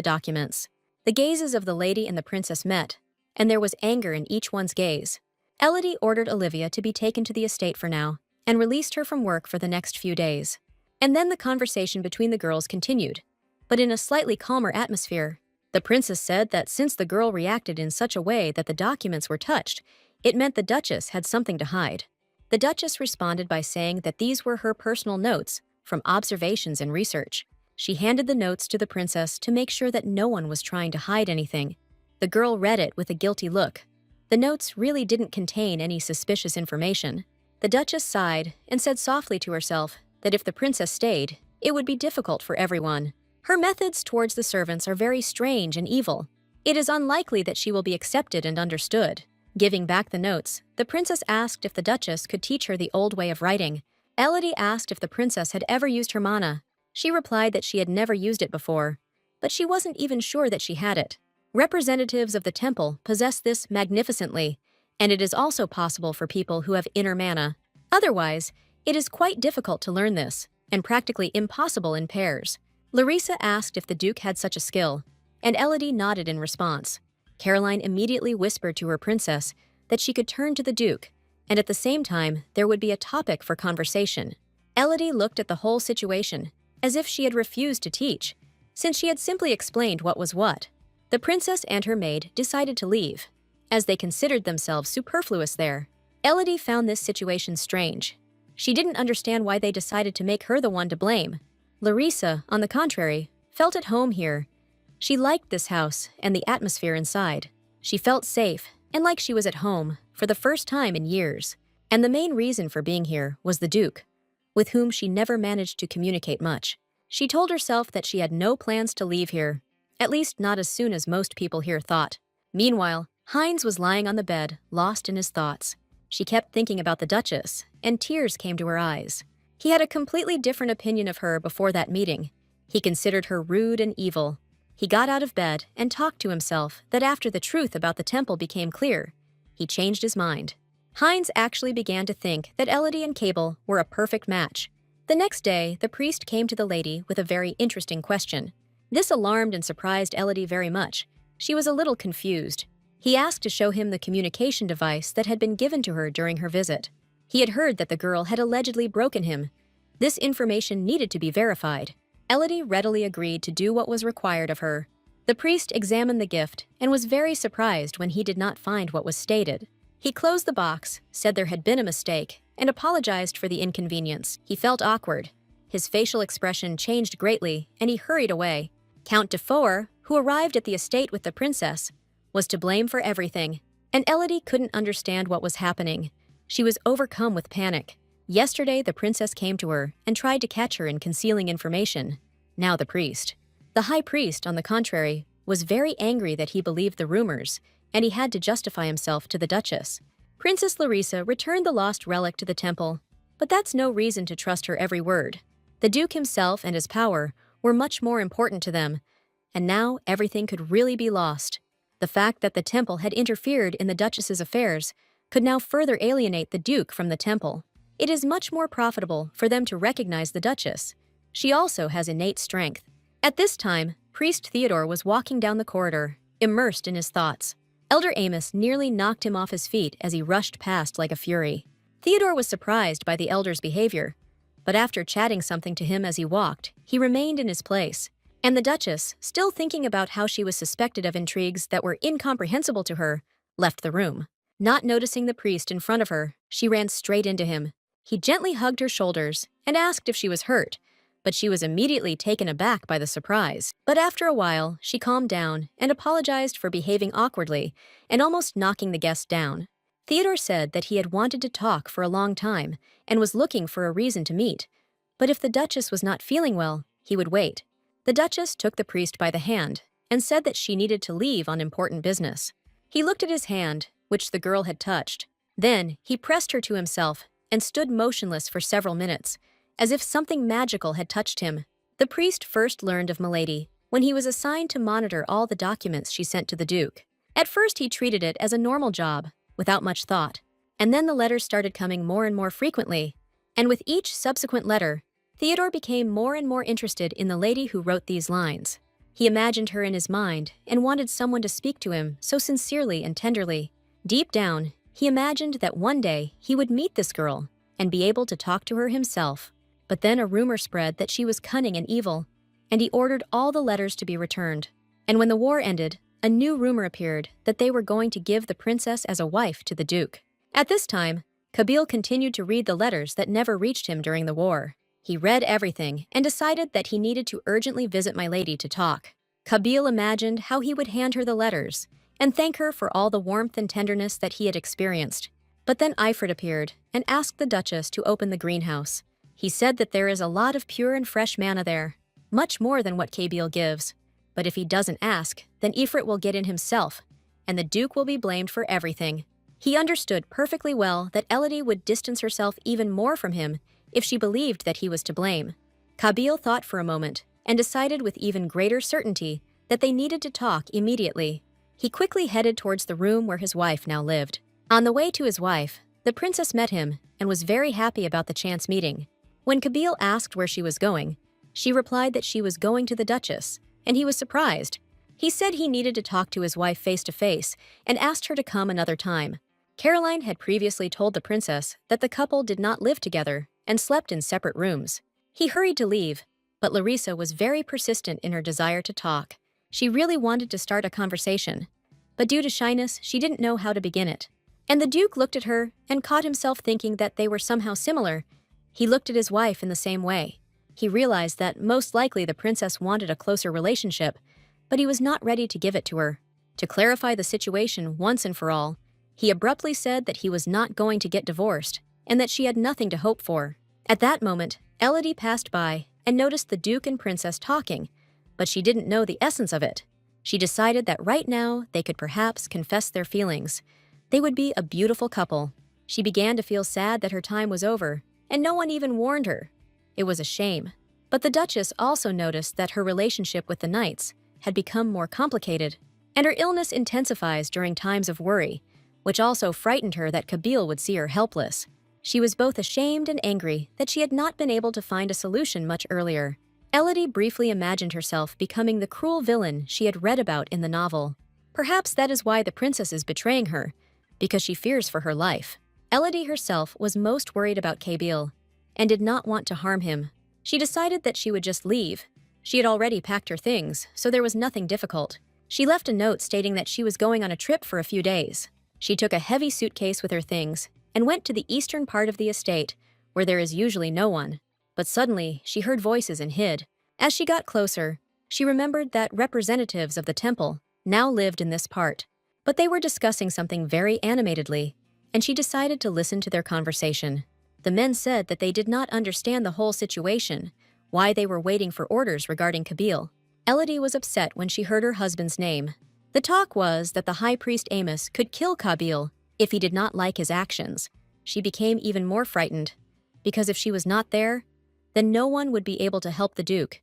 documents. The gazes of the lady and the princess met, and there was anger in each one's gaze. Elodie ordered Olivia to be taken to the estate for now, and released her from work for the next few days. And then the conversation between the girls continued, but in a slightly calmer atmosphere. The princess said that since the girl reacted in such a way that the documents were touched, it meant the Duchess had something to hide. The Duchess responded by saying that these were her personal notes from observations and research. She handed the notes to the princess to make sure that no one was trying to hide anything. The girl read it with a guilty look. The notes really didn't contain any suspicious information. The Duchess sighed and said softly to herself that if the princess stayed, it would be difficult for everyone. Her methods towards the servants are very strange and evil. It is unlikely that she will be accepted and understood. Giving back the notes, the princess asked if the Duchess could teach her the old way of writing. Elodie asked if the princess had ever used her mana. She replied that she had never used it before, but she wasn't even sure that she had it. Representatives of the temple possess this magnificently, and it is also possible for people who have inner mana. Otherwise, it is quite difficult to learn this, and practically impossible in pairs. Larissa asked if the Duke had such a skill, and Elodie nodded in response. Caroline immediately whispered to her princess that she could turn to the Duke, and at the same time, there would be a topic for conversation. Elodie looked at the whole situation, as if she had refused to teach, since she had simply explained what was what. The princess and her maid decided to leave, as they considered themselves superfluous there. Elodie found this situation strange. She didn't understand why they decided to make her the one to blame. Larissa, on the contrary, felt at home here. She liked this house and the atmosphere inside. She felt safe and like she was at home for the first time in years. And the main reason for being here was the Duke, with whom she never managed to communicate much. She told herself that she had no plans to leave here, at least not as soon as most people here thought. Meanwhile, Heinz was lying on the bed, lost in his thoughts. She kept thinking about the Duchess, and tears came to her eyes. He had a completely different opinion of her before that meeting. He considered her rude and evil. He got out of bed and talked to himself that after the truth about the temple became clear, he changed his mind. Heinz actually began to think that Elodie and Cable were a perfect match. The next day, the priest came to the lady with a very interesting question. This alarmed and surprised Elodie very much. She was a little confused. He asked to show him the communication device that had been given to her during her visit. He had heard that the girl had allegedly broken him. This information needed to be verified. Elodie readily agreed to do what was required of her. The priest examined the gift and was very surprised when he did not find what was stated. He closed the box, said there had been a mistake, and apologized for the inconvenience. He felt awkward. His facial expression changed greatly, and he hurried away. Count de Four, who arrived at the estate with the princess, was to blame for everything, and Elodie couldn't understand what was happening. She was overcome with panic. Yesterday, the princess came to her and tried to catch her in concealing information. Now the priest. The high priest, on the contrary, was very angry that he believed the rumors, and he had to justify himself to the Duchess. Princess Larissa returned the lost relic to the temple, but that's no reason to trust her every word. The Duke himself and his power were much more important to them, and now everything could really be lost. The fact that the temple had interfered in the Duchess's affairs could now further alienate the Duke from the temple. It is much more profitable for them to recognize the Duchess. She also has innate strength. At this time, Priest Theodore was walking down the corridor, immersed in his thoughts. Elder Amos nearly knocked him off his feet as he rushed past like a fury. Theodore was surprised by the elder's behavior, but after chatting something to him as he walked, he remained in his place. And the Duchess, still thinking about how she was suspected of intrigues that were incomprehensible to her, left the room. Not noticing the priest in front of her, she ran straight into him. He gently hugged her shoulders and asked if she was hurt, but she was immediately taken aback by the surprise. But after a while, she calmed down and apologized for behaving awkwardly and almost knocking the guest down. Theodore said that he had wanted to talk for a long time and was looking for a reason to meet, but if the Duchess was not feeling well, he would wait. The Duchess took the priest by the hand and said that she needed to leave on important business. He looked at his hand, which the girl had touched. Then he pressed her to himself and stood motionless for several minutes, as if something magical had touched him. The priest first learned of Milady when he was assigned to monitor all the documents she sent to the Duke. At first he treated it as a normal job, without much thought, and then the letters started coming more and more frequently, and with each subsequent letter, Theodore became more and more interested in the lady who wrote these lines. He imagined her in his mind and wanted someone to speak to him so sincerely and tenderly. Deep down, he imagined that one day he would meet this girl and be able to talk to her himself. But then a rumor spread that she was cunning and evil, and he ordered all the letters to be returned. And when the war ended, a new rumor appeared that they were going to give the princess as a wife to the Duke. At this time, Kabyle continued to read the letters that never reached him during the war. He read everything and decided that he needed to urgently visit my lady to talk. Kabyle imagined how he would hand her the letters and thank her for all the warmth and tenderness that he had experienced. But then Ifrit appeared and asked the Duchess to open the greenhouse. He said that there is a lot of pure and fresh manna there, much more than what Kabyle gives. But if he doesn't ask, then Ifrit will get in himself, and the Duke will be blamed for everything. He understood perfectly well that Elodie would distance herself even more from him if she believed that he was to blame. Kabyle thought for a moment and decided with even greater certainty that they needed to talk immediately. He quickly headed towards the room where his wife now lived. On the way to his wife, the princess met him and was very happy about the chance meeting. When Kabyle asked where she was going, she replied that she was going to the Duchess, and he was surprised. He said he needed to talk to his wife face to face and asked her to come another time. Caroline had previously told the princess that the couple did not live together and slept in separate rooms. He hurried to leave, but Larissa was very persistent in her desire to talk. She really wanted to start a conversation, but due to shyness, she didn't know how to begin it. And the Duke looked at her and caught himself thinking that they were somehow similar. He looked at his wife in the same way. He realized that most likely the princess wanted a closer relationship, but he was not ready to give it to her. To clarify the situation once and for all, he abruptly said that he was not going to get divorced and that she had nothing to hope for. At that moment, Elodie passed by and noticed the Duke and princess talking, but she didn't know the essence of it. She decided that right now they could perhaps confess their feelings. They would be a beautiful couple. She began to feel sad that her time was over, and no one even warned her. It was a shame. But the Duchess also noticed that her relationship with the knights had become more complicated, and her illness intensifies during times of worry, which also frightened her that Kabil would see her helpless. She was both ashamed and angry that she had not been able to find a solution much earlier. Elodie briefly imagined herself becoming the cruel villain she had read about in the novel. Perhaps that is why the princess is betraying her, because she fears for her life. Elodie herself was most worried about Kabil and did not want to harm him. She decided that she would just leave. She had already packed her things, so there was nothing difficult. She left a note stating that she was going on a trip for a few days. She took a heavy suitcase with her things and went to the eastern part of the estate, where there is usually no one. But suddenly, she heard voices and hid. As she got closer, she remembered that representatives of the temple now lived in this part. But they were discussing something very animatedly, and she decided to listen to their conversation. The men said that they did not understand the whole situation, why they were waiting for orders regarding Kabil. Elodie was upset when she heard her husband's name. The talk was that the high priest Amos could kill Kabil if he did not like his actions. She became even more frightened, because if she was not there, then no one would be able to help the Duke.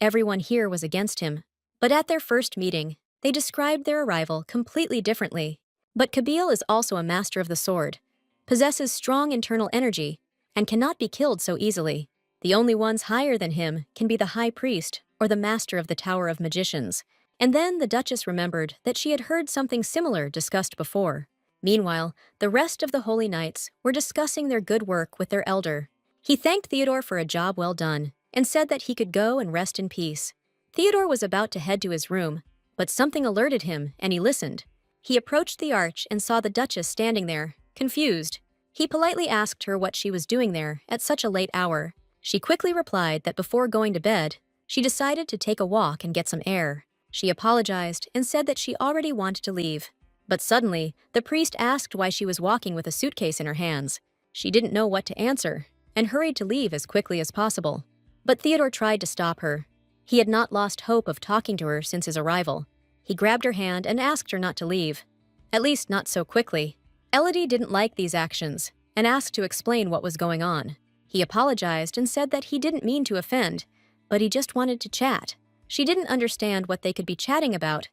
Everyone here was against him. But at their first meeting, they described their arrival completely differently. But Kabil is also a master of the sword, possesses strong internal energy, and cannot be killed so easily. The only ones higher than him can be the high priest or the master of the Tower of Magicians. And then the Duchess remembered that she had heard something similar discussed before. Meanwhile, the rest of the Holy Knights were discussing their good work with their elder. He thanked Theodore for a job well done and said that he could go and rest in peace. Theodore was about to head to his room, but something alerted him and he listened. He approached the arch and saw the Duchess standing there, confused. He politely asked her what she was doing there at such a late hour. She quickly replied that before going to bed, she decided to take a walk and get some air. She apologized and said that she already wanted to leave. But suddenly, the priest asked why she was walking with a suitcase in her hands. She didn't know what to answer and hurried to leave as quickly as possible. But Theodore tried to stop her. He had not lost hope of talking to her since his arrival. He grabbed her hand and asked her not to leave. At least not so quickly. Elodie didn't like these actions and asked to explain what was going on. He apologized and said that he didn't mean to offend, but he just wanted to chat. She didn't understand what they could be chatting about,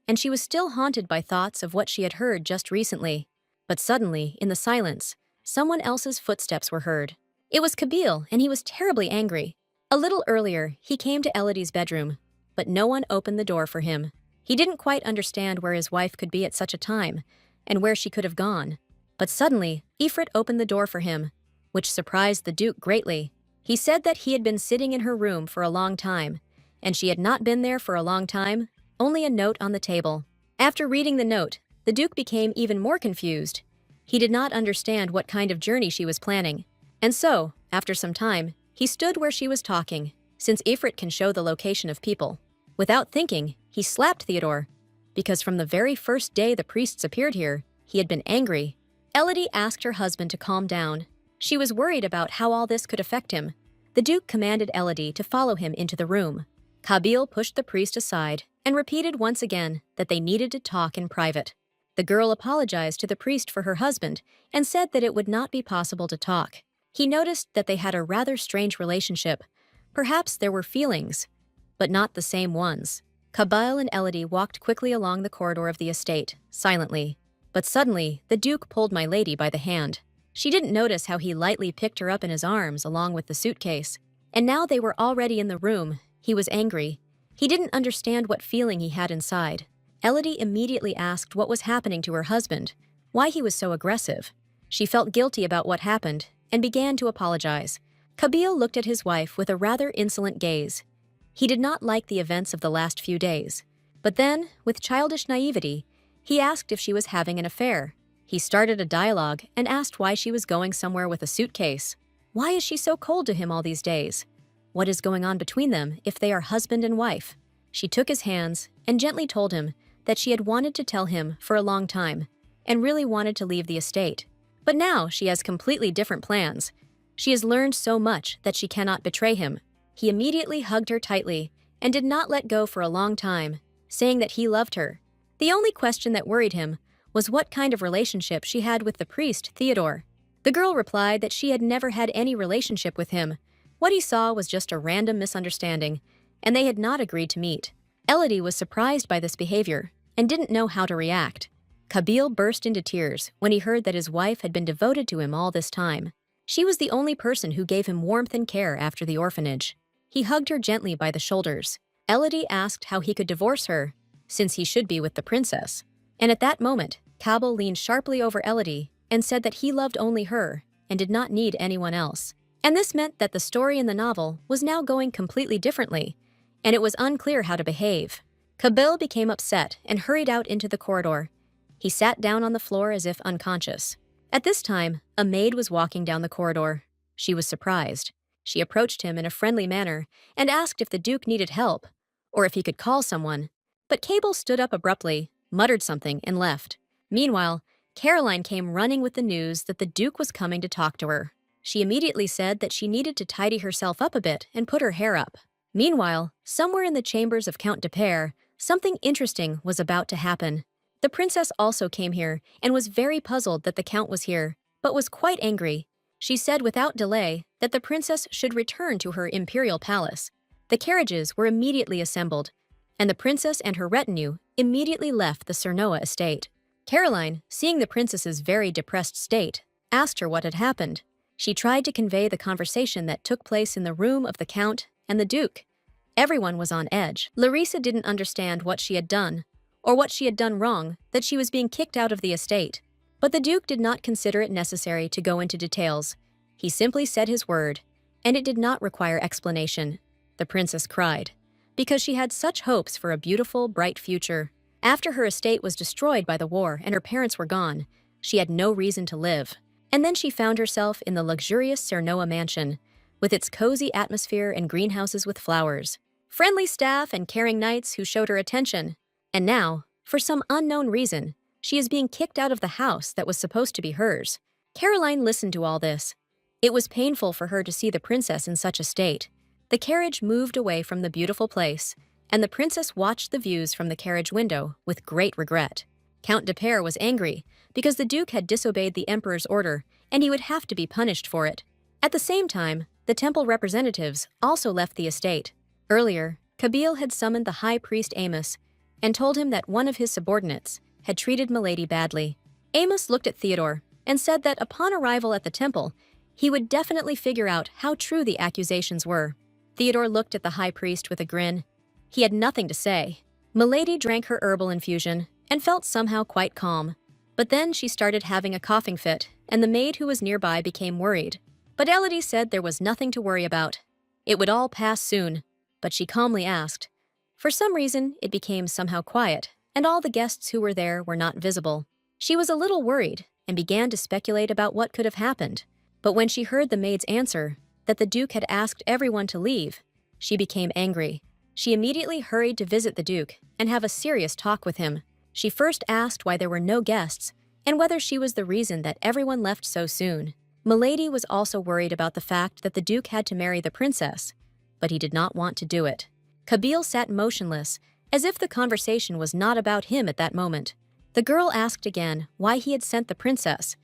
and she was still haunted by thoughts of what she had heard just recently. But suddenly, in the silence, someone else's footsteps were heard. It was Kabil, and he was terribly angry. A little earlier, he came to Elodie's bedroom, but no one opened the door for him. He didn't quite understand where his wife could be at such a time, and where she could have gone. But suddenly, Ifrit opened the door for him, which surprised the Duke greatly. He said that he had been sitting in her room for a long time, and she had not been there for a long time, only a note on the table. After reading the note, the Duke became even more confused. He did not understand what kind of journey she was planning. And so, after some time, he stood where she was talking, since Ifrit can show the location of people. Without thinking, he slapped Theodore, because from the very first day the priests appeared here, he had been angry. Elodie asked her husband to calm down. She was worried about how all this could affect him. The Duke commanded Elodie to follow him into the room. Kabil pushed the priest aside and repeated once again that they needed to talk in private. The girl apologized to the priest for her husband and said that it would not be possible to talk. He noticed that they had a rather strange relationship. Perhaps there were feelings, but not the same ones. Kabil and Elodie walked quickly along the corridor of the estate, silently. But suddenly, the Duke pulled my lady by the hand. She didn't notice how he lightly picked her up in his arms along with the suitcase. And now they were already in the room. He was angry. He didn't understand what feeling he had inside. Elodie immediately asked what was happening to her husband, why he was so aggressive. She felt guilty about what happened and began to apologize. Kabil looked at his wife with a rather insolent gaze. He did not like the events of the last few days. But then, with childish naivety, he asked if she was having an affair. He started a dialogue and asked why she was going somewhere with a suitcase. Why is she so cold to him all these days? What is going on between them if they are husband and wife? She took his hands and gently told him that she had wanted to tell him for a long time and really wanted to leave the estate. But now she has completely different plans. She has learned so much that she cannot betray him. He immediately hugged her tightly and did not let go for a long time, saying that he loved her. The only question that worried him was what kind of relationship she had with the priest, Theodore. The girl replied that she had never had any relationship with him. What he saw was just a random misunderstanding, and they had not agreed to meet. Elodie was surprised by this behavior and didn't know how to react. Kabil burst into tears when he heard that his wife had been devoted to him all this time. She was the only person who gave him warmth and care after the orphanage. He hugged her gently by the shoulders. Elodie asked how he could divorce her, since he should be with the princess. And at that moment, Kabil leaned sharply over Elodie and said that he loved only her and did not need anyone else. And this meant that the story in the novel was now going completely differently, and it was unclear how to behave. Kabil became upset and hurried out into the corridor. He sat down on the floor as if unconscious. At this time, a maid was walking down the corridor. She was surprised. She approached him in a friendly manner and asked if the Duke needed help, or if he could call someone. But Kabil stood up abruptly, muttered something, and left. Meanwhile, Caroline came running with the news that the Duke was coming to talk to her. She immediately said that she needed to tidy herself up a bit and put her hair up. Meanwhile, somewhere in the chambers of Count de Peyre, something interesting was about to happen. The princess also came here and was very puzzled that the Count was here, but was quite angry. She said without delay that the princess should return to her imperial palace. The carriages were immediately assembled, and the princess and her retinue immediately left the Cernoa estate. Caroline, seeing the princess's very depressed state, asked her what had happened. She tried to convey the conversation that took place in the room of the Count and the Duke. Everyone was on edge. Larissa didn't understand what she had done, or what she had done wrong, that she was being kicked out of the estate. But the Duke did not consider it necessary to go into details. He simply said his word, and it did not require explanation. The princess cried, because she had such hopes for a beautiful, bright future. After her estate was destroyed by the war and her parents were gone, she had no reason to live. And then she found herself in the luxurious Cernoa mansion, with its cozy atmosphere and greenhouses with flowers, friendly staff and caring knights who showed her attention. And now, for some unknown reason, she is being kicked out of the house that was supposed to be hers. Caroline listened to all this. It was painful for her to see the princess in such a state. The carriage moved away from the beautiful place, and the princess watched the views from the carriage window with great regret. Count de Peyre was angry because the Duke had disobeyed the Emperor's order, and he would have to be punished for it. At the same time, the temple representatives also left the estate. Earlier, Kabil had summoned the High Priest Amos and told him that one of his subordinates had treated Milady badly. Amos looked at Theodore and said that upon arrival at the temple, he would definitely figure out how true the accusations were. Theodore looked at the High Priest with a grin. He had nothing to say. Milady drank her herbal infusion and felt somehow quite calm. But then she started having a coughing fit, and the maid who was nearby became worried. But Elodie said there was nothing to worry about. It would all pass soon, but she calmly asked. For some reason, it became somehow quiet, and all the guests who were there were not visible. She was a little worried and began to speculate about what could have happened. But when she heard the maid's answer, that the Duke had asked everyone to leave, she became angry. She immediately hurried to visit the Duke and have a serious talk with him. She first asked why there were no guests and whether she was the reason that everyone left so soon. Milady was also worried about the fact that the Duke had to marry the princess, but he did not want to do it. Kabil sat motionless, as if the conversation was not about him at that moment. The girl asked again why he had sent the princess.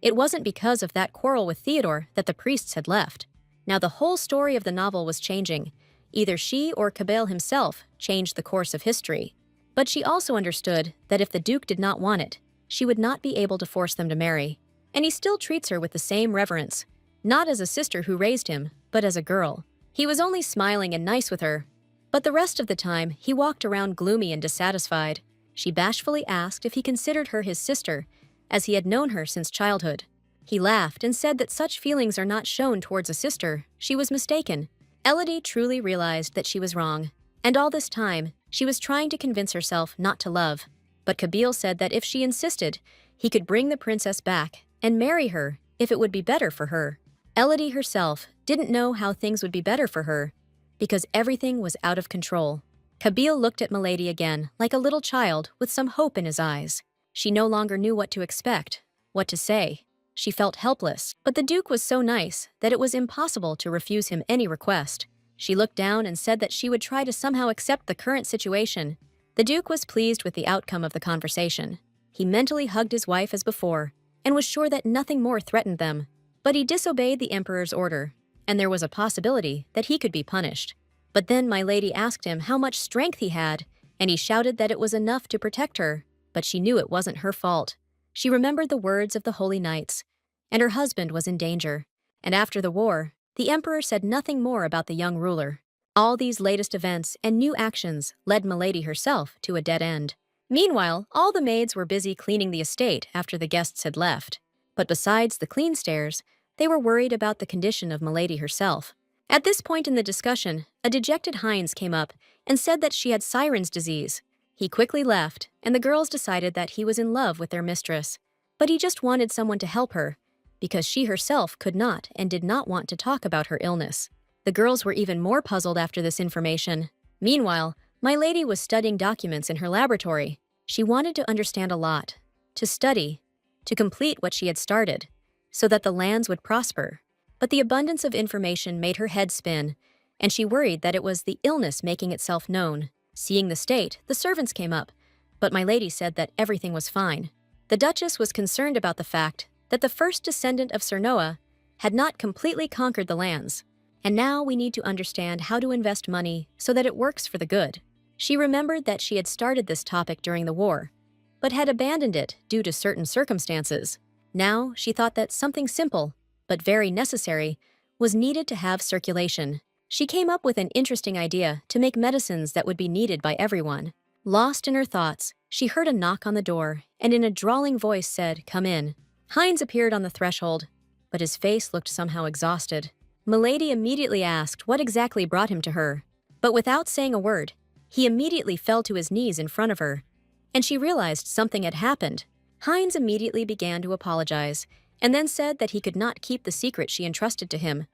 It wasn't because of that quarrel with Theodore that the priests had left. Now the whole story of the novel was changing. Either she or Kabil himself changed the course of history. But she also understood that if the Duke did not want it, she would not be able to force them to marry. And he still treats her with the same reverence, not as a sister who raised him, but as a girl. He was only smiling and nice with her, but the rest of the time he walked around gloomy and dissatisfied. She bashfully asked if he considered her his sister, as he had known her since childhood. He laughed and said that such feelings are not shown towards a sister. She was mistaken. Elodie truly realized that she was wrong, and all this time, she was trying to convince herself not to love. But Kabil said that if she insisted, he could bring the princess back and marry her if it would be better for her. Elodie herself didn't know how things would be better for her, because everything was out of control. Kabil looked at Milady again, like a little child with some hope in his eyes. She no longer knew what to expect, what to say. She felt helpless, but the Duke was so nice that it was impossible to refuse him any request. She looked down and said that she would try to somehow accept the current situation. The Duke was pleased with the outcome of the conversation. He mentally hugged his wife as before, and was sure that nothing more threatened them. But he disobeyed the Emperor's order, and there was a possibility that he could be punished. But then my lady asked him how much strength he had, and he shouted that it was enough to protect her. but she knew it wasn't her fault. She remembered the words of the holy knights, and her husband was in danger. And after the war, the emperor said nothing more about the young ruler. All these latest events and new actions led Milady herself to a dead end. Meanwhile, all the maids were busy cleaning the estate after the guests had left. But besides the clean stairs, they were worried about the condition of Milady herself. At this point in the discussion, a dejected Heinz came up and said that she had Siren's disease. He quickly left, and the girls decided that he was in love with their mistress. But he just wanted someone to help her, because she herself could not and did not want to talk about her illness. The girls were even more puzzled after this information. Meanwhile, my lady was studying documents in her laboratory. She wanted to understand a lot, to study, to complete what she had started, so that the lands would prosper. But the abundance of information made her head spin, and she worried that it was the illness making itself known. Seeing the state, the servants came up, but my lady said that everything was fine. The Duchess was concerned about the fact that the first descendant of Cernoa had not completely conquered the lands, and now we need to understand how to invest money so that it works for the good. She remembered that she had started this topic during the war, but had abandoned it due to certain circumstances. Now she thought that something simple, but very necessary, was needed to have circulation. She came up with an interesting idea to make medicines that would be needed by everyone. Lost in her thoughts, she heard a knock on the door, and in a drawling voice said, "Come in." Heinz appeared on the threshold, but his face looked somehow exhausted. Milady immediately asked what exactly brought him to her, but without saying a word, he immediately fell to his knees in front of her, and she realized something had happened. Heinz immediately began to apologize, and then said that he could not keep the secret she entrusted to him.